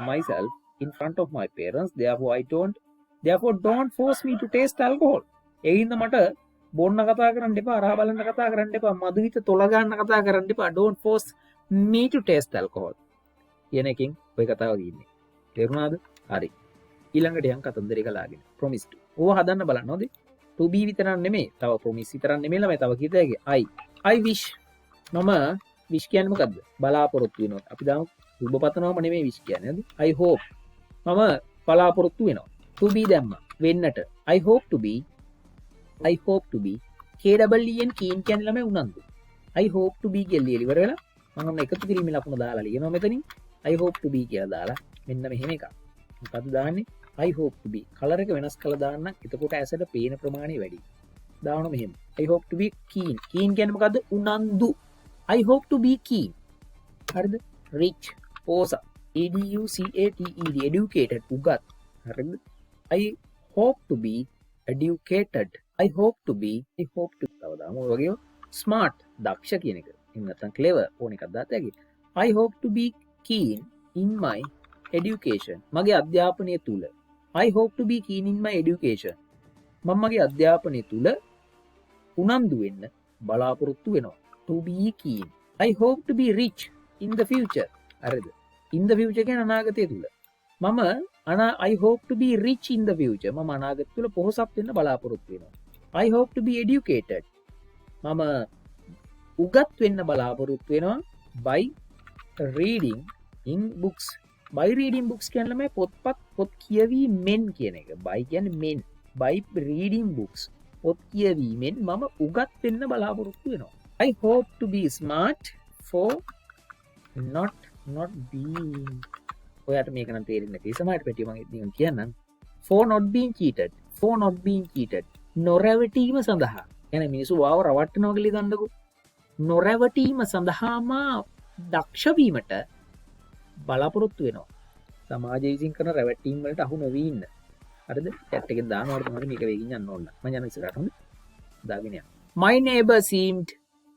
myself in front of my parents therefore don't force me to taste alcohol ඒ හින්දා මට බොන්න කතා කරන්න එපා අරහ බලන්න කතා කරන්න එපා මදු හිත තොල ගන්න කතා කරන්න එපා don't force me to taste alcohol කියන එකෙන් ඔය කතාව තියෙන්නේ තේරුණාද හරි ඊළඟට යන් කතන්දරේ කලාගෙන promise to ඕව හදන්න බලන්න හොඳේ to be විතරක් නෙමෙයි තව promise විතරක් නෙමෙයි ළමයි තව කීයද I wish මම wish කියන්නේ මොකද්ද බලාපොරොත්තු වෙනවා අපි දාමු සුබ පතනවම නෙමෙයි wish කියන්නේ හරි I hope මම බලාපොරොත්තු වෙනවා to be දැම්ම වෙන්නට I hope to be KWN keen කියන්නේ ළමයි උනන්දු I hope to be කියලා ඉවර වෙලා මම එකතු කිරීමේ ලකුණ දාලා ලියනවා මෙතනින් I hope to be කියලා දාලා මෙන්න මෙහෙම එකක් මොකද්ද දාන්නේ I hope to be colour එක වෙනස් කරලා දාන්න එතකොට ඇසට පේන ප්‍රමාණය වැඩි දානවා මෙහෙම I hope to be keen කියන්නේ මොකද්ද උනන්දු I hope to be keen හරිද rich පෝසා educated educated උගත් හරිද I hope to be educated I hope to තව දාමු ඔය වගේ smart දක්ෂ කියන එක එහෙම නැත්නම් clever ඕන එකක් දාත හැකි I hope to be keen in my education මගේ අධ්‍යාපනය තුල I hope to be keen in my education මම මගේ අධ්‍යාපනය තුල උනන්දු වෙන්න බලාපොරොත්තු වෙනවා to be keen I hope to be rich in the future හරිද in the future කියන්නේ අනාගතය තුල මම I hope to be rich in the future මම අනාගතය තුල පොහොසත් වෙන්න බලාපොරොත්තු වෙනවා I hope to be educated මම උගත් වෙන්න බලාපොරොත්තු වෙනවා by reading books කියන්නේ මේ පොත් කියවීමෙන් කියන එක by කියන්නේ men by reading books පොත් කියවීමෙන් මම උගත් වෙන්න බලාපොරොත්තු වෙනවා I hope to be smart for not being ඔයාට මේක නම් තේරෙන්නේ නැති සමහරට පැටිය මම නිකන් කියන්නම් for not being cheated නොරැවටීම සඳහා يعني මිනිස්සු වාව රවට්ටනවා කියලා දන්නකො නොරැවටීම සඳහාම දක්ෂ වීමට බලාපොරොත්තු වෙනවා සමාජය විසින් කරන රැවටීම් වලට අහු නොවී ඉන්න හරිද chat එකෙන් දානවාට තමයි මේක වෙකින් යන්න ඕන මම යන ඉස්සරහට හොඳ දාගෙන යන්න my neighbor seemed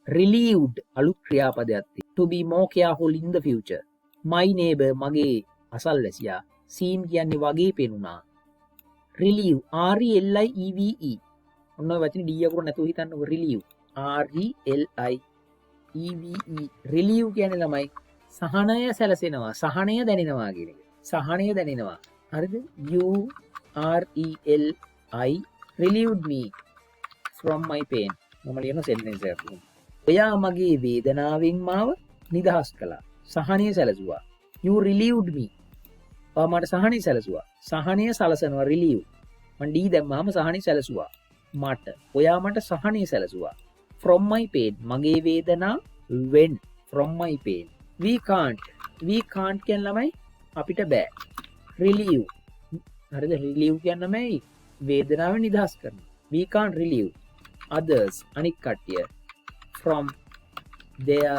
relieved අලුත් ක්‍රියාපදයක් to be more careful in the future my neighbor මගේ අසල්වැසියා seem කියන්නේ වගේ පෙනුණා relieve RELIEVE ඔන්න ඔය වචනේ D අකුර නැතුව හිතන්නකො relieve RELIEVE relieve කියන්නේ ළමයි සහනය සැලසෙනවා සහනය දැනෙනවා කියන එක සහනය දැනෙනවා හරිද URELI relieved me from my pain මම ලියන sentence එකක් ඔයා මගේ වේදනාවෙන් මාව නිදහස් කළා සහනය සැලසුවා you relieved me ඔයා මට සහනය සැලසුවා සහනය සලසනවා relieve මම D දැම්මම සහනය සැලසුවා මට ඔයා මට සහනය සැලසුවා from my pain මගේ වේදනා when from my pain we can't කියන ළමයි අපිට බෑ relieve හරිද relieve කියන්නේ ළමයි වේදනාව නිදහස් කරනවා we can't relieve others අනික් කට්ටිය from their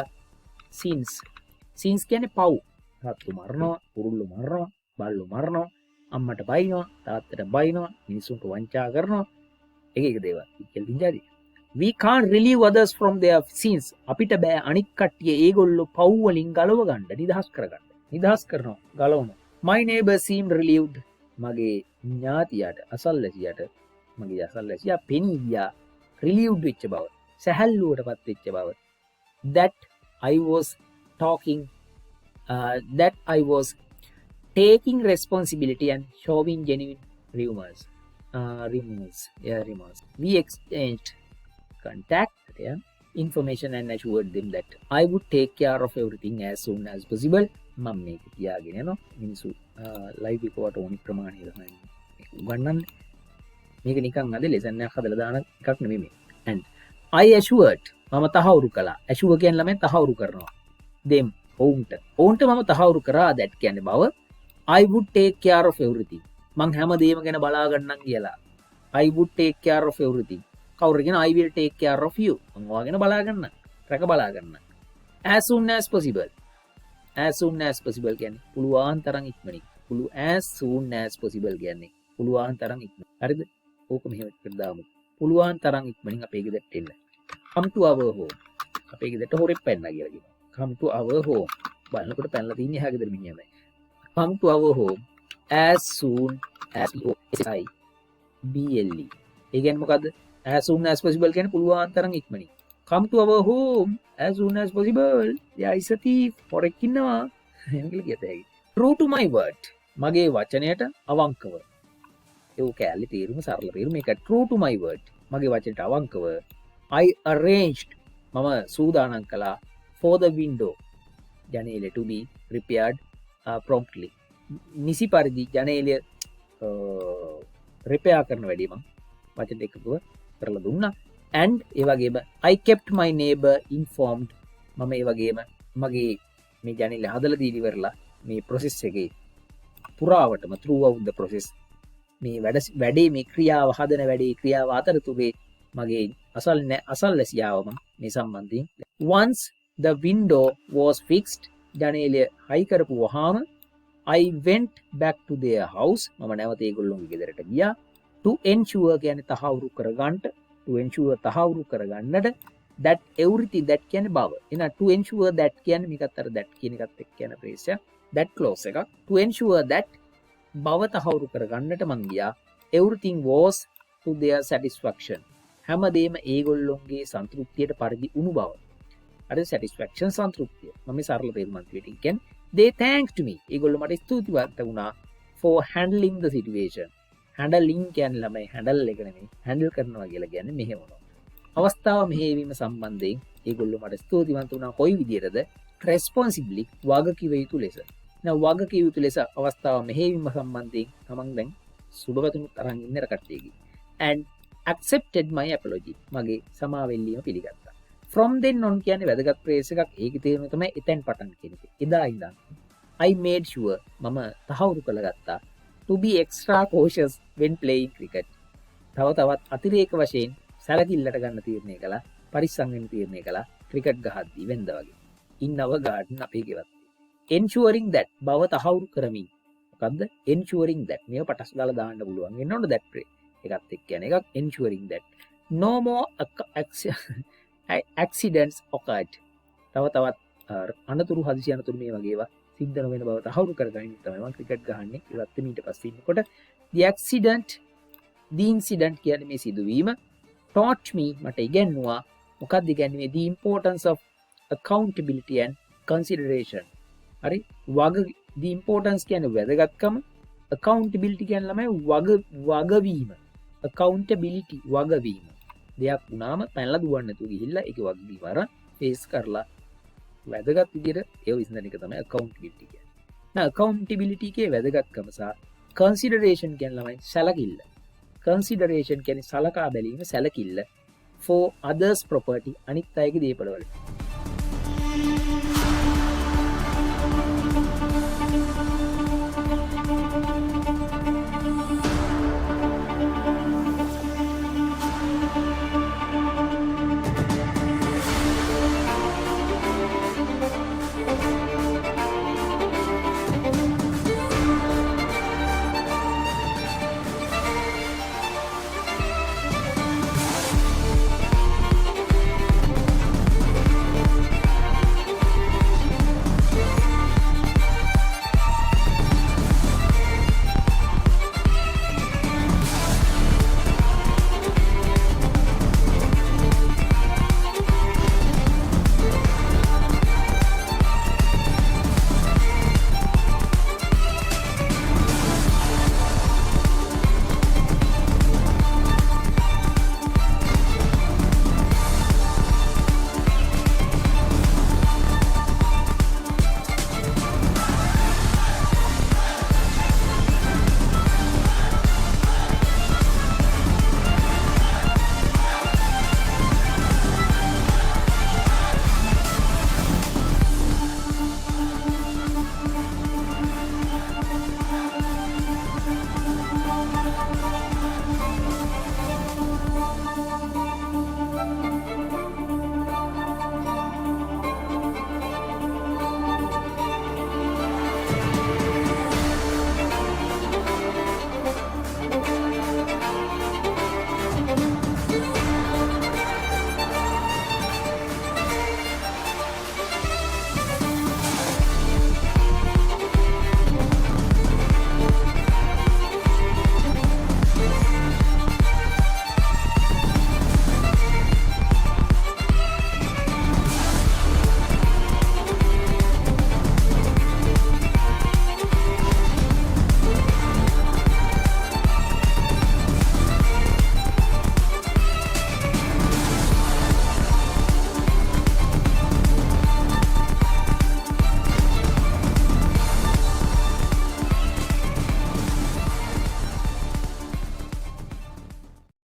sins කියන්නේ පව් රත්තු මරනවා කුරුල්ලු මරනවා බල්ලු මරනවා අම්මට බයිනවා තාත්තට බයිනවා මිනිසුන්ට වංචා කරනවා එක දේවල් කියලා දින්ජාදී we can't relieve others from their sins අපිට බෑ අනික් කට්ටිය ඒගොල්ලෝ පව් වලින් ගලව ගන්න නිදහස් කරනවා ගලවනවා my neighbor seemed relieved මගේ ඥාතියට අසල්වැසියා පෙනී ගියා relieved වෙච්ච බව සැහැල්ලුවටපත් වෙච්ච බව that I was taking responsibility and showing genuine remorse we exchanged contact එකට information and assured them that I would take care of everything as soon as possible. මම මේක තියාගෙන යනවා මිනිස්සු ලයිව් එකකට ඕනි ප්‍රමාණය තමයි උගන්වන්නේ. මේක නිකන් අද ලෙසන් එකක් හදලා දාන එකක් නෙමෙයි මේ. and I assured මම තහවුරු කළා. assure කියන්නේ ළමයි තහවුරු කරනවා. them ඔවුන්ට මම තහවුරු කරා that කියන්නේ බව I would take care of everything. මං හැමදේම ගැන බලා ගන්නම් කියලා. I would take care of everything. කවුරු කියන I will take care of you. මං ඔයා ගැන බලා ගන්න. රැක බලා ගන්න. as soon as possible. as soon as possible කියන්නේ පුළුවන් තරම් ඉක්මනින්. as soon as possible කියන්නේ පුළුවන් තරම් ඉක්මනින්. හරිද? ඕක මෙහෙම කරදාමු. පුළුවන් තරම් ඉක්මනින් අපේ ගෙදරට එන්න. come to our home. අපේ ගෙදරට හොරෙක් පැනලා කියලා කියනවා. come to our home. බලනකොට පැනලා තින්නේ එහා ගෙදර මිනිහමයි. come to our home as soon as possible. ඒ කියන්නේ මොකද්ද? as soon as possible කියන්නේ පුළුවන් තරම් ඉක්මනින්. come to our home as soon as possible. there is a thief. හොරෙක් ඉන්නවා. එහෙම කියලා කියත හැකියි. true to my word. මගේ වචනයට අවංකව. ඒ කැලේ තීරුම සරල තීරුම මේක true to my word. මගේ වචනයට අවංකව I arranged මම සූදානම් කළා for the window ජනේලය to be repaired promptly. නිසි පරිදි ජනේලය repair කරන වැඩි මම වචන එකතුව කරලා දුන්නා. and ඒ වගේම I kept my neighbor informed. මම ඒ වගේම මගේ මේ ජනේලය හදලා දීලා ඉවරලා මේ process එකේ පුරාවටම throughout the process මේ වැඩේ මේ ක්‍රියාව හදන වැඩේ ක්‍රියාව අතරතුරේ මගේ අසල්වැසියාවම මේ සම්බන්ධයෙන් once the window was fixed ජනේලය හයි කරපු වහාම I went back to their house මම නැවත ඒගොල්ලෝගේ ගෙදරට ගියා to ensure කියන්නේ තහවුරු කරගන්නට to ensure තහවුරු කරගන්නට that everything that කියන්නේ බව එන to ensure that කියන්නේ මේකත් අර that කියන එකත් එක්ක යන phrase එක that clause එකක් to ensure that බව තහවුරු කරගන්නට මං ගියා everything was to their satisfaction හැමදේම ඒගොල්ලොන්ගේ සන්තුෂ්ටියට පරිදි උණු බව අර satisfaction සන්තුෂ්ටිය මම මේ සරල තේරුමක් විදිහට කියන්නේ they thanked me ඒගොල්ලෝ මට ස්තුතිවන්ත වුණා for handling the situation handling කියන්නේ ළමයි handle එක නෙමෙයි handle කරනවා කියලා කියන්නේ මෙහෙමනවා අවස්ථාව මෙහෙවීම සම්බන්ධයෙන් ඒගොල්ලෝ මට ස්තුතිවන්ත වුණා කොයි විදිහටද responsibly වගකිව යුතු ලෙස වගකිව යුතු ලෙස අවස්ථාව මෙහෙවීම සම්බන්ධයෙන් තමන් දැන් සුබවතුන් තරන් ඉන්න කට්ටියගේ and accepted my apology මගේ සමාවෙල්ලීම පිළිගත්තා from then on කියන්නේ වැදගත් phrase එකක් ඒකේ තේරුම තමයි එතෙන් පටන් කියන එක එදා ඉඳන් I made sure මම තහවුරු කරගත්තා to be extra cautious when playing cricket තවත් අතිරේක වශයෙන් සැලකිල්ලට ගන්න තීරණය කළා පරිස්සම් වෙන්න තීරණය කළා ක්‍රිකට් ගහද්දී වෙන්දා වගේ in our garden අපේ ගෙවත් ensuring that බව තහවුරු කරමින් මොකද්ද ensuring that මේක පටස් දාලා දාන්න පුළුවන් වෙන්න ඕන that එකත් එක්ක කියන එකක් ensuring that no more accidents occurred තවත් අනතුරු හදිසි අනතුරු මේ වගේ ඒවා සිද්ධ නොවන බව තහවුරු කරගන්න තමයි මම ක්‍රිකට් ගහන්නේ ඉවත් ඊට පස්සේ ඉන්නකොට the incident කියන්නේ මේ සිදුවීම taught me මට ඉගෙනුවා මොකක්ද ඉගෙනුවේ the importance of accountability and consideration හරි the importance කියන්නේ වැදගත්කම accountability කියන්නේ ළමයි වගවීම accountability වගවීම දෙයක් වුණාම පැනලා දුවන්න නැතුව ගිහිල්ලා ඒක වගවීම අරන් ෆේස් කරලා වැදගත් විදිහට ඒව විසඳන එක තමයි accountability කියන්නේ. now accountability එකේ වැදගත්කම සහ consideration කියන්නේ ළමයි සැලකිල්ල. consideration කියන්නේ සලකා බැලීම සැලකිල්ල for others property අනිත් අයගේ දේපළ වලට.